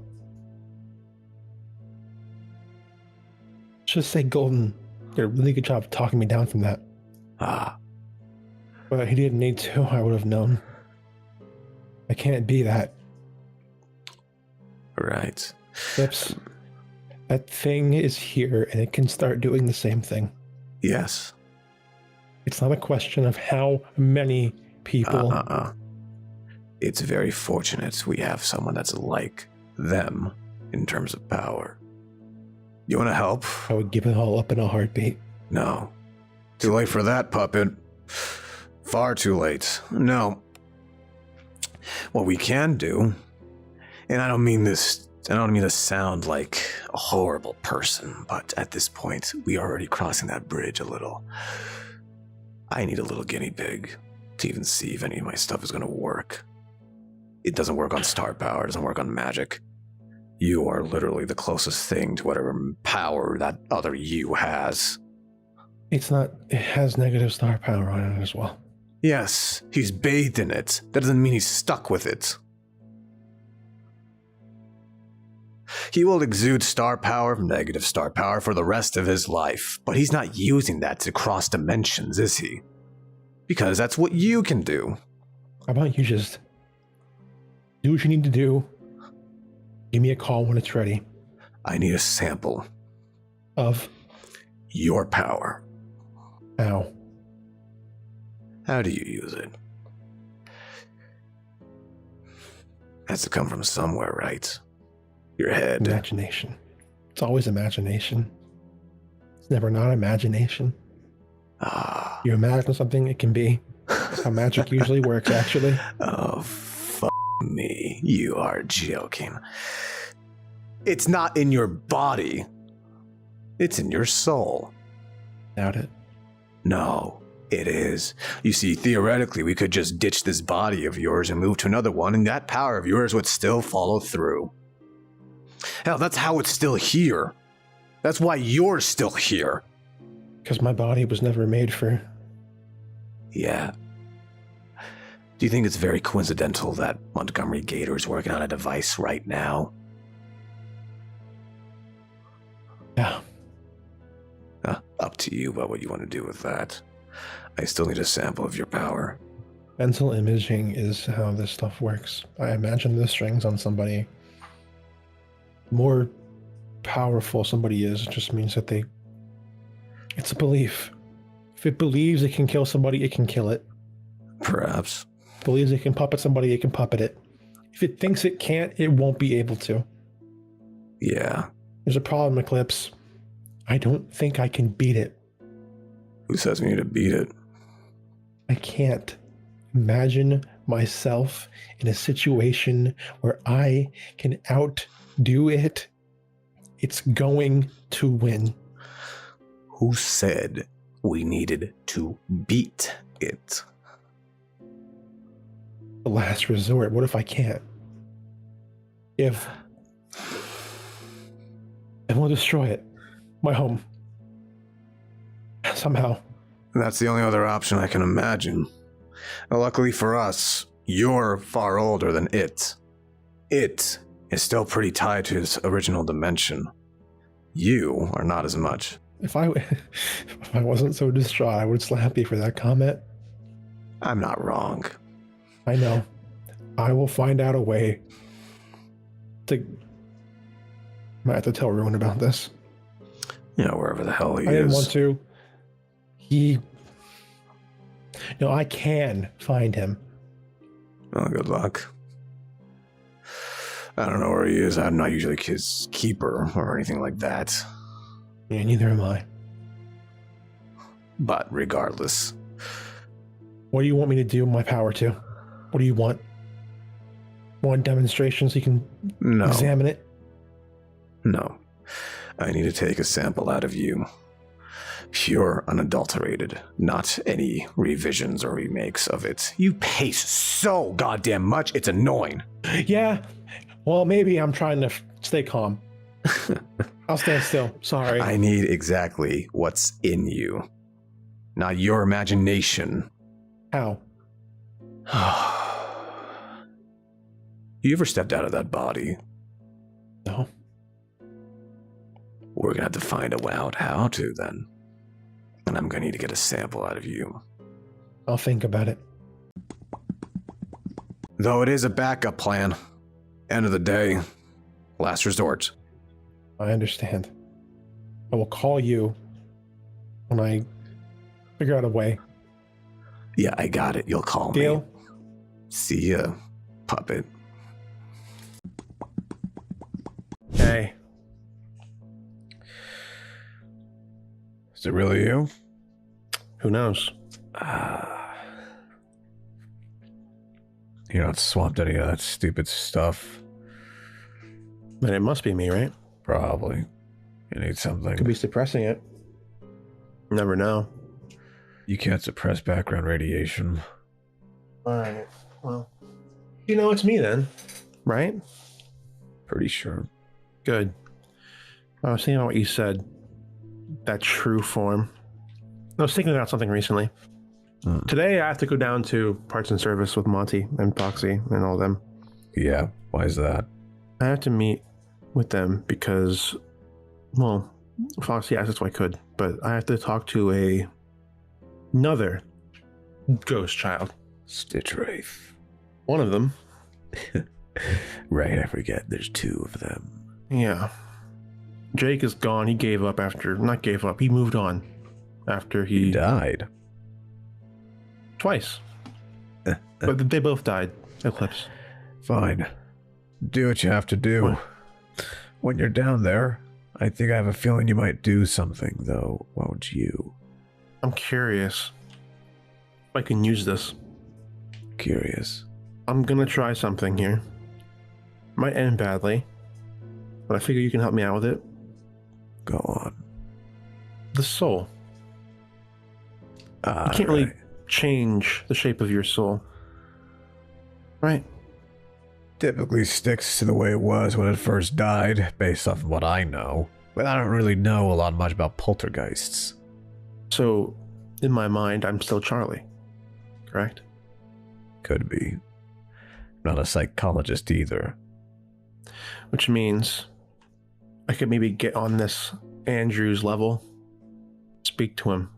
Just say Golden did a really good job of talking me down from that.
Ah.
But he didn't need to, I would have known. I can't be that.
Right.
Eclipse, that thing is here and it can start doing the same thing.
Yes.
It's not a question of how many people.
It's very fortunate we have someone that's like them in terms of power. You want to help?
I would give it all up in a heartbeat.
No. Too late for that, puppet. Far too late. No. What we can do, and I don't mean to sound like a horrible person, but at this point, we are already crossing that bridge a little. I need a little guinea pig to even see if any of my stuff is going to work. It doesn't work on star power, it doesn't work on magic. You are literally the closest thing to whatever power that other you has.
It has negative star power on it as well.
Yes, he's bathed in it. That doesn't mean he's stuck with it. He will exude star power, negative star power, for the rest of his life, but he's not using that to cross dimensions, is he? Because that's what you can do.
How about you just do what you need to do? Give me a call when it's ready.
I need a sample.
Of?
Your power.
How?
How do you use it? Has to come from somewhere, right? Your head.
Imagination. It's always imagination. Imagination. It's always imagination. It's never not imagination.
Ah.
You imagine something, it can be. That's how magic usually works, actually.
Oh, me. You are joking. It's not in your body. It's in your soul.
Doubt it.
No, it is. You see, theoretically, we could just ditch this body of yours and move to another one, and that power of yours would still follow through. Hell, that's how it's still here. That's why you're still here.
Because my body was never made for...
Yeah. Do you think it's very coincidental that Montgomery Gator's working on a device right now?
Yeah.
Up to you about what you want to do with that. I still need a sample of your power.
Mental imaging is how this stuff works. I imagine the strings on somebody. The more powerful somebody is, it just means that they... It's a belief. If it believes it can kill somebody, it can kill it.
Perhaps.
If it believes it can puppet somebody, it can puppet it. If it thinks it can't, it won't be able to.
Yeah.
There's a problem, Eclipse. I don't think I can beat it.
Who says we need to beat it?
I can't imagine myself in a situation where I can outdo it. It's going to win.
Who said we needed to beat it?
The last resort. What if I can't? If we'll destroy it. My home. Somehow.
That's the only other option I can imagine. Now, luckily for us, you're far older than it. It is still pretty tied to its original dimension. You are not as much.
If I wasn't so distraught, I would slap you for that comment.
I'm not wrong.
I know. I will find out a way to... I might have to tell Ruin about this.
You know, wherever the hell he
I
is.
didn't want to. No, I can find him.
Oh, good luck. I don't know where he is. I'm not usually his keeper or anything like that.
Yeah, neither am I.
But regardless.
What do you want me to do my power to? What do you want? Want demonstrations so you can examine it?
No. I need to take a sample out of you. Pure, unadulterated. Not any revisions or remakes of it. You pace so goddamn much, it's annoying.
Yeah. Well, maybe I'm trying to stay calm. I'll stand still. Sorry.
I need exactly what's in you. Not your imagination.
How?
You ever stepped out of that body?
No.
We're gonna have to find out how to then. And I'm gonna need to get a sample out of you.
I'll think about it.
Though it is a backup plan. End of the day, last resort.
I understand. I will call you when I figure out a way.
Yeah, I got it. You'll call
Deal?
me. See ya, puppet.
Hey.
Is it really you?
Who knows?
You're not swamped any of that stupid stuff.
Then it must be me, right?
Probably. You need something.
Could be suppressing it. Never know.
You can't suppress background radiation.
Alright. Well, you know it's me then, right?
Pretty sure.
Good. I was thinking about what you said. That true form. I was thinking about something recently. Today I have to go down to parts and service with Monty and Foxy and all them.
Yeah, why is that?
I have to meet with them because, well, Foxy asked if I could, but I have to talk to another ghost child.
Stitch Wraith.
One of them.
Right, I forget. There's two of them.
Yeah. Jake is gone. He gave up not gave up. He moved on after he
died.
Twice. But they both died. Eclipse.
Fine. Do what you have to do.
What?
When you're down there, I think I have a feeling you might do something, though, won't you?
I'm curious if I can use this.
Curious.
I'm gonna try something here. Might end badly, but I figure you can help me out with it.
Go on.
The soul. You can't really change the shape of your soul, right?
Typically sticks to the way it was when it first died, based off of what I know. But I don't really know a lot much about poltergeists.
So, in my mind, I'm still Charlie, correct?
Could be. Not a psychologist either.
Which means I could maybe get on this Andrew's level, speak to him.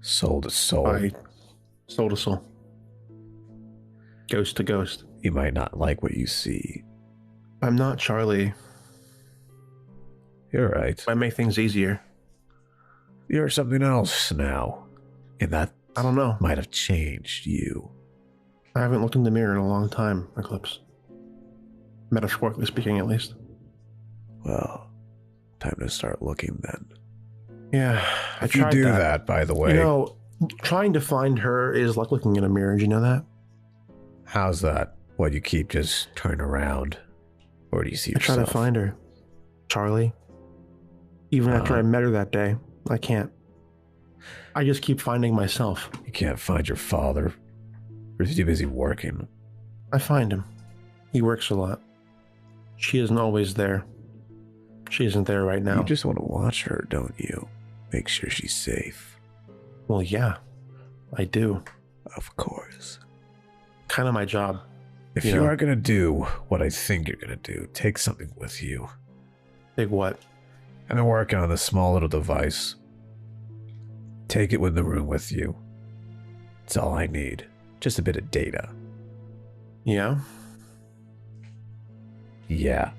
Soul to soul.
Soul to soul. Ghost to ghost.
You might not like what you see.
I'm not Charlie.
You're right.
Might make things easier.
You're something else now. And that
I don't know.
might have changed you.
I haven't looked in the mirror in a long time, Eclipse. Metaphorically speaking, at least.
Well, time to start looking then.
Yeah, I
If you
tried
do that, by the way,
You know, trying to find her is like looking in a mirror. Did you know that?
how's that? What, you keep just turning around? Or do you see
I try
yourself?
to find her. Charlie. Even after I met her that day, I can't. I just keep finding myself.
You can't find your father. Or is he too busy working?
I find him. He works a lot. She isn't always there. She isn't there right now.
You just want to watch her, don't you? Make sure she's safe.
Well, yeah, I do.
Of course.
Kind of my job.
If
You
you
know.
are going to do what I think you're going to do, take something with you.
Big what?
I've been working on this small little device. Take it in the room with you. It's all I need. Just a bit of data.
Yeah?
Yeah.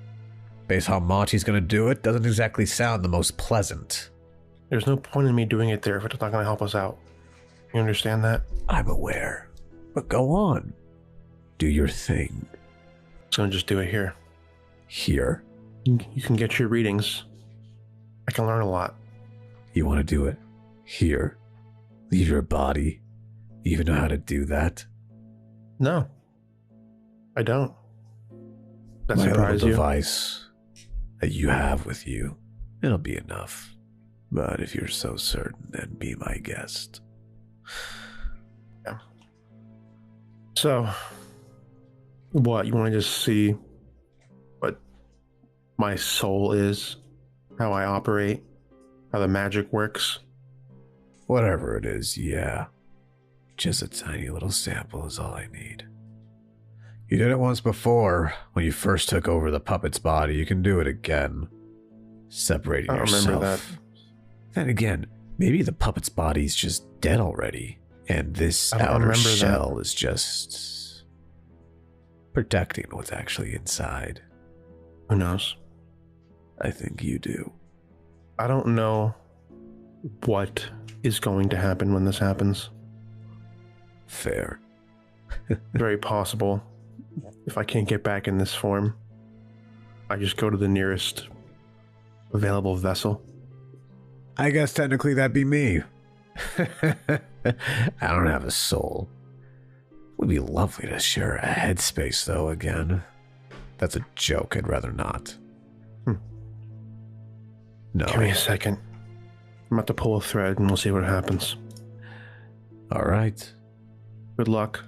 Based on how Monty's going to do it, doesn't exactly sound the most pleasant.
There's no point in me doing it there if it's not going to help us out. You understand that?
I'm aware. But go on. Do your thing.
So I'm just do it here.
Here.
You can get your readings. I can learn a lot.
You want to do it? Here. Leave your body. You even know how to do that?
No. I don't. That
My
surprise
little
you?
device that you have with you, it'll be enough. But if you're so certain, then be my guest.
Yeah. So, what? You want to just see what my soul is? How I operate? How the magic works?
Whatever it is, yeah. Just a tiny little sample is all I need. You did it once before, when you first took over the puppet's body. You can do it again. Separating
I don't
yourself.
remember that.
Then again, maybe the puppet's body's just dead already, and this
I don't
outer
remember that.
shell is just protecting what's actually inside.
Who knows?
I think you do.
I don't know what is going to happen when this happens.
Fair.
Very possible. If I can't get back in this form, I just go to the nearest available vessel.
I guess technically that'd be me. I don't have a soul. Would be lovely to share a headspace, though, again. That's a joke, I'd rather not. No.
Give me a second. I'm about to pull a thread and we'll see what happens.
Alright.
Good luck.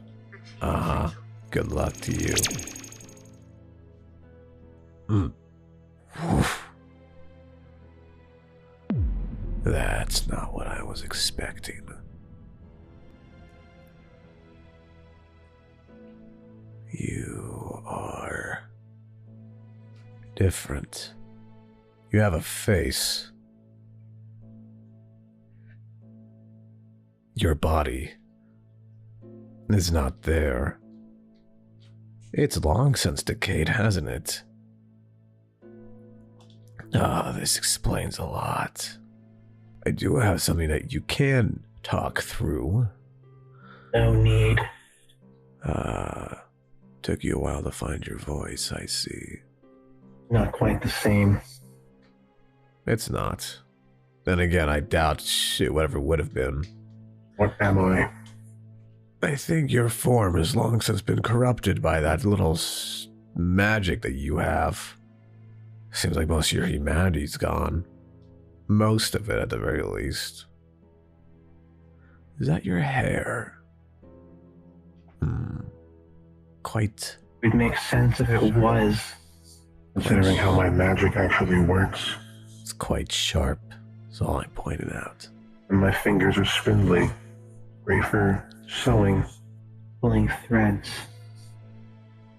Uh-huh. Good luck to you. Oof. That's not what I was expecting. You are different. You have a face. Your body is not there. It's long since decayed, hasn't it? Ah, this explains a lot. I do have something that you can talk through.
No need.
Took you a while to find your voice, I see.
Not quite the same.
It's not. Then again, I doubt shit whatever would have been.
What am I?
I think your form has long since been corrupted by that little magic that you have. Seems like most of your humanity's gone. Most of it, at the very least. Is that your hair? Quite.
It makes sense if it was, considering how my magic actually works.
It's quite sharp, is all I'm pointing out.
And my fingers are spindly. Great for sewing, pulling threads,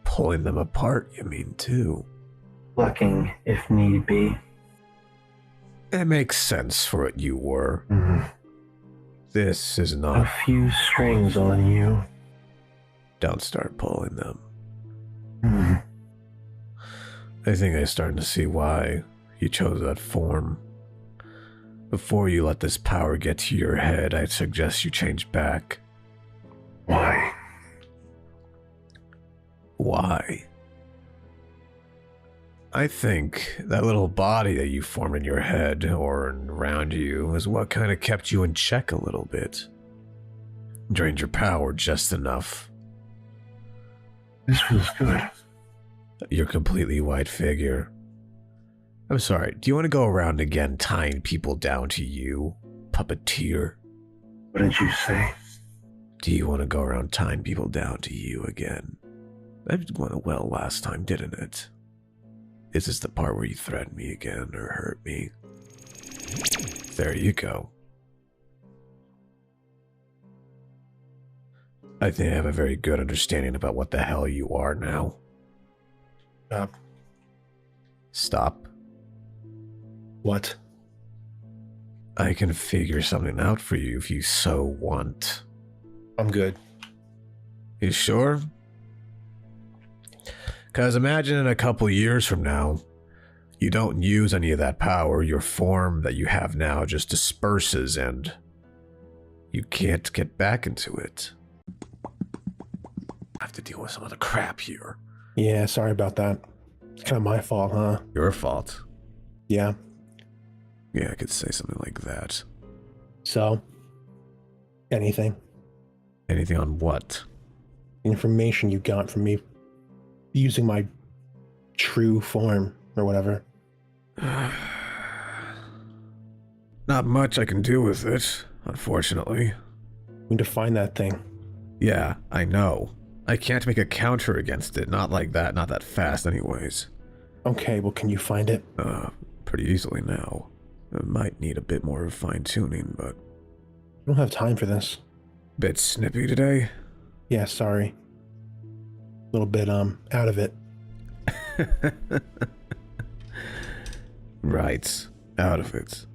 Pulling them apart, you mean, too?
plucking if need be.
It makes sense for what you were. This is
A
not.
few strings on you.
Don't start pulling them.
Hmm.
I think I'm starting to see why you chose that form. Before you let this power get to your head, I'd suggest you change back.
Why?
Why? I think that little body that you formed in your head or around you is what kind of kept you in check a little bit. Drained your power just enough.
This feels good.
Your completely white figure. I'm sorry, do you want to go around again tying people down to you, Puppeteer?
What did you say?
Do you want to go around tying people down to you again? That went well last time, didn't it? Is this the part where you threaten me again or hurt me? There you go. I think I have a very good understanding about what the hell you are now.
Stop.
Stop.
What?
I can figure something out for you if you so want.
I'm good.
You sure? Because imagine in a couple years from now, you don't use any of that power, your form that you have now just disperses and you can't get back into it. I have to deal with some other crap here.
Yeah, sorry about that. It's kind of my fault, huh?
Your fault.
Yeah.
Yeah, I could say something like that.
So? Anything?
Anything on what?
Information you got from me using my true form or whatever.
Not much I can do with it, unfortunately.
We need to find that thing.
Yeah, I know. I can't make a counter against it, not like that, not that fast anyways.
Okay, well, can you find it?
Pretty easily now. It might need a bit more fine-tuning, but...
I don't have time for this.
Bit snippy today?
Yeah, sorry. A little bit, out of it.
Right. Out of it.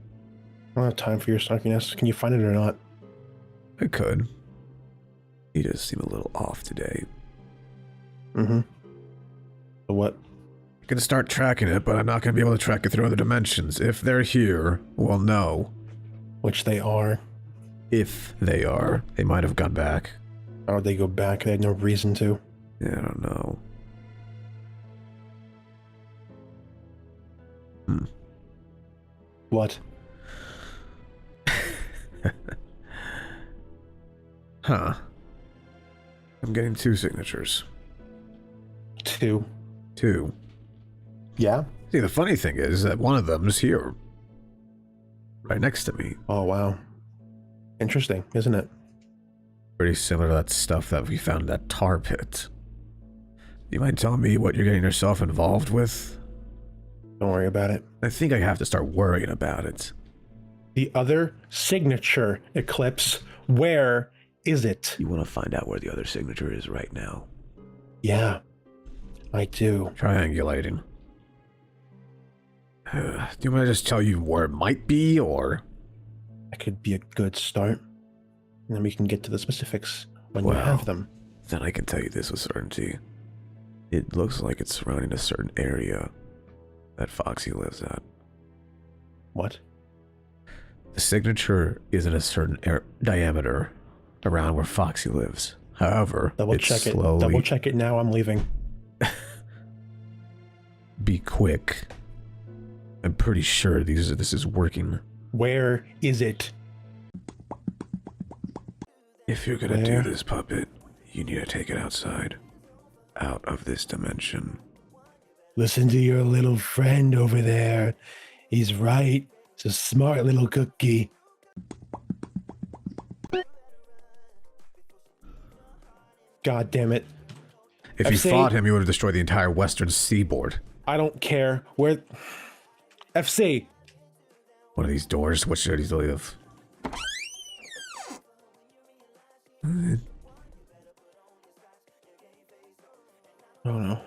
I don't have time for your snarkiness. Can you find it or not?
I could. You just seem a little off today.
Mm-hmm. So what?
I can start tracking it, but I'm not going to be able to track it through other dimensions. If they're here, we'll know.
Which they are.
If they are. They might have gone back.
Or would they go back? They had no reason to.
Yeah, I don't know.
What?
Huh. I'm getting 2 signatures.
2.
2.
Yeah?
See, the funny thing is that one of them is here. Right next to me.
Oh, wow. Interesting, isn't it?
Pretty similar to that stuff that we found in that tar pit. You mind telling me what you're getting yourself involved with?
Don't worry about it.
I think I have to start worrying about it.
The other signature, Eclipse. Where is it?
You want to find out where the other signature is right now?
Yeah, I do.
Triangulating. Do you want me to just tell you where it might be, or?
That could be a good start. And then we can get to the specifics when you
Well,
have them.
Then I can tell you this with certainty. It looks like it's surrounding a certain area that Foxy lives at.
What?
The signature is in a certain diameter around where Foxy lives. However,
Double check it. Double check it now. I'm leaving.
be quick. I'm pretty sure this is working.
Where is it?
If you're gonna do this, Puppet, you need to take it outside. Out of this dimension.
Listen to your little friend over there. He's right. It's a smart little cookie. God damn it.
If you fought him, you would have destroyed the entire western seaboard.
I don't care. Where... FC.
One of these doors, what should he live?
Oh no.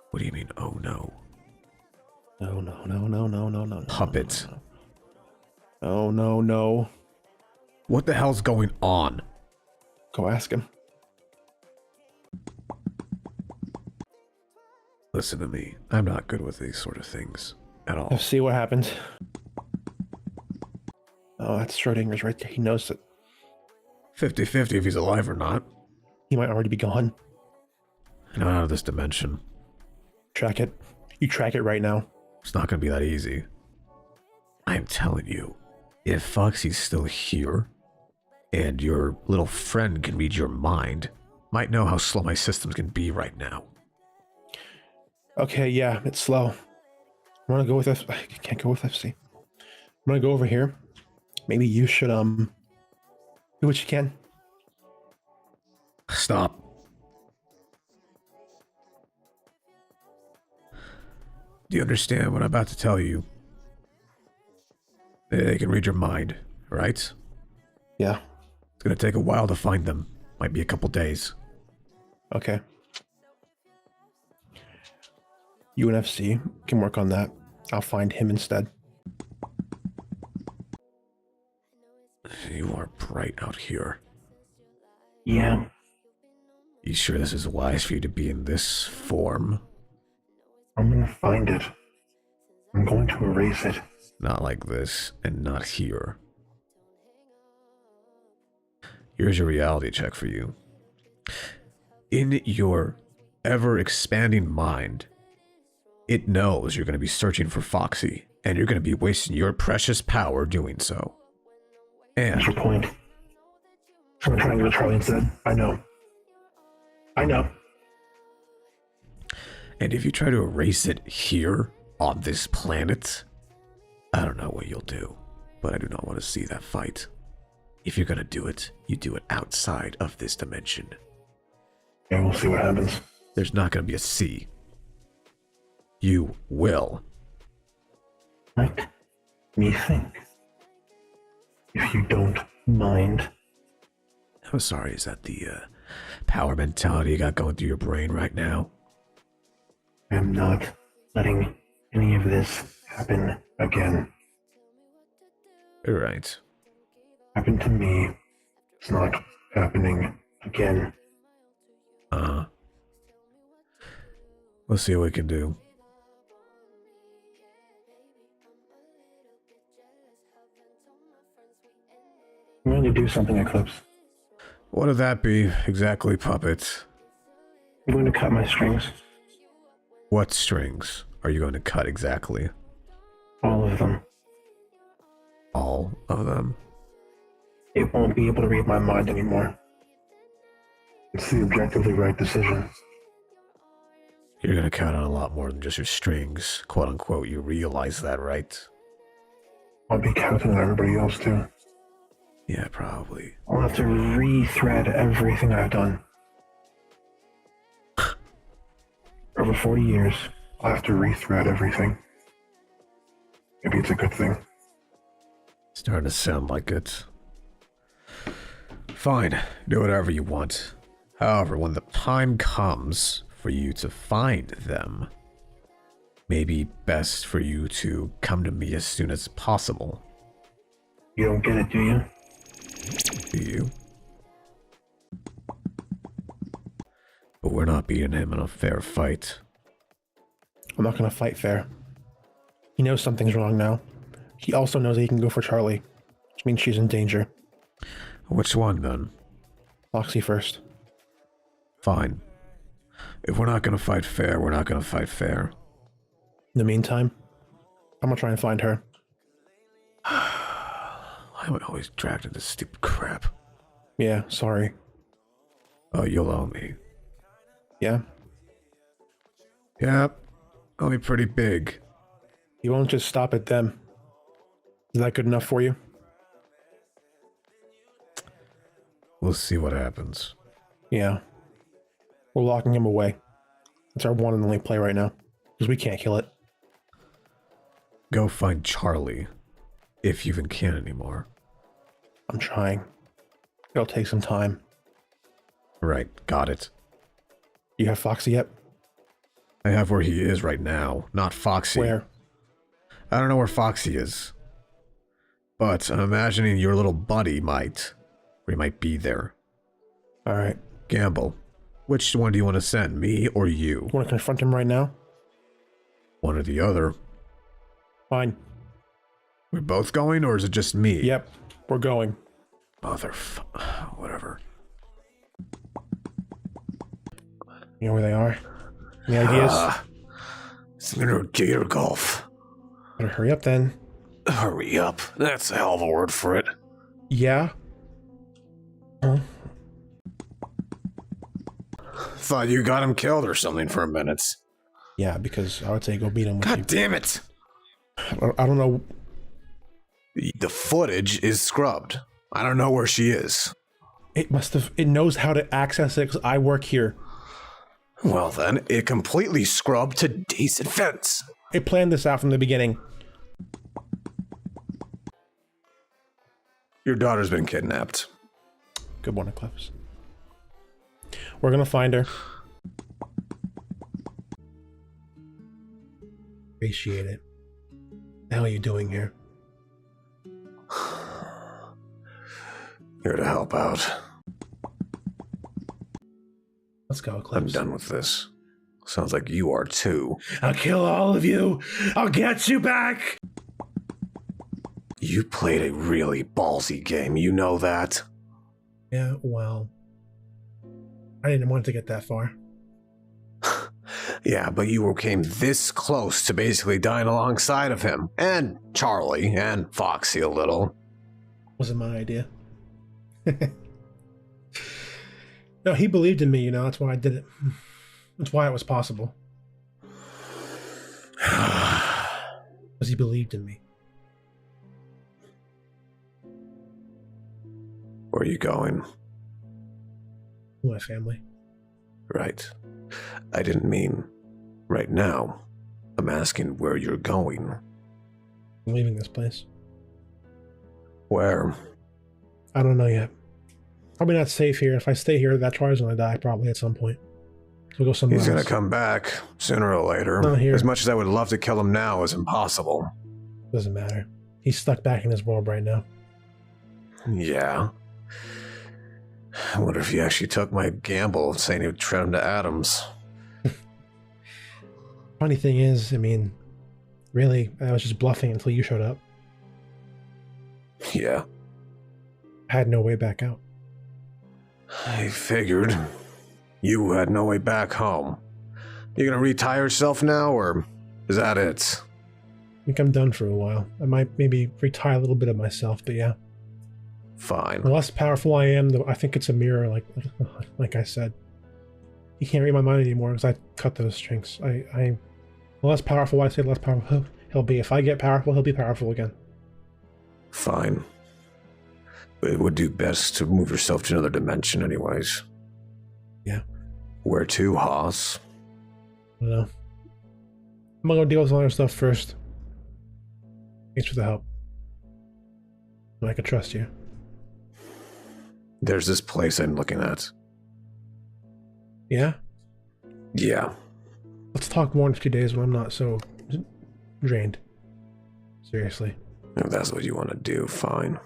What do you mean, oh no?
No.
Puppet.
Oh no.
What the hell's going on?
Go ask him.
Listen to me. I'm not good with these sort of things. At all.
Let's see what happens. Oh, that's Schrodinger's right there. He knows it.
50-50 if he's alive or not.
He might already be gone.
Not out of this dimension.
Track it. You track it right now.
It's not going to be that easy. I am telling you, if Foxy's still here, and your little friend can read your mind, might know how slow my systems can be right now.
Okay, yeah, it's slow. I'm gonna go with F. I can't go with FC. I'm gonna go over here. Maybe you should do what you can.
Stop. Do you understand what I'm about to tell you? They can read your mind, right?
Yeah.
It's gonna take a while to find them. Might be a couple days.
Okay. You and FC can work on that. I'll find him instead.
You are bright out here.
Yeah.
You sure this is wise for you to be in this form?
I'm gonna find it. I'm going to erase it.
Not like this, and not here. Here's your reality check for you. In your ever-expanding mind, it knows you're going to be searching for Foxy, and you're going to be wasting your precious power doing so. And...
What's your point? I'm trying to get Charlie instead. I know.
And if you try to erase it here, on this planet, I don't know what you'll do, but I do not want to see that fight. If you're going to do it, you do it outside of this dimension.
Yeah, we'll see what happens.
There's not going to be a C. You will.
Let me think. If you don't mind.
I'm sorry, is that the power mentality you got going through your brain right now?
I'm not letting any of this happen again.
You're right.
Happened to me. It's not happening again.
We'll see what we can do.
I'm going to do something, Eclipse.
What would that be exactly, Puppet?
I'm going to cut my strings.
What strings are you going to cut exactly?
All of them.
All of them?
It won't be able to read my mind anymore. It's the objectively right decision.
You're going to cut out a lot more than just your strings, quote unquote. You realize that, right?
I'll be counting on everybody else too.
Yeah, probably.
I'll have to re-thread everything I've done. For over 40 years, I'll have to re-thread everything. Maybe it's a good thing.
Starting to sound like it. Fine, do whatever you want. However, when the time comes for you to find them, maybe best for you to come to me as soon as possible.
You don't get it, do you?
Do you? But we're not beating him in a fair fight.
I'm not going to fight fair. He knows something's wrong now. He also knows that he can go for Charlie, which means she's in danger.
Which one, then?
Foxy first.
Fine.
If we're not gonna fight fair, we're not gonna fight fair.
In the meantime, I'm gonna try and find her.
Why am I always dragged into this stupid crap?
Yeah, sorry.
Oh, you'll owe me.
Yeah?
Yep. Owe me pretty big.
You won't just stop at them. Is that good enough for you?
We'll see what happens.
Yeah. We're locking him away. It's our one and only play right now. Because we can't kill it.
Go find Charlie. If you even can anymore.
I'm trying. It'll take some time.
Right, got it.
You have Foxy yet?
I have where he is right now, not Foxy.
Where?
I don't know where Foxy is. But I'm imagining your little buddy might. Or he might be there.
Alright.
Gamble. Which one do you want to send, me or you?
You want to confront him right now?
One or the other.
Fine.
We're both going, or is it just me?
Yep. We're going.
Whatever.
You know where they are? Any ideas?
It's Gator Golf.
Better hurry up then.
Hurry up. That's a hell of a word for it.
Yeah? Huh?
Thought you got him killed or something for a minute.
Yeah, because I would say go beat him with
God damn it!
I don't know.
The footage is scrubbed. I don't know where she is.
It must have. It knows how to access it because I work here.
Well then, it completely scrubbed today's events.
It planned this out from the beginning.
Your daughter's been kidnapped.
Good one, Eclipse. We're gonna find her. Appreciate it. What the hell are you doing here?
Here to help out.
Let's go,
I'm
Eclipse.
done with this. Sounds like you are too.
I'll kill all of you. I'll get you back.
You played a really ballsy game, you know that?
Yeah, well, I didn't want to get that far.
Yeah, but you came this close to basically dying alongside of him. And Charlie, and Foxy a little.
Wasn't my idea. No, he believed in me, you know, that's why I did it. That's why it was possible. Because he believed in me.
Where are you going?
My family.
Right. I didn't mean right now. I'm asking where you're going.
I'm leaving this place.
Where?
I don't know yet. Probably not safe here. If I stay here, that Charlie's gonna die probably at some point. So we'll go somewhere
He's
else.
gonna come back sooner or later.
Not here.
As much as I would love to kill him now is impossible.
Doesn't matter. He's stuck back in his world right now.
Yeah. I wonder if he actually took my gamble of saying he would shred him to atoms.
Funny thing is, I mean, really, I was just bluffing until you showed up.
Yeah.
I had no way back out.
I figured you had no way back home. You gonna retire yourself now, or is that it?
I think I'm done for a while. I might maybe retire a little bit of myself, but yeah.
Fine.
The less powerful I am, I think it's a mirror, like I said. He can't read my mind anymore because I cut those strings. The less powerful I say, the less powerful he'll be. If I get powerful, he'll be powerful again.
Fine. But it would do best to move yourself to another dimension anyways.
Yeah.
Where to, Haas?
I don't know. I'm gonna go deal with some other stuff first. Thanks for the help. I can trust you.
There's this place I'm looking at.
Yeah?
Yeah.
Let's talk more in a few days when I'm not so drained. Seriously.
If that's what you want to do, fine.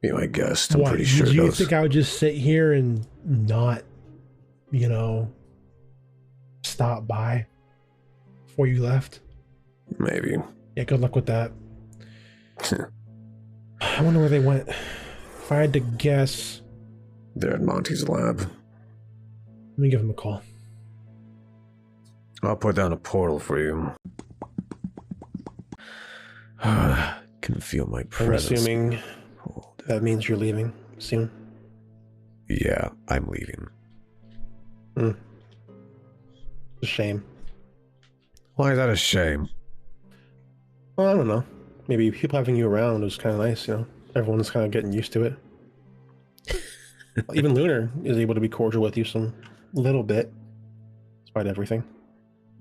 Be my guest. I'm
What,
pretty sure
do you
those...
think I would just sit here and not, you know, stop by before you left?
Maybe.
Yeah, good luck with that. I wonder where they went. If I had to guess...
They're at Monty's lab.
Let me give him a call.
I'll put down a portal for you.
Can feel my
I'm
presence.
assuming that means you're leaving soon.
Yeah, I'm leaving.
It's a shame.
Why is that a shame?
Well, I don't know. Maybe people having you around is kind of nice, you know? Everyone's kind of getting used to it. Even Lunar is able to be cordial with you some little bit, despite everything.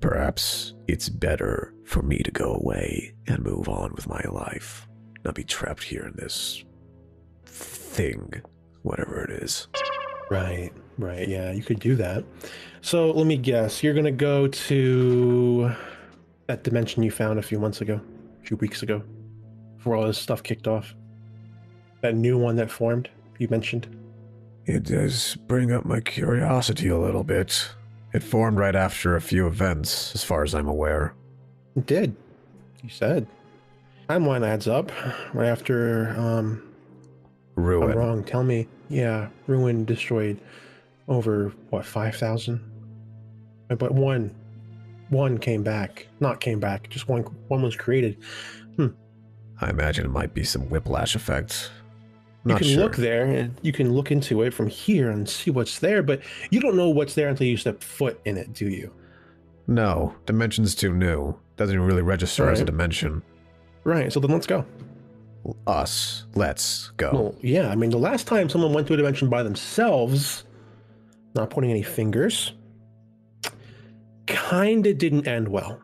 Perhaps it's better for me to go away and move on with my life, not be trapped here in this thing, whatever it is.
Right, yeah, you could do that. So let me guess, you're gonna go to that dimension you found a few weeks ago, before all this stuff kicked off. That new one that formed, you mentioned.
It does bring up my curiosity a little bit. It formed right after a few events, as far as I'm aware.
It did. You said. Timeline adds up. Right after,
Ruin.
I'm wrong. Tell me. Yeah, Ruin destroyed over, what, 5,000? But one came back. Not came back, just one was created.
I imagine it might be some whiplash effect.
You
Not
can
sure.
look there, and you can look into it from here and see what's there, but you don't know what's there until you step foot in it, do you?
No, dimension's too new. Doesn't even really register as a
Right.
dimension.
Right, so then let's go.
Let's go.
Well, yeah, I mean, the last time someone went to a dimension by themselves, not pointing any fingers, kinda didn't end well.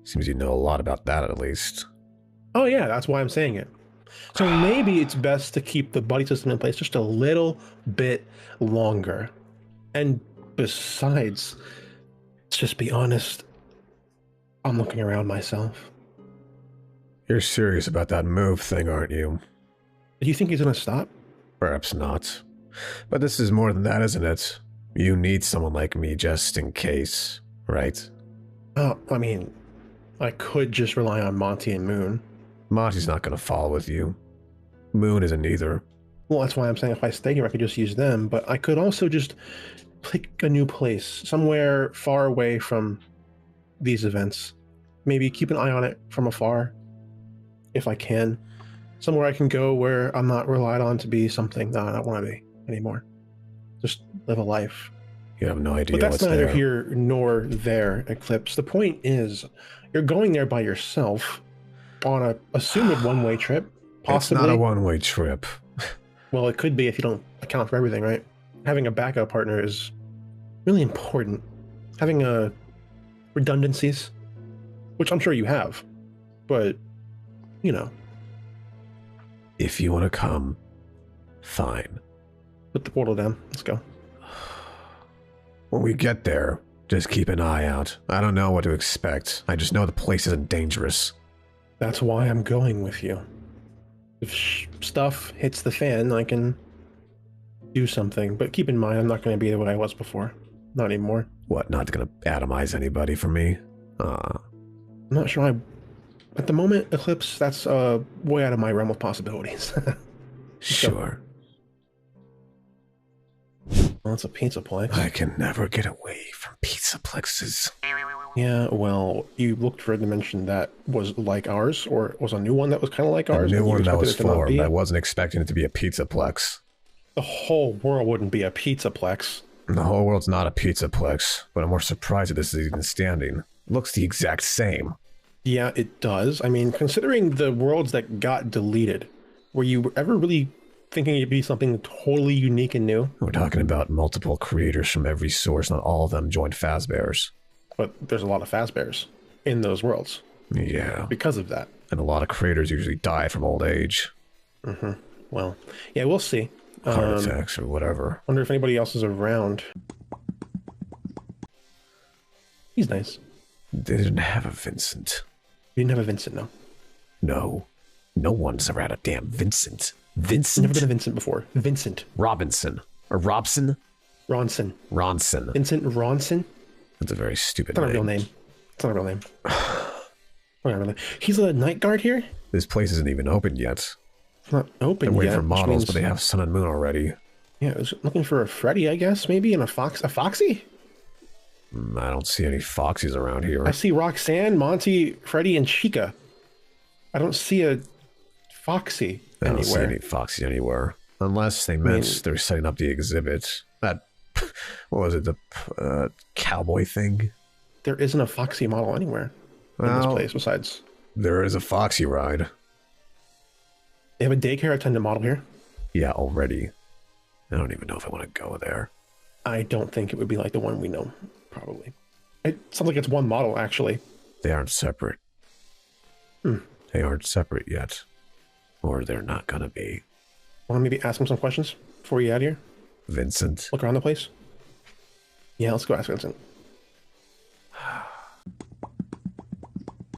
Seems you know a lot about that, at least.
Oh yeah, that's why I'm saying it. So maybe it's best to keep the buddy system in place just a little bit longer. And besides, let's just be honest, I'm looking around myself.
You're serious about that move thing, aren't you?
Do you think he's gonna stop?
Perhaps not. But this is more than that, isn't it? You need someone like me just in case, right?
Oh, I mean, I could just rely on Monty and Moon.
Monty's not going to follow with you. Moon isn't either.
Well, that's why I'm saying if I stay here, I could just use them, but I could also just pick a new place, somewhere far away from these events. Maybe keep an eye on it from afar, if I can. Somewhere I can go where I'm not relied on to be something that I don't want to be anymore. Just live a life.
You have no idea
But that's
what's
neither
there.
here nor there, Eclipse. The point is, you're going there by yourself on a assumed one-way trip. Possibly.
It's not a one-way trip.
Well, it could be if you don't account for everything, right? Having a backup partner is really important. Having redundancies, which I'm sure you have, but, you know,
If you want to come, fine.
put the portal down. Let's go.
When we get there, just keep an eye out. I don't know what to expect. I just know the place isn't dangerous.
That's why I'm going with you. If stuff hits the fan, I can do something. But keep in mind, I'm not going to be the way I was before. Not anymore.
What, not gonna atomize anybody for me?
I'm not sure at the moment, Eclipse, that's way out of my realm of possibilities.
Sure.
Well, it's a Pizzaplex.
I can never get away from Pizzaplexes.
Yeah, well, you looked for a dimension that was like ours, or was a new one that was kind of like
A
ours.
new
but you
one that
expected
was
it to not
formed.
be.
I wasn't expecting it to be a Pizzaplex.
The whole world wouldn't be a Pizzaplex.
The whole world's not a Pizzaplex, but I'm more surprised that this is even standing. It looks the exact same.
Yeah, it does. I mean, considering the worlds that got deleted, were you ever really thinking it'd be something totally unique and new?
We're talking about multiple creators from every source. Not all of them joined Fazbear's.
But there's a lot of Fazbears in those worlds
Yeah,
because of that.
and a lot of creators usually die from old age,
Well, yeah, we'll see.
heart attacks or whatever.
Wonder if anybody else is around. He's nice.
They didn't have a Vincent.
You didn't have a Vincent, no.
No, no one's ever had a damn Vincent.
Never
Vincent
been a Vincent before. Vincent
Robinson. Or Robson?
Ronson.
Ronson.
Vincent Ronson?
That's a very stupid
It's not a real name. It's not a real name. Not a real name. He's a night guard here?
This place isn't even open yet.
It's not open
They're waiting
yet.
for
which
models,
means-
but they have Sun and Moon already.
Yeah, I was looking for a Freddy, I guess, maybe, and a Foxy?
I don't see any Foxies around here.
I see Roxanne, Monty, Freddy, and Chica. I don't see a Foxy
I don't see
anywhere.
any Foxy anywhere. Unless they meant they're setting up the exhibit. That, what was it, the cowboy thing?
There isn't a Foxy model anywhere in this place besides.
There is a Foxy ride.
They have a daycare attendant model here.
Yeah, already. I don't even know if I want to go there.
I don't think it would be like the one we know, probably. It sounds like it's one model, actually.
They aren't separate. They aren't separate yet. Or they're not gonna be.
Want to maybe ask him some questions before we get out of here?
Vincent.
Look around the place? Yeah, let's go ask Vincent.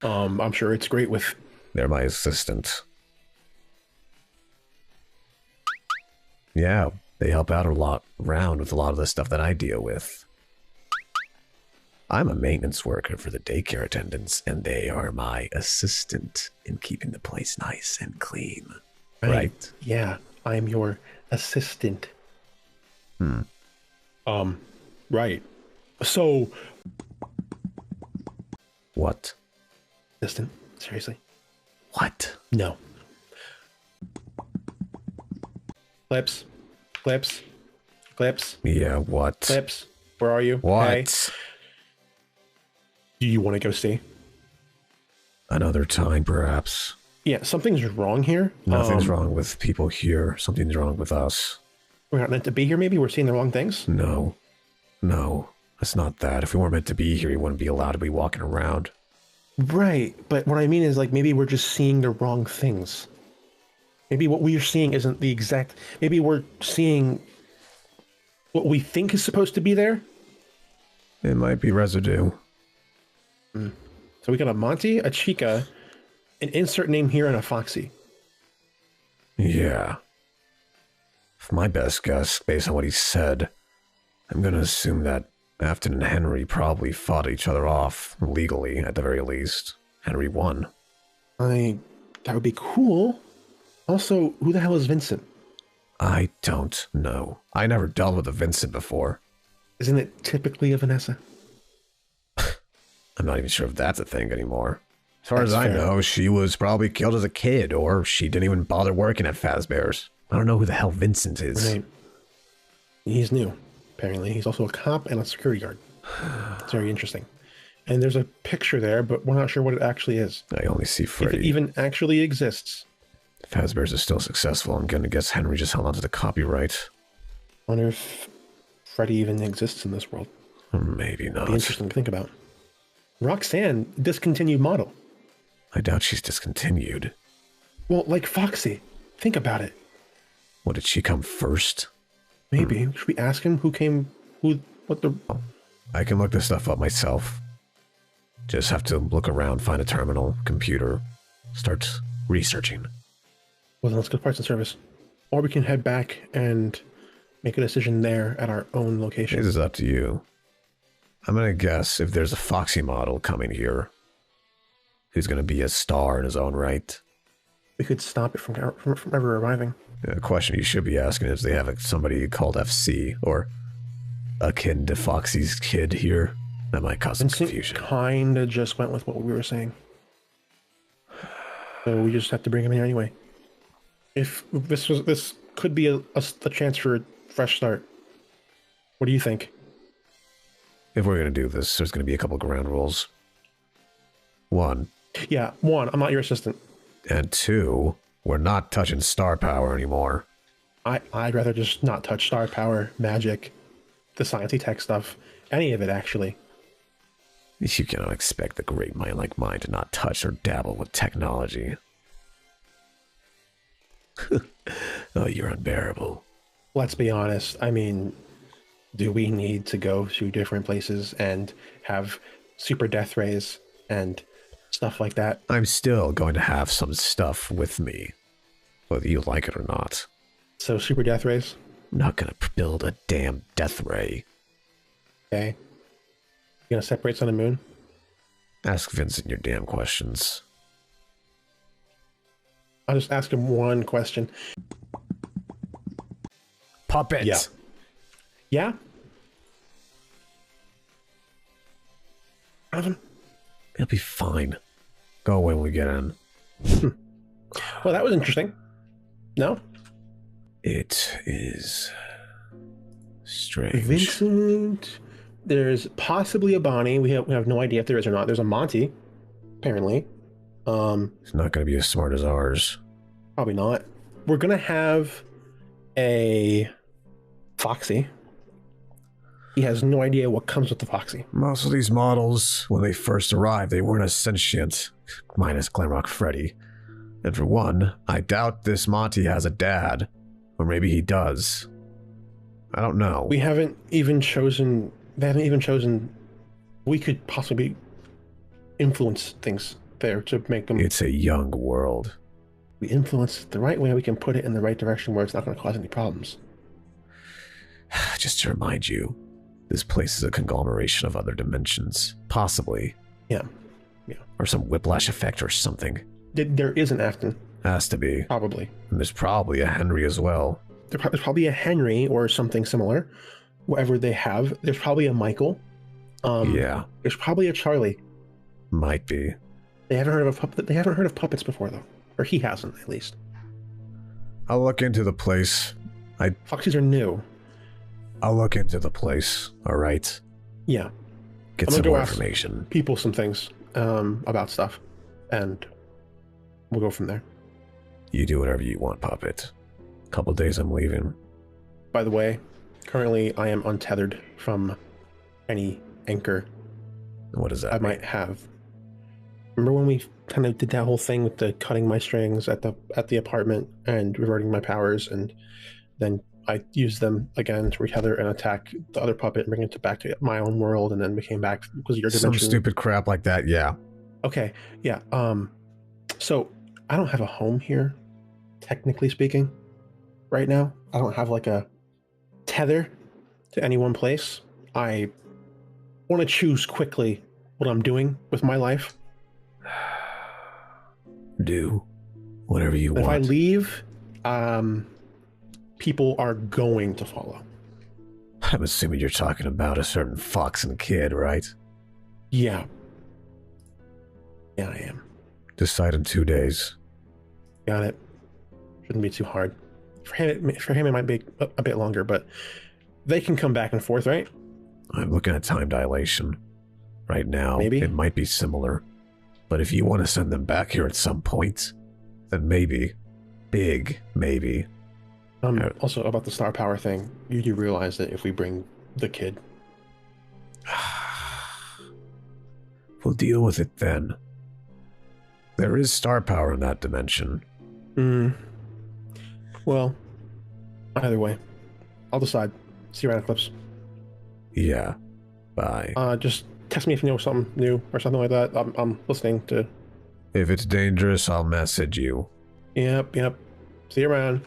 I'm sure it's great with...
They're my assistant. Yeah, they help out a lot around with a lot of the stuff that I deal with. I'm a maintenance worker for the daycare attendants, and they are my assistant in keeping the place nice and clean. Right?
Yeah, I'm your assistant. Right. So...
What?
Assistant? Seriously?
What?
No. Clips. Clips. Clips.
Yeah, what?
Clips. Where are you?
What?
Hey. Do you want to go see?
Another time, perhaps.
Yeah, something's wrong here.
Nothing's wrong with people here. Something's wrong with us.
We're not meant to be here, maybe? We're seeing the wrong things?
No. No. It's not that. If we weren't meant to be here, we wouldn't be allowed to be walking around.
Right, but what I mean is, like, maybe we're just seeing the wrong things. Maybe what we're seeing isn't the exact... Maybe we're seeing what we think is supposed to be there.
It might be residue.
So we got a Monty, a Chica, an insert name here, and a Foxy.
Yeah. My best guess, based on what he said, I'm going to assume that Afton and Henry probably fought each other off, legally, at the very least. Henry won.
That would be cool. Also, who the hell is Vincent?
I don't know. I never dealt with a Vincent before.
Isn't it typically a Vanessa?
I'm not even sure if that's a thing anymore. As far
That's
as I
fair.
know, she was probably killed as a kid, or she didn't even bother working at Fazbear's. I don't know who the hell Vincent is.
Right. He's new, apparently. He's also a cop and a security guard. It's very interesting. And there's a picture there, but we're not sure what it actually is.
I only see
If
Freddy.
it even actually exists.
Fazbear's is still successful. I'm going to guess Henry just held onto the copyright.
I wonder if Freddy even exists in this world.
Or maybe not.
Be interesting to think about. Roxanne, discontinued model.
I doubt she's discontinued.
Well, like Foxy. Think about it.
What, did she come first?
Maybe. Should we ask him what the...
I can look this stuff up myself. Just have to look around, find a terminal, computer, start researching.
Well, then let's go to parts and service. Or we can head back and make a decision there at our own location.
This is up to you. I'm going to guess if there's a Foxy model coming here, who's going to be a star in his own right.
We could stop it from ever arriving.
The question you should be asking is, they have somebody called FC, or akin to Foxy's kid here. That might cause some confusion.
Kind of just went with what we were saying. So we just have to bring him here anyway. If this could be a chance for a fresh start. What do you think?
If we're going to do this, there's going to be a couple ground rules. 1.
Yeah, 1, I'm not your assistant.
And 2, we're not touching star power anymore.
I'd rather just not touch star power, magic, the sciencey tech stuff, any of it actually.
You cannot expect the great mind like mine to not touch or dabble with technology. Oh, you're unbearable.
Let's be honest. I mean, do we need to go to different places and have super death rays and stuff like that?
I'm still going to have some stuff with me, whether you like it or not.
So super death rays?
I'm not going to build a damn death ray.
Okay. You gonna separate sun and moon?
Ask Vincent your damn questions.
I'll just ask him one question.
Puppet!
Yeah. Yeah? Ivan?
It'll be fine. Go away when we get in.
Well, that was interesting. No?
It is strange.
Vincent. There's possibly a Bonnie. We have no idea if there is or not. There's a Monty, apparently.
It's not going to be as smart as ours.
Probably not. We're gonna have a Foxy. He has no idea what comes with the Foxy.
Most of these models, when they first arrived, they weren't as sentient, minus Glamrock Freddy. And for one, I doubt this Monty has a dad. Or maybe he does. I don't know.
They haven't even chosen. We could possibly influence things there to make them.
It's a young world.
We influence it the right way. We can put it in the right direction where it's not going to cause any problems.
Just to remind you, this place is a conglomeration of other dimensions. Possibly.
Yeah.
Or some whiplash effect or something.
There is an Afton.
Has to be.
Probably.
And there's probably a Henry as well.
There's probably a Henry or something similar. Whatever they have. There's probably a Michael.
Yeah.
There's probably a Charlie.
Might be.
They haven't heard of puppets before, though. Or he hasn't, at least.
I'll look into the place.
Foxys are new.
I'll look into the place, alright?
Yeah.
Get
I'm
some
gonna
more
go ask
information.
People some things about stuff. And we'll go from there.
You do whatever you want, Puppet. Couple days I'm leaving.
By the way, currently I am untethered from any anchor
What does that
I
mean?
might have. Remember when we kind of did that whole thing with the cutting my strings at the apartment and reverting my powers, and then I used them again to retether and attack the other puppet and bring it back to my own world, and then we came back because your dimension.
Some stupid crap like that, yeah.
Okay, yeah. So I don't have a home here, technically speaking, right now. I don't have like a tether to any one place. I want to choose quickly what I'm doing with my life.
Do whatever you
If
want.
I leave, people are going to follow.
I'm assuming you're talking about a certain fox and kid, right?
Yeah. Yeah, I am.
Decide in 2 days.
Got it. Shouldn't be too hard. For him, it might be a bit longer, but they can come back and forth, right?
I'm looking at time dilation. Right now,
Maybe.
it might be similar. But if you want to send them back here at some point, then maybe. Big maybe.
Also, about the star power thing, you do realize that if we bring the kid...
We'll deal with it then. There is star power in that dimension.
Well, either way, I'll decide. See you around Eclipse.
Yeah. Bye.
Just text me if you know something new or something like that. I'm listening to...
If it's dangerous, I'll message you.
Yep. See you around.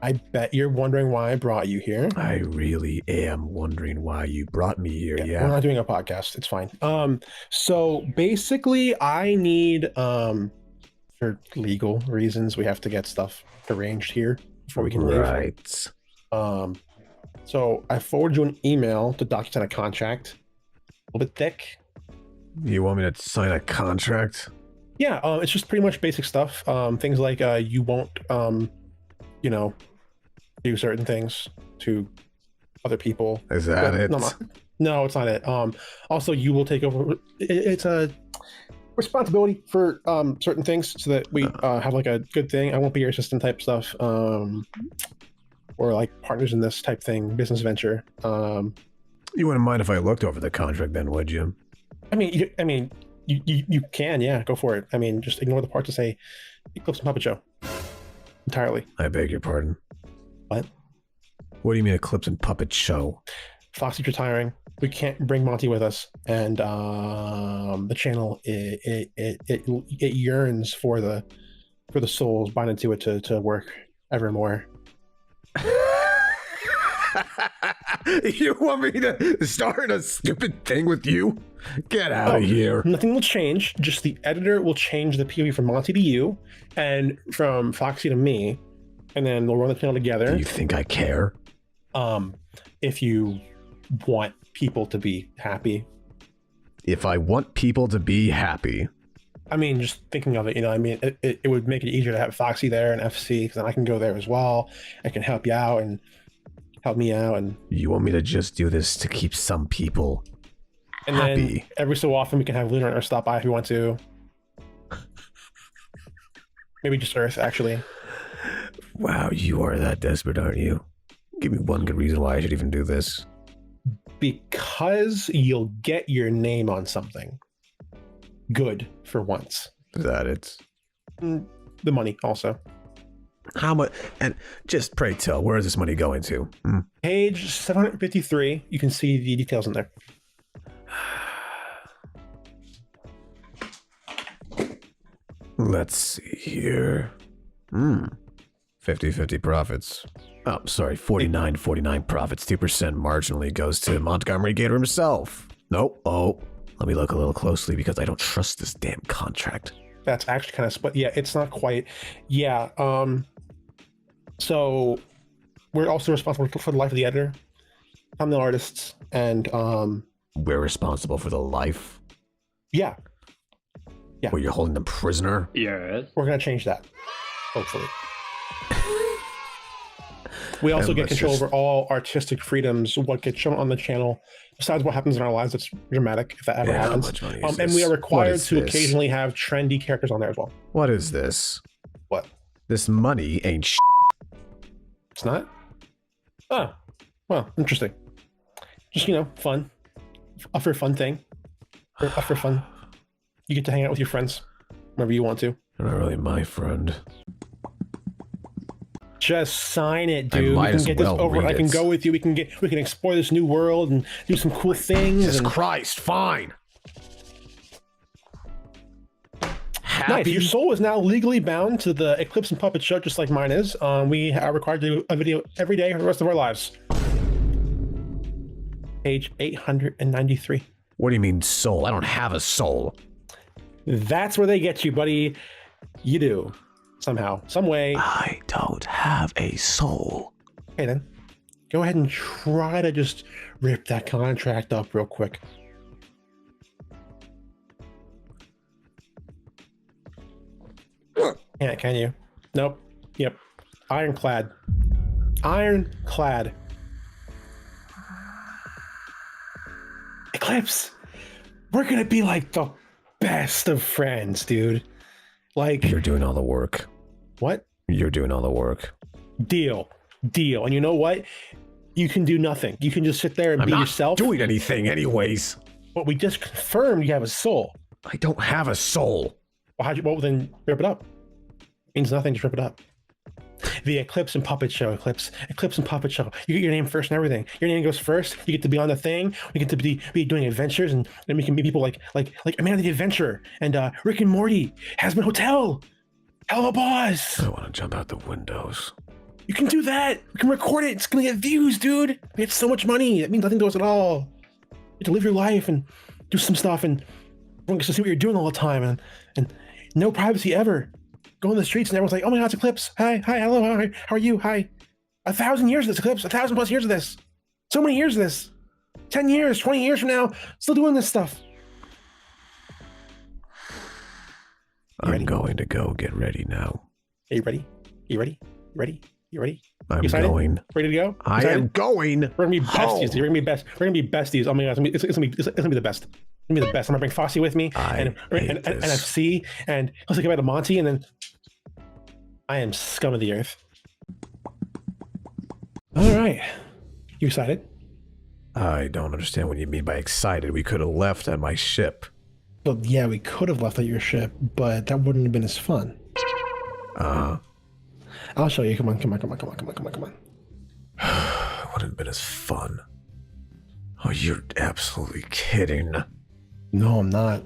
I bet you're wondering why I brought you here.
I really am wondering why you brought me here,
We're
yeah.
not doing a podcast. It's fine. So basically I need, for legal reasons, we have to get stuff arranged here before we can leave.
Right.
So I forwarded you an email to document a contract. A little bit thick.
You want me to sign a contract?
Yeah, it's just pretty much basic stuff. Things like you won't, do certain things to other people.
Is that
But
it?
No, it's not it. Also, you will take over. It's a responsibility for certain things so that we have like a good thing. I won't be your assistant type stuff, or like partners in this type thing, business venture.
You wouldn't mind if I looked over the contract then, would you?
You can, yeah, go for it. I mean, just ignore the part to say Eclipse and Puppet Show entirely.
I beg your pardon.
What?
What do you mean Eclipse and Puppet Show?
Foxy's retiring. We can't bring Monty with us, and the channel it yearns for the souls binding to it to work evermore.
You want me to start a stupid thing with you? Get out of here.
Nothing will change. Just the editor will change the POV from Monty to you, and from Foxy to me, and then we'll run the channel together.
Do you think I care?
If you want people to be happy.
If I want people to be happy.
I mean, just thinking of it, I mean, it would make it easier to have Foxy there and FC, because then I can go there as well. I can help you out and help me out. And
you want me to just do this to keep some people
and
happy?
Then every so often we can have Lunar or stop by if we want to. Maybe just Earth, actually.
Wow, you are that desperate, aren't you? Give me one good reason why I should even do this.
Because you'll get your name on something good for once.
Is that it?
The money also.
How much? And just pray tell, where is this money going to?
Page 753. You can see the details in there.
Let's see here. 50-50 profits. Oh, sorry, 49-49 profits. 2% marginally goes to Montgomery Gator himself. Nope. Oh, let me look a little closely because I don't trust this damn contract.
That's actually kind of split. Yeah, it's not quite. Yeah. So we're also responsible for the life of the editor, thumbnail artists, and
we're responsible for the life.
Yeah. Yeah.
Where you're holding them prisoner.
Yes.
We're gonna change that, hopefully. We also get control over all artistic freedoms, what gets shown on the channel, besides what happens in our lives. That's dramatic if that ever happens. And we are required to occasionally have trendy characters on there as well.
What is this?
What?
This money ain't sh**.
It's not? Oh, well, interesting. Just, fun. A for fun thing. A for fun. You get to hang out with your friends whenever you want to.
You're not really my friend.
Just sign it, dude. We can get this over. I can go with you. We can explore this new world and do some cool things.
Jesus Christ, fine. Happy?
Nice. Your soul is now legally bound to the Eclipse and Puppet Show, just like mine is. We are required to do a video every day for the rest of our lives. Page 893.
What do you mean soul? I don't have a soul.
That's where they get you, buddy. You do. Somehow, some way.
I don't have a soul.
Okay, then. Go ahead and try to just rip that contract up real quick. Yeah, can you? Nope. Yep. Ironclad. Ironclad. Eclipse. We're gonna be like the best of friends, dude. Like,
you're doing all the work.
What?
You're doing all the work.
Deal. And you know what? You can do nothing. You can just sit there and be yourself.
I'm not doing anything anyways.
But we just confirmed you have a soul.
I don't have a soul.
Well, then rip it up. Means nothing, just rip it up. The Eclipse and Puppet Show, Eclipse and Puppet Show. You get your name first and everything. Your name goes first. You get to be on the thing. We get to be doing adventures, and we can meet people like Amanda the Adventurer and Rick and Morty, Hazbin Hotel. Hell of a boss.
I want to jump out the windows.
You can do that. We can record it. It's gonna get views, dude. We get so much money. That means nothing to us at all. You get to live your life and do some stuff, and everyone gets to see what you're doing all the time, and no privacy ever. Go in the streets and everyone's like, oh my God, it's Eclipse. Hi, hello, hi, how are you? Hi. 1,000 years of this, Eclipse. 1,000+ years of this. So many years of this. 10 years, 20 years from now, still doing this stuff.
I'm going to go get ready now.
Are you ready? You ready?
I'm going.
Ready to go?
I am going.
We're gonna be besties. We're gonna be besties. Oh my God, it's gonna be the best. It's gonna be the best. I'm gonna bring Foxy with me and FC and let's take about a Monty, and then I am scum of the earth. All right, you excited?
I don't understand what you mean by excited. We could have left at my ship.
Well, yeah, we could have left at your ship, but that wouldn't have been as fun. I'll show you. Come on.
It wouldn't have been as fun. Oh, you're absolutely kidding.
No, I'm not.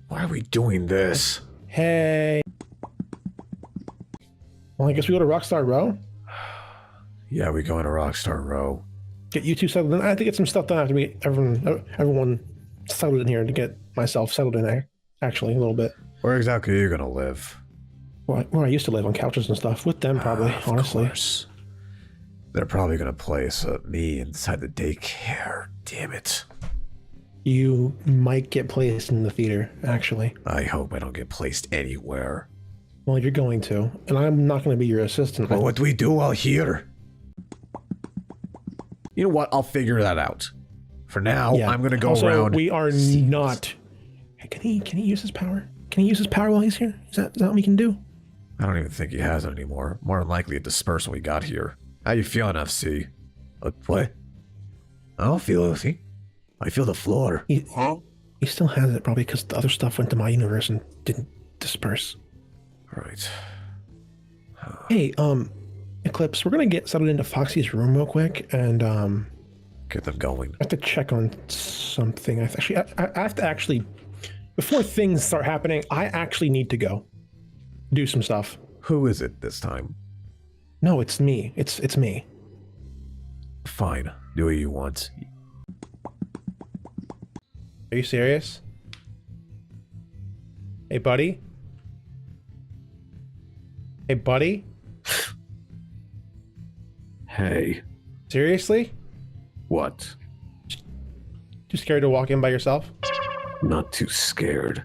Why are we doing this?
Hey. Well, I guess we go to Rockstar Row.
Yeah, we go into Rockstar Row.
Get you two settled in. I have to get some stuff done after we get everyone settled in here to get myself settled in there. Actually, a little bit.
Where exactly are you gonna live?
Where I used to live, on couches and stuff with them, probably. Honestly.
Course.
They're probably gonna place me inside the daycare. Damn it.
You might get placed in the theater, actually.
I hope I don't get placed anywhere.
Well, you're going to, and I'm not going to be your assistant.
Well, what do we do out here? You know what? I'll figure that out. For now,
Yeah.
I'm gonna go
also,
around.
we are not. Hey, can he use his power? Can he use his power while he's here? Is that what we can do?
I don't even think he has it anymore. More than likely it dispersed when we got here. How you feeling, FC? What? I don't feel anything. I feel the floor.
He still has it, probably because the other stuff went to my universe and didn't disperse.
Right.
Hey, Eclipse, we're gonna get settled into Foxy's room real quick, and
Get them going.
I have to check on something. I have to actually, before things start happening, I actually need to go do some stuff.
Who is it this time?
No, it's me. It's me.
Fine. Do what you want.
Are you serious? Hey, buddy? Hey, buddy?
Hey,
Seriously?
what?
Too scared to walk in by yourself?
Not too scared.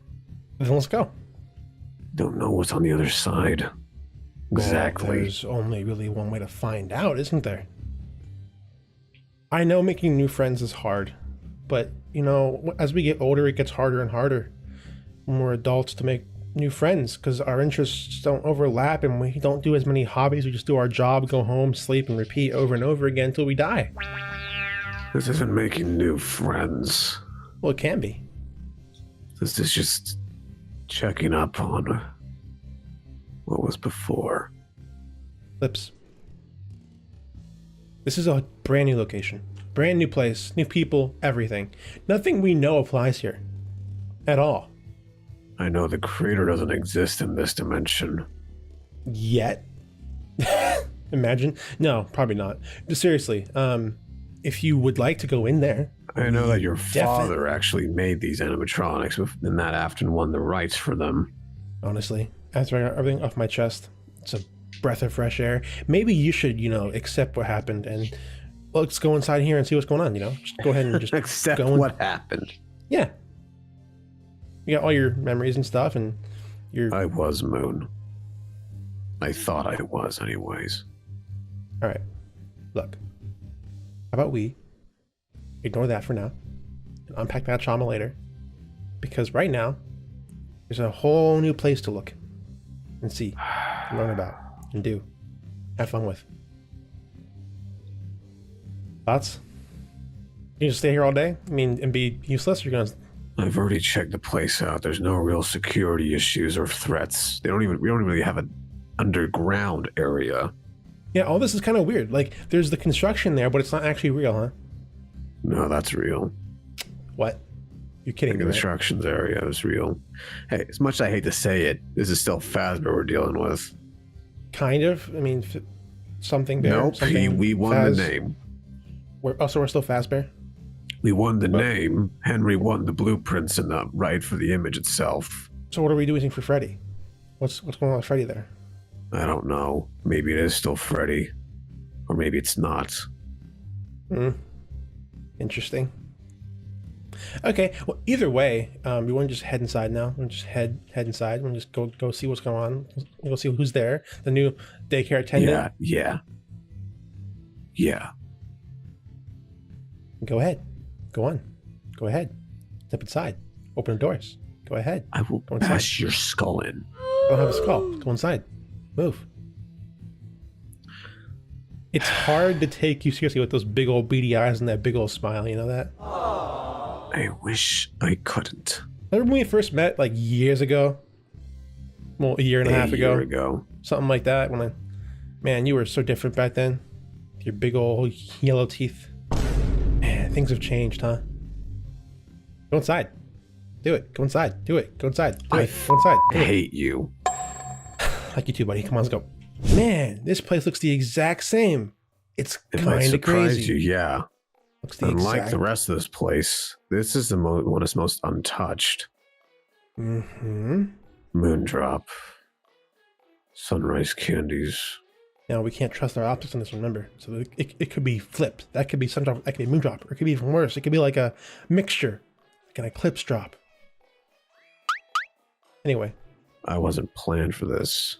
Then let's go.
Don't know what's on the other side. Exactly.
Well, there's only really one way to find out, isn't there? I know making new friends is hard, but, you know, as we get older, it gets harder and harder when we're adults to make new friends because our interests don't overlap and we don't do as many hobbies. We just do our job, go home, sleep, and repeat over and over again until we die.
This isn't making new friends.
Well, it can be.
This is just checking up on what was before.
Lips. This is a brand new location. Brand new place, new people, everything. Nothing we know applies here. At all.
I know the creator doesn't exist in this dimension.
Yet. Imagine. No, probably not. But seriously, if you would like to go in there.
I know that your father actually made these animatronics and that afternoon won the rights for them.
Honestly, after I got everything off my chest, it's a breath of fresh air. Maybe you should, you know, accept what happened and let's go inside here and see what's going on, you know? Just go ahead and just
Accept
go in.
what happened.
Yeah. You got all your memories and stuff and your...
I was Moon. I thought I was anyways.
All right. Look. How about we ignore that for now and unpack that trauma later? Because right now, there's a whole new place to look and see, and learn about, and do. Have fun with. Thoughts? You just stay here all day? I mean, and be useless? You're gonna...
I've already checked the place out. There's no real security issues or threats. We don't even really have an underground area.
Yeah, all this is kind of weird. Like, there's the construction there, but it's not actually real, huh?
No, that's real.
What? You're kidding
The
me, right?
constructions area is real. Hey, as much as I hate to say it, this is still Phasma we're dealing with.
Kind of. I mean, something there.
Nope,
something
we won
Phas-
the name.
So we're still Fazbear?
We won the name. Henry won the blueprints and the right for the image itself.
So what are we doing for Freddy? What's going on with Freddy there?
I don't know. Maybe it is still Freddy. Or maybe it's not.
Interesting. Okay, well, either way, we want to just head inside now. We'll just head inside. We'll just go see what's going on. We'll go see who's there. The new daycare attendant.
Yeah.
Go ahead. Go on. Go ahead. Step inside. Open the doors. Go ahead.
I will
Go inside.
bash your skull in.
I don't have a skull. Go inside. Move. It's hard to take you seriously with those big old beady eyes and that big old smile. You know that?
I wish I couldn't.
Remember when we first met like years ago? Well, a year and a half ago.
A year ago.
Something like that. Man, you were so different back then. Your big old yellow teeth. Man, things have changed, huh? Go inside. Do it. Go inside. Do it. Go inside. Do it. Go inside.
I hate you.
Like you too, buddy. Come on, let's go. Man, this place looks the exact same. It's
It might
kind of
surprise
crazy.
you, yeah.
Looks the
Unlike
exact...
the rest of this place, this is the one that's most untouched.
Mm-hmm.
Moondrop. Sunrise candies.
Now we can't trust our optics on this, remember. So it could be flipped. That could be some drop, that could be a moon drop, or it could be even worse. It could be like a mixture, like an eclipse drop. Anyway.
I wasn't planned for this.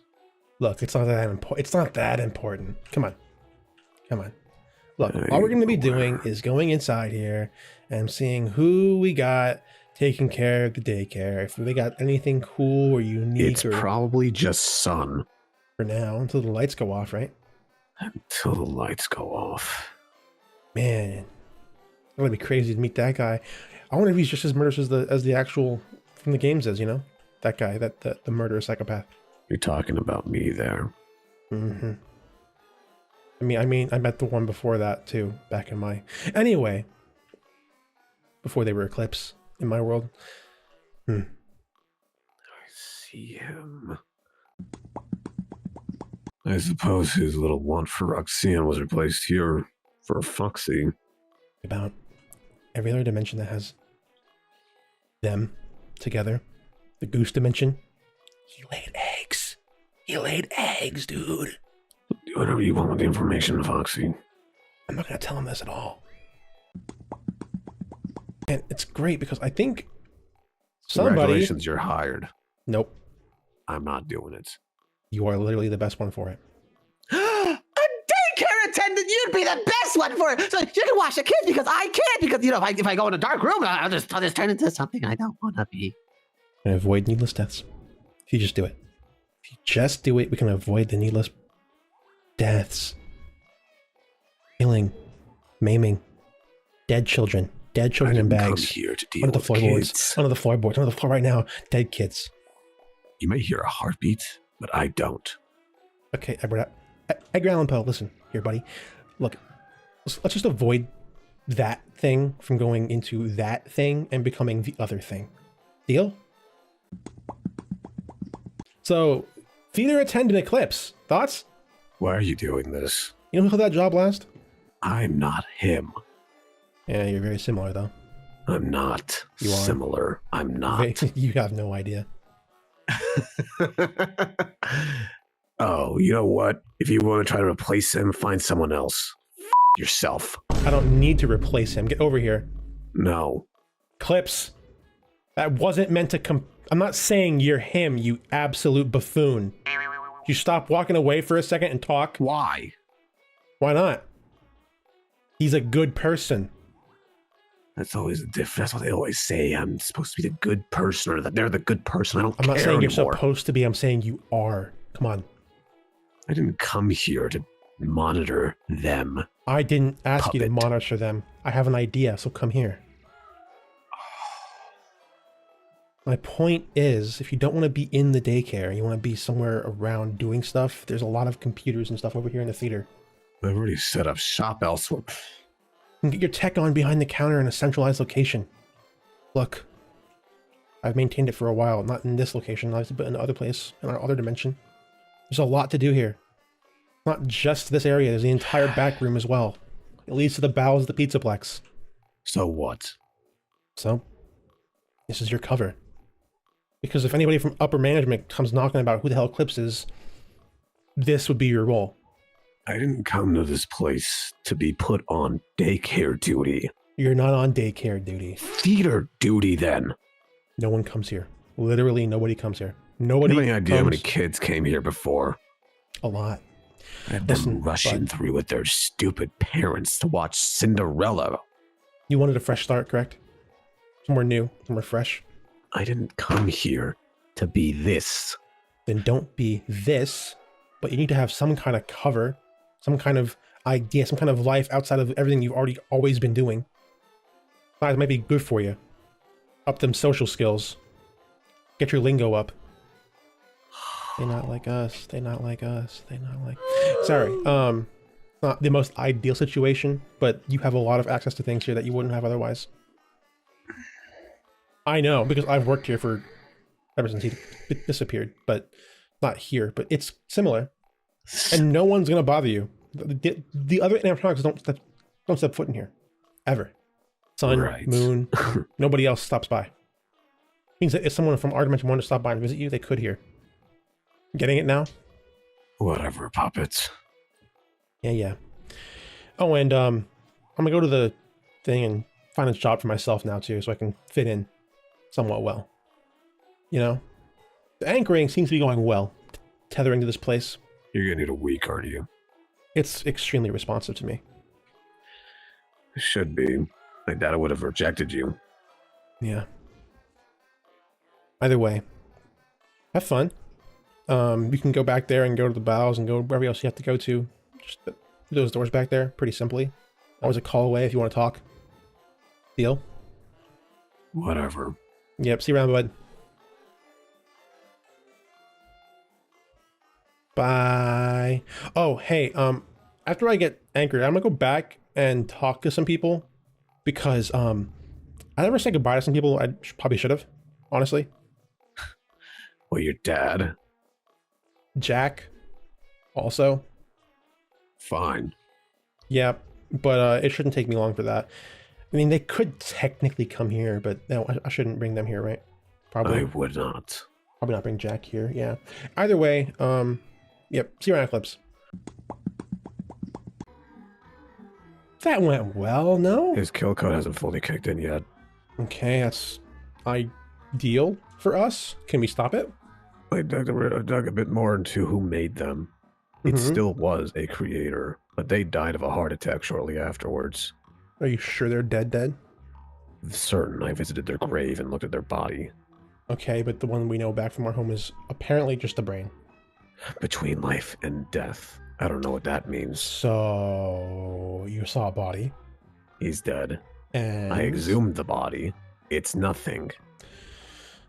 Look, it's not that important. It's not that important. Come on. Come on. Look, all we're going to be doing is going inside here and seeing who we got taking care of the daycare. If they got anything cool or unique.
It's probably just sun.
For now, until the lights go off, right?
Until the lights go off.
Man, it's going to be crazy to meet that guy. I wonder if he's just as murderous as the actual from the games is, you know? That guy, the murderous psychopath.
You're talking about me there.
Mm-hmm. I mean, I met the one before that too, back in my... Anyway, before they were Eclipse in my world.
I see him. I suppose his little want for Roxanne was replaced here for Foxy.
About every other dimension that has them together. The goose dimension. He laid eggs. He laid eggs, dude.
Do whatever you want with the information, Foxy.
I'm not going to tell him this at all. And it's great because I think somebody...
Congratulations, you're hired.
Nope.
I'm not doing it.
You are literally the best one for it.
A daycare attendant, you'd be the best one for it. So you can watch the kids because I can't. Because, you know, if I go in a dark room, I'll just turn into something I don't want to be.
And avoid needless deaths. If you just do it. If you just do it, we can avoid the needless deaths. Killing. Maiming. Dead children. Dead children in bags.
Come here to deal
Under the
with
floorboards.
kids.
Under the floorboards. Under the floor right now. Dead kids.
You may hear a heartbeat, but I don't.
Okay, Edgar Allan Poe, listen here, buddy. Look, let's just avoid that thing from going into that thing and becoming the other thing. Deal? So, theater attendant Eclipse. Thoughts?
Why are you doing this?
You know who held that job last?
I'm not him.
Yeah, you're very similar, though.
I'm not
You are.
similar. I'm not.
You have no idea.
Oh, you know what? If you want to try to replace him, find someone else. Yourself.
I don't need to replace him. Get over here.
No.
Eclipse. That wasn't meant to I'm not saying you're him, you absolute buffoon. You stop walking away for a second and talk?
Why?
Why not? He's a good person.
That's always the difference. That's what they always say. I'm supposed to be the good person, or that they're the good person. I don't care
I'm not saying you're
anymore.
supposed to be. I'm saying you are. Come on.
I didn't come here to monitor them.
I didn't ask you to
Puppet.
monitor them. I have an idea, so come here. My point is, if you don't want to be in the daycare, you want to be somewhere around doing stuff, there's a lot of computers and stuff over here in the theater.
I've already set up shop elsewhere.
You can get your tech on behind the counter in a centralized location. Look, I've maintained it for a while, not in this location, but in other place, in our other dimension. There's a lot to do here. Not just this area, there's the entire back room as well. It leads to the bowels of the Pizzaplex.
So what?
So, this is your cover. Because if anybody from upper management comes knocking about who the hell Eclipse is, this would be your role.
I didn't come to this place to be put on daycare duty.
You're not on daycare duty.
Theater duty, then.
No one comes here. Literally nobody comes here. Nobody
Do you have any idea how many
comes-
kids came here before?
A lot.
I had
Listen,
them rushing
bud.
through with their stupid parents to watch Cinderella.
You wanted a fresh start, correct? Somewhere new, somewhere fresh.
I didn't come here to be this.
Then don't be this, but you need to have some kind of cover, some kind of idea, some kind of life outside of everything you've always been doing. That might be good for you. Up them social skills. Get your lingo up. They not like us. They not like us. They not like... Sorry. Not the most ideal situation, but you have a lot of access to things here that you wouldn't have otherwise. I know, because I've worked here for ever since he disappeared, but not here, but it's similar. And no one's gonna bother you. The other animatronics don't step foot in here. Ever. Sun,
Right.
moon, nobody else stops by. Means that if someone from our dimension wanted to stop by and visit you, they could here. Getting it now?
Whatever, puppets.
Yeah. Oh, and I'm gonna go to the thing and find a job for myself now too, so I can fit in somewhat well. You know, the anchoring seems to be going well, tethering to this place.
You're gonna need a week, aren't you?
It's extremely responsive to me.
It should be. My dad would have rejected you.
Yeah. Either way, have fun. You can go back there and go to the bows and go wherever else you have to go to. Just those doors back there, pretty simply. Always a call away if you want to talk. Deal?
Whatever.
Yep, see you around, bud. Bye. Oh, hey, after I get anchored, I'm gonna go back and talk to some people because I never said goodbye to some people. I probably should have, honestly.
Well, your dad?
Jack, also.
Fine.
Yeah, but it shouldn't take me long for that. I mean, they could technically come here, but no, I shouldn't bring them here, right? Probably.
I would not.
Probably not bring Jack here, yeah. Either way, yep, see you around, Eclipse. That went well, no?
His kill code hasn't fully kicked in yet.
Okay, that's ideal for us. Can we stop it?
I dug a bit more into who made them. It still was a creator, but they died of a heart attack shortly afterwards.
Are you sure they're dead?
Certain, I visited their grave and looked at their body.
Okay, but the one we know back from our home is apparently just the brain.
Between life and death. I don't know what that means.
So you saw a body.
He's dead.
And
I exhumed the body. It's nothing.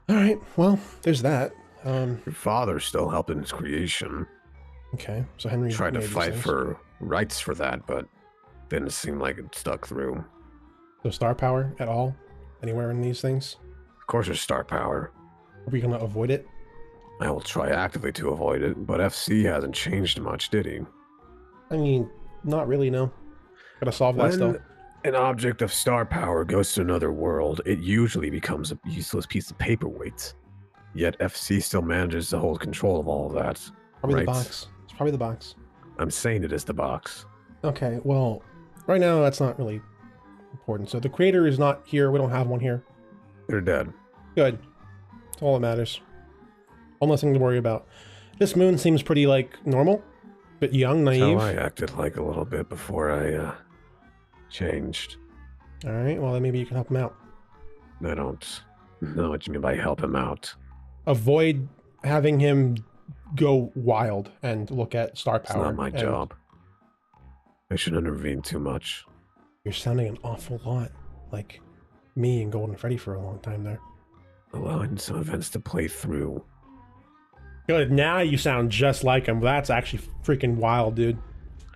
All right, well, there's that.
Your father still helped in his creation.
Okay, so Henry
Tried to
made these
fight
things.
for rights for that, but didn't seem like it stuck through.
So star power at all? Anywhere in these things?
Of course there's star power.
Are we gonna avoid it?
I will try actively to avoid it, but FC hasn't changed much, did he?
I mean, not really, no. Gotta solve that still.
When an object of star power goes to another world, it usually becomes a useless piece of paperweight. Yet FC still manages to hold control of all of that.
Probably
right?
the box. It's probably the box.
I'm saying it is the box.
Okay, well, right now that's not really important. So the creator is not here. We don't have one here.
They're dead.
Good. That's all that matters. One less thing to worry about. This moon seems pretty, like, normal. Bit young,
That's
naive.
how I acted like a little bit before I changed.
Alright, well, then maybe you can help him out.
I don't know what you mean by help him out.
Avoid having him go wild and look at star
It's
power.
not my
and
job. I should intervene too much.
You're sounding an awful lot like me and Golden Freddy for a long time there.
Allowing some events to play through.
Good, now you sound just like him. That's actually freaking wild, dude.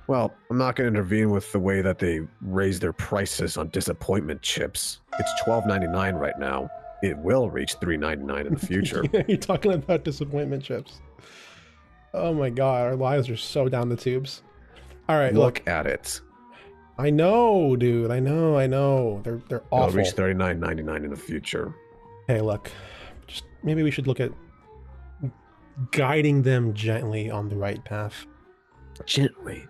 Well, I'm not going to intervene with the way that they raise their prices on disappointment chips. It's $12.99 right now. It will reach $3.99 in the future.
You're talking about disappointment chips. Oh my god, our lives are so down the tubes. All right, look.
Look at it.
I know, dude. I know. They're
It'll
awful.
reach $39.99 in the future.
Hey, look. Just maybe we should look at guiding them gently on the right path.
Gently.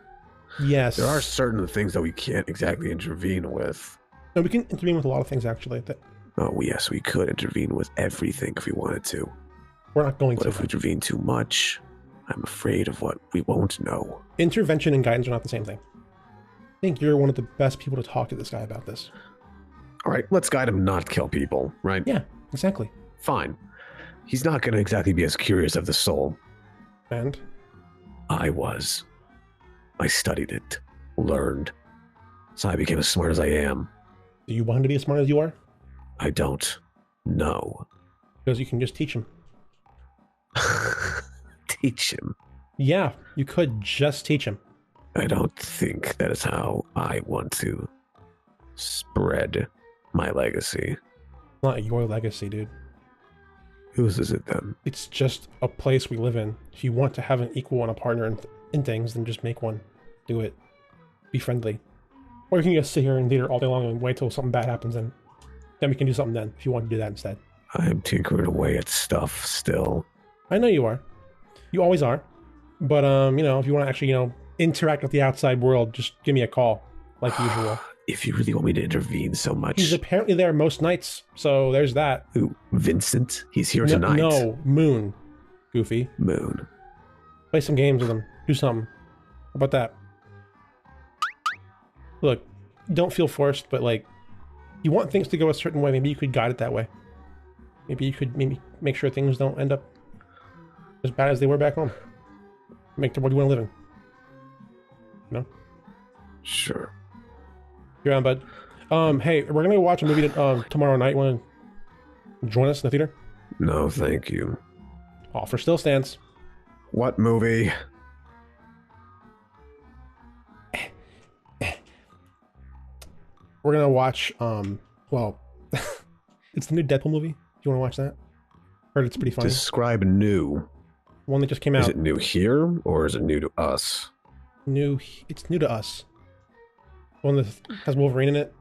Yes.
There are certain things that we can't exactly intervene with.
No, we can intervene with a lot of things actually. That
Oh, yes, we could intervene with everything if we wanted to.
we're not going
But
to.
if we intervene too much, I'm afraid of what we won't know.
Intervention and guidance are not the same thing. I think you're one of the best people to talk to this guy about this.
All right, let's guide him not kill people, right?
Yeah, exactly.
Fine. He's not going to exactly be as curious of the soul.
And
I was. I studied it, learned. So I became as smart as I am.
do you want him to be as smart as you are?
I don't know.
Because you can just teach him.
Teach him.
Yeah, you could just teach him.
I don't think that is how I want to spread my legacy.
Not your legacy, dude.
Whose is it then?
It's just a place we live in. If you want to have an equal and a partner in things, then just make one. Do it. Be friendly. Or you can just sit here and theater all day long and wait till something bad happens, and then we can do something then, if you want to do that instead.
I'm tinkering away at stuff still.
I know you are. You always are. But, you know, if you want to actually, interact with the outside world, just give me a call, like usual.
If you really want me to intervene so much.
He's apparently there most nights, so there's that.
Who? Vincent? He's here tonight.
No, Moon. Goofy.
Moon.
Play some games with him. Do something. How about that? Look, don't feel forced, but like, you want things to go a certain way, maybe you could guide it that way. Maybe you could make sure things don't end up as bad as they were back home. Make the world you want to live in. You know?
Sure.
You're on, bud. Hey, we're gonna go watch a movie tomorrow night. Want to join us in the theater?
No, thank you.
Offer still stands.
What movie?
We're gonna watch, well, it's the new Deadpool movie. Do you want to watch that? Heard it's pretty funny.
Describe new.
One that just came out.
Is it new here, or is it new to us?
New. It's new to us. One that has Wolverine in it.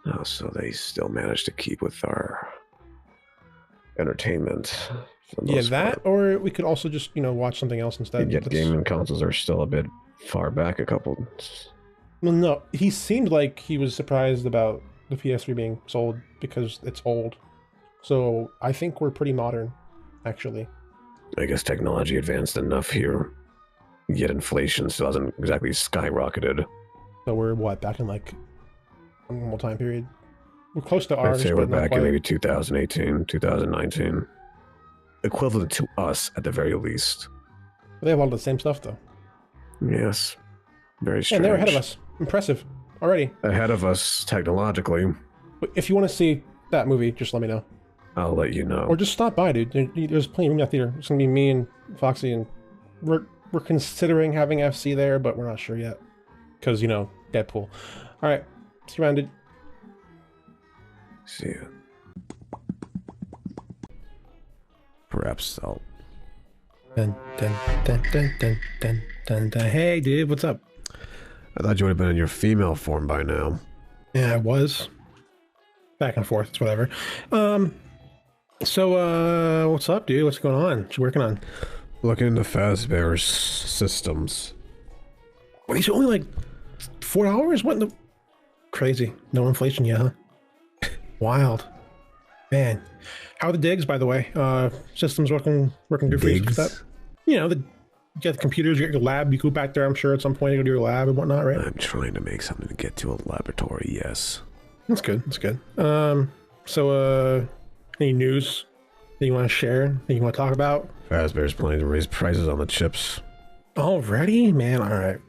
Oh, so they still managed to keep with our entertainment.
Yeah, that, or we could also just, watch something else instead.
Yet gaming consoles are still a bit far back a couple.
Well, no, he seemed like he was surprised about the PS3 being sold because it's old. So I think we're pretty modern, actually.
I guess technology advanced enough here, yet inflation still hasn't exactly skyrocketed.
So we're what, back in like a normal time period? We're close to ours.
I'd say we're
but not
back
quite.
in maybe 2018, 2019. Equivalent to us at the very least.
But they have a lot of the same stuff though.
Yes. Very strange.
And they're ahead of us. Impressive. Already.
Ahead of us technologically.
But if you want to see that movie, just let me know.
I'll let you know.
Or just stop by, dude. There's plenty of room in that theater. It's gonna be me and Foxy, and we're considering having FC there, but we're not sure yet. Because, Deadpool. Alright. See you around, dude.
See ya. Perhaps I'll...
Dun, dun, dun, dun, dun, dun, dun, dun. Hey, dude, what's up?
I thought you would have been in your female form by now.
Yeah, I was. Back and forth, it's whatever. So, what's up, dude? What's going on? What you working on?
Looking into Fazbear's systems.
What, he's only like $4? What in the... Crazy. No inflation yet, huh? Wild. Man. How are the digs, by the way? Systems working good for you with that? You got the computers, you got your lab, you go back there, I'm sure at some point you go to your lab and whatnot, right?
I'm trying to make something to get to a laboratory, yes.
That's good, that's good. Any news that you want to share, that you want to talk about?
Fazbear's planning to raise prices on the chips.
Already? Man, alright.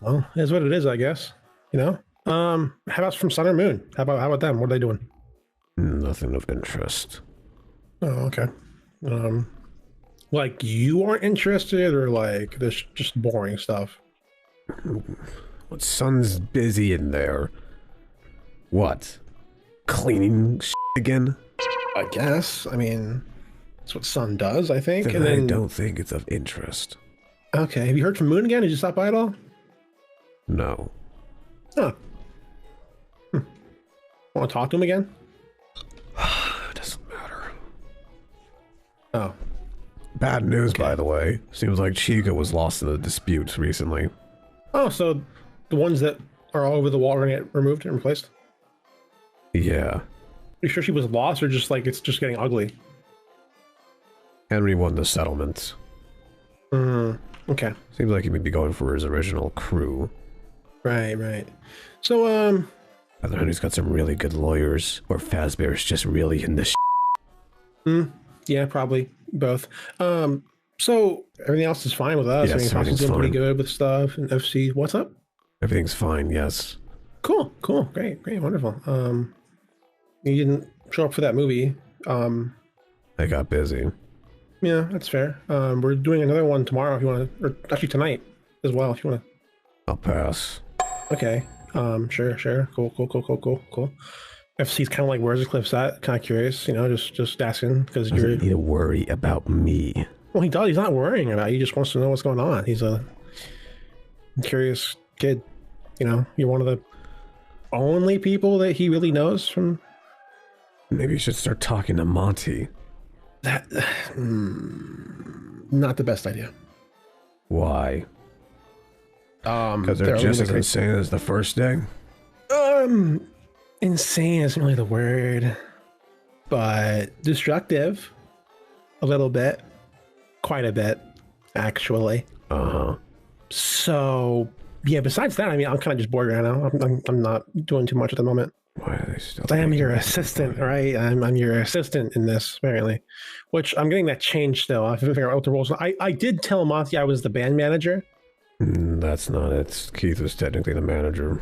Well, it is what it is, I guess. How about from Sun or Moon? How about them? What are they doing?
Nothing of interest.
Oh, okay. Like you aren't interested, or like this just boring stuff?
What, Sun's busy in there? What? Cleaning again?
I guess. I mean, that's what Sun does, I think.
Then I don't think it's of interest.
Okay. Have you heard from Moon again? Did you stop by at all?
No.
Huh. Want to talk to him again?
Doesn't matter.
Oh.
Bad news, by the way. Seems like Chica was lost in a dispute recently.
Oh, so the ones that are all over the wall are going to get removed and replaced?
Yeah.
Are you sure she was lost, or just like it's just getting ugly?
Henry won the settlement.
Okay.
Seems like he may be going for his original crew.
Right. So,
Either Henry's got some really good lawyers, or Fazbear's just really in this
yeah, probably both. So everything else is fine with us.
Yes,
I mean, Foxy's doing pretty good with stuff, and FC. What's up?
Everything's fine, yes.
Cool. Great, wonderful. You didn't show up for that movie.
I got busy.
Yeah, that's fair. We're doing another one tomorrow if you want to, or actually tonight as well if you want to.
I'll pass.
Okay. Sure. Cool. FC's kind of like, where's Eclipse at? Kind of curious, just asking because you're.
Doesn't need to worry about me.
Well, he does. He's not worrying about it. He just wants to know what's going on. He's a curious kid. You're one of the only people that he really knows from.
Maybe you should start talking to Monty.
That. Not the best idea.
Why?
Because they're just as insane as the first day.
Insane isn't really the word, but destructive. A little bit, quite a bit, actually. So yeah. Besides that, I mean, I'm kind of just bored right now. I'm not doing too much at the moment.
Why are they still?
I am your assistant, right? I'm your assistant in this, apparently. Which I'm getting that changed still. I have to figure out what the roles. I did tell Monty I was the band manager.
That's not it. Keith was technically the manager.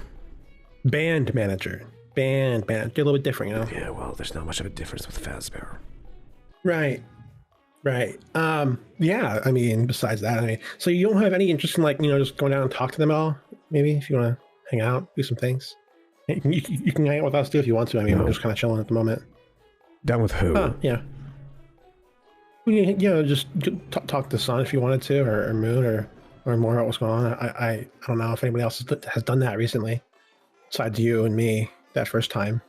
Band manager. Band. Get a little bit different, you know?
Yeah, well, there's not much of a difference with Fazbear.
Right. Yeah, I mean, besides that, I mean, so you don't have any interest in, like, you know, just going down and talk to them at all? Maybe, if you want to hang out, do some things? You can hang out with us, too, if you want to. I mean, I'm just kind of chilling at the moment.
Down with who?
Yeah. You know, just talk to Sun if you wanted to, or Moon, or more about what's going on. I don't know if anybody else has done that recently, besides you and me, that first time.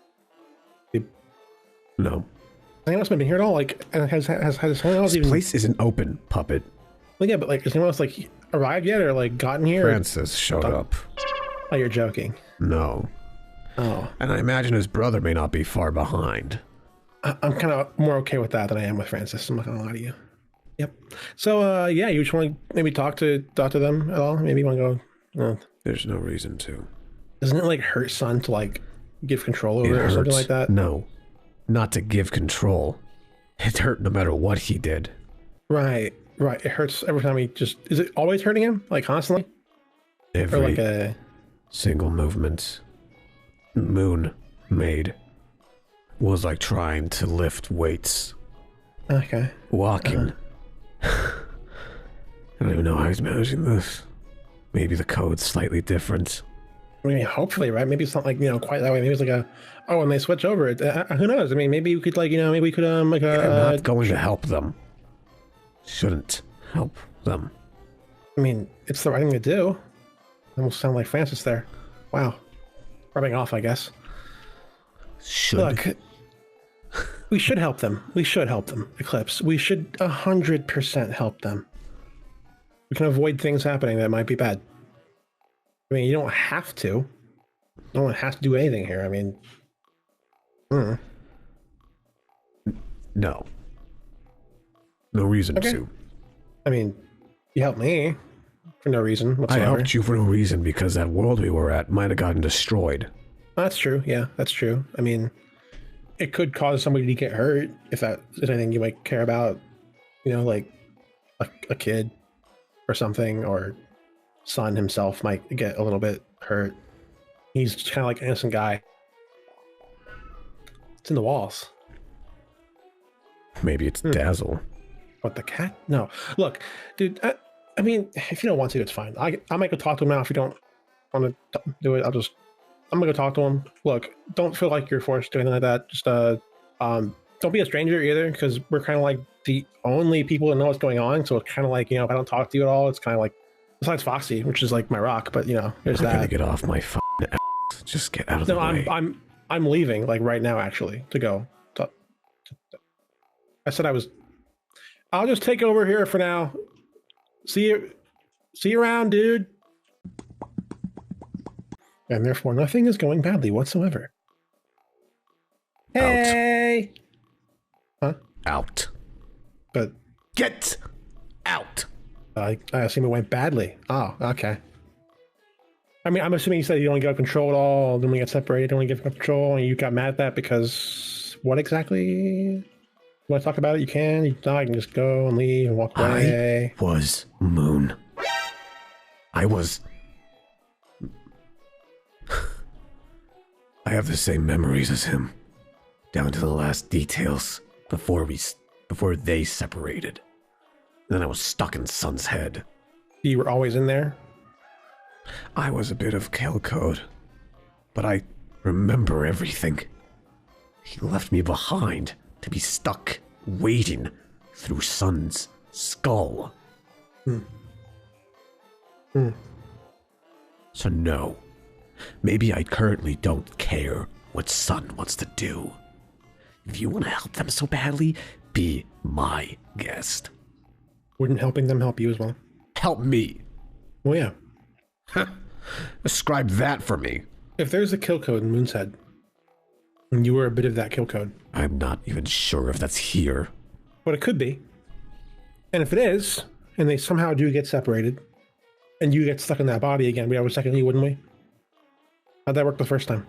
No.
Anyone else been here at all? Like, has someone else
This
even...
place isn't open, Puppet.
Well, yeah, but, like, has anyone else, like, arrived yet, or, like, gotten here?
Francis showed up.
Oh, you're joking.
No.
Oh.
And I imagine his brother may not be far behind.
I'm kind of more okay with that than I am with Francis. I'm not gonna lie to you. Yep. So, yeah, you just want to maybe talk to them at all? Maybe you want to go...
There's no reason to.
Doesn't it, like, hurt Sun to, like, give control over it or something like that?
No. Not to give control. It hurt no matter what he did.
Right. It hurts every time he just... Is it always hurting him? Like, constantly?
Every
or like a...
single movement Moon made was like trying to lift weights.
Okay.
Walking. I don't even know how he's managing this. Maybe the code's slightly different.
I mean, hopefully, right? Maybe it's not like, you know, quite that way. Maybe it's like a... Oh, and they switch over. Who knows? I mean, maybe we could, like, you know, maybe we could, like a...
I'm not going to help them. Shouldn't help them.
I mean, it's the right thing to do. Almost sound like Francis there. Wow. Rubbing off, I guess.
Should.
Look, we should help them. We should help them, Eclipse. We should 100% help them. We can avoid things happening that might be bad. I mean, you don't have to. No one has to do anything here. I mean...
No. No reason to.
I mean, you helped me for no reason whatsoever.
I helped you for no reason because that world we were at might have gotten destroyed.
That's true. Yeah, that's true. I mean, it could cause somebody to get hurt if that is anything you might care about. You know, like a kid or something, or Sun himself might get a little bit hurt. He's kind of like an innocent guy. It's in the walls.
Maybe it's Dazzle.
What, the cat? No. Look, dude, I mean, if you don't want to, it's fine. I might go talk to him now. If you don't want to do it, I'm gonna go talk to him. Look, don't feel like you're forced to do anything like that. Just don't be a stranger either, because we're kind of like the only people that know what's going on. So it's kind of like, you know, if I don't talk to you at all, it's kind of like, besides Foxy, which is like my rock, but you know, there's
I'm
that.
gonna get off my ass. Just get out of the way.
I'm leaving like right now, actually, to go. I said I'll just take over here for now. See you around, dude. And therefore, nothing is going badly whatsoever. Hey! Huh?
Out.
But
Get out.
I assume it went badly. Oh, okay. I mean, I'm assuming you said you don't get control at all, then we got separated, don't get control, and you got mad at that because what exactly? You want to talk about it? You can. You can just go and leave and walk away.
I was Moon. I have the same memories as him, down to the last details before they separated. Then I was stuck in Sun's head.
You were always in there?
I was a bit of kill code, but I remember everything. He left me behind to be stuck waiting through Sun's skull. So no, maybe I currently don't care what Sun wants to do. If you want to help them so badly, be my guest.
Wouldn't helping them help you as well?
Help me.
Well, yeah.
Describe that for me.
If there's a kill code in Moon's Head, and you were a bit of that kill code.
I'm not even sure if that's here.
But it could be. And if it is, and they somehow do get separated, and you get stuck in that body again, we'd have a second you, wouldn't we? How'd that work the first time?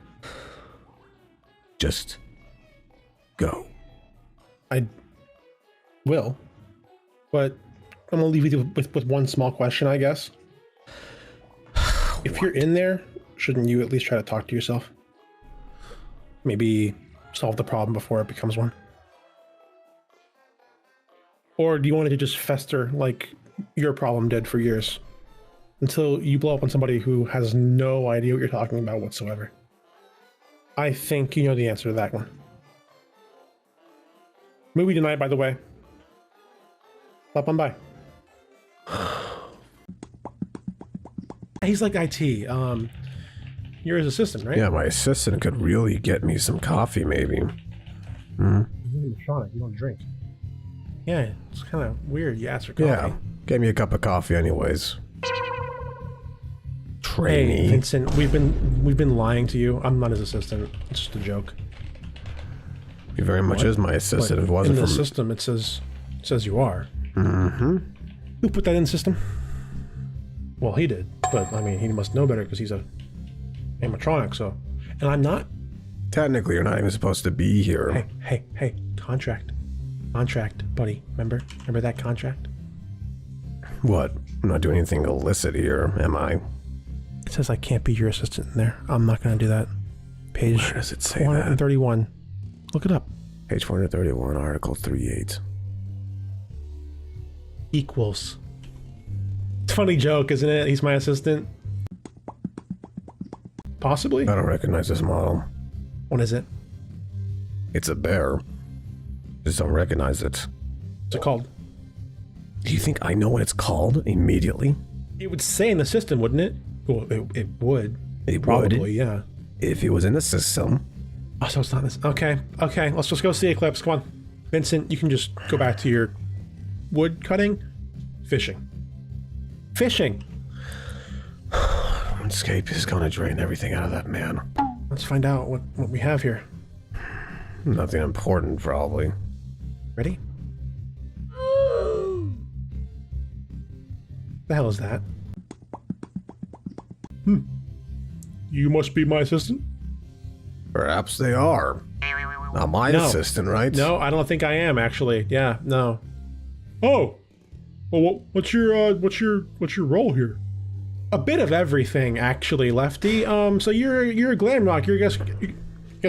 Just go.
I will. But I'm gonna leave you with one small question, I guess. If you're in there, shouldn't you at least try to talk to yourself? Maybe solve the problem before it becomes one? Or do you want it to just fester like your problem did for years until you blow up on somebody who has no idea what you're talking about whatsoever? I think you know the answer to that one. Movie tonight, by the way. Stop on by. He's like IT. You're his assistant, right?
Yeah, my assistant could really get me some coffee, maybe.
You're electronic. You don't drink. Yeah, it's kind of weird. You ask for coffee.
Yeah, gave me a cup of coffee anyways. Trainee.
Hey, Vincent, we've been lying to you. I'm not his assistant. It's just a joke.
He very much is my assistant. If it wasn't
in the
for
system, it says you are.
Mm-hmm.
Who put that in the system? Well, he did, but I mean, he must know better because he's a animatronic. So, and I'm not.
Technically, you're not even supposed to be here.
Hey, contract, buddy. Remember that contract?
What? I'm not doing anything illicit here, am I?
It says I can't be your assistant in there. I'm not going to do that. Page
Where does it say that?
431. Look it up.
Page 431, Article 38.
Equals. It's a funny joke, isn't it? He's my assistant. Possibly?
I don't recognize this model.
What is it?
It's a bear. Just don't recognize it.
What's it called?
Do you think I know what it's called immediately?
It would say in the system, wouldn't it? Well, it would.
It
Probably,
would.
yeah.
If it was in the system.
Oh, so it's not this. Okay, let's just go see Eclipse. Come on. Vincent, you can just go back to your wood cutting. Fishing.
RuneScape is gonna drain everything out of that man.
Let's find out what we have here.
Nothing important, probably.
Ready? The hell is that? You must be my assistant?
Perhaps they are. Not my assistant, right?
No, I don't think I am, actually. Yeah, no. Oh! Well, what's your role here? A bit of everything, actually, Lefty. So you're a glam rock. I guess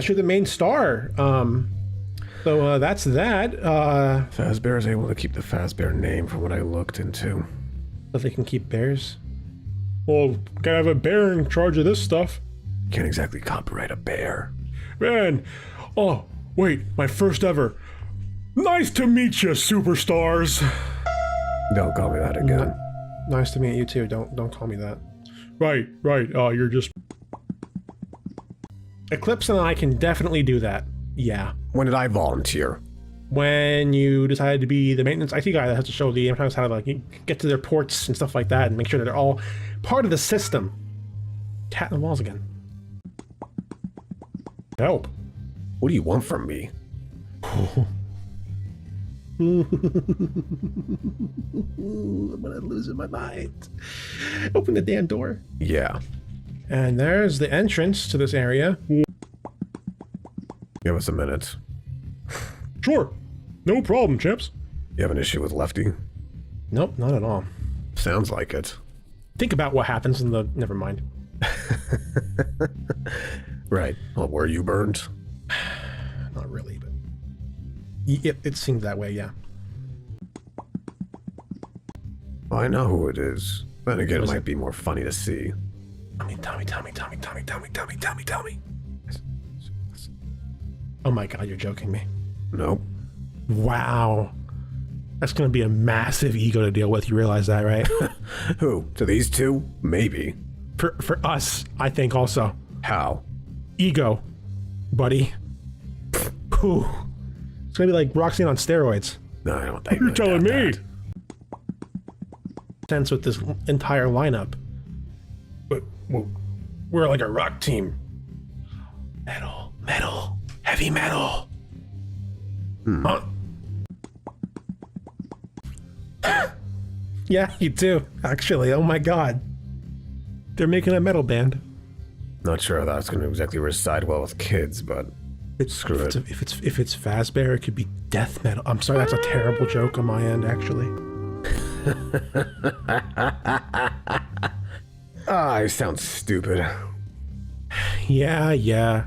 you're the main star. So that's that.
Fazbear is able to keep the Fazbear name from what I looked into.
So they can keep bears? Well, gotta have a bear in charge of this stuff.
Can't exactly copyright a bear.
Man, oh, wait, my first ever. Nice to meet you, superstars.
Don't call me that again.
Nice to meet you too. Don't call me that. Right. You're just. Eclipse and I can definitely do that. Yeah.
When did I volunteer?
When you decided to be the maintenance IT guy that has to show the animatronics how to like get to their ports and stuff like that, and make sure that they're all part of the system. Cat in the walls again. Help.
What do you want from me?
I'm gonna lose my mind. Open the damn door.
Yeah.
And there's the entrance to this area.
Give us a minute.
Sure. No problem, chaps.
You have an issue with Lefty?
Nope, not at all.
Sounds like it.
Think about what happens in the... Never mind.
Right. Well, were you burned?
Not really, but... It seems that way, yeah.
Well, I know who it is. Then again, it might be more funny to see.
Tell me. Oh my god, you're joking me.
Nope.
Wow. That's gonna be a massive ego to deal with, you realize that, right?
Who? To these two? Maybe.
For us, I think also.
How?
Ego, buddy. Whew. It's gonna be like Roxanne on steroids.
No, I don't think
You're telling me.
that.
Sense with this entire lineup. But we're like a rock team. Metal, heavy metal. Huh? Yeah, you do, actually. Oh my god. They're making a metal band.
Not sure that's going to exactly reside well with kids, but screw it.
If it's Fazbear, it could be death metal. I'm sorry, that's a terrible joke on my end, actually.
I sound stupid.
Yeah.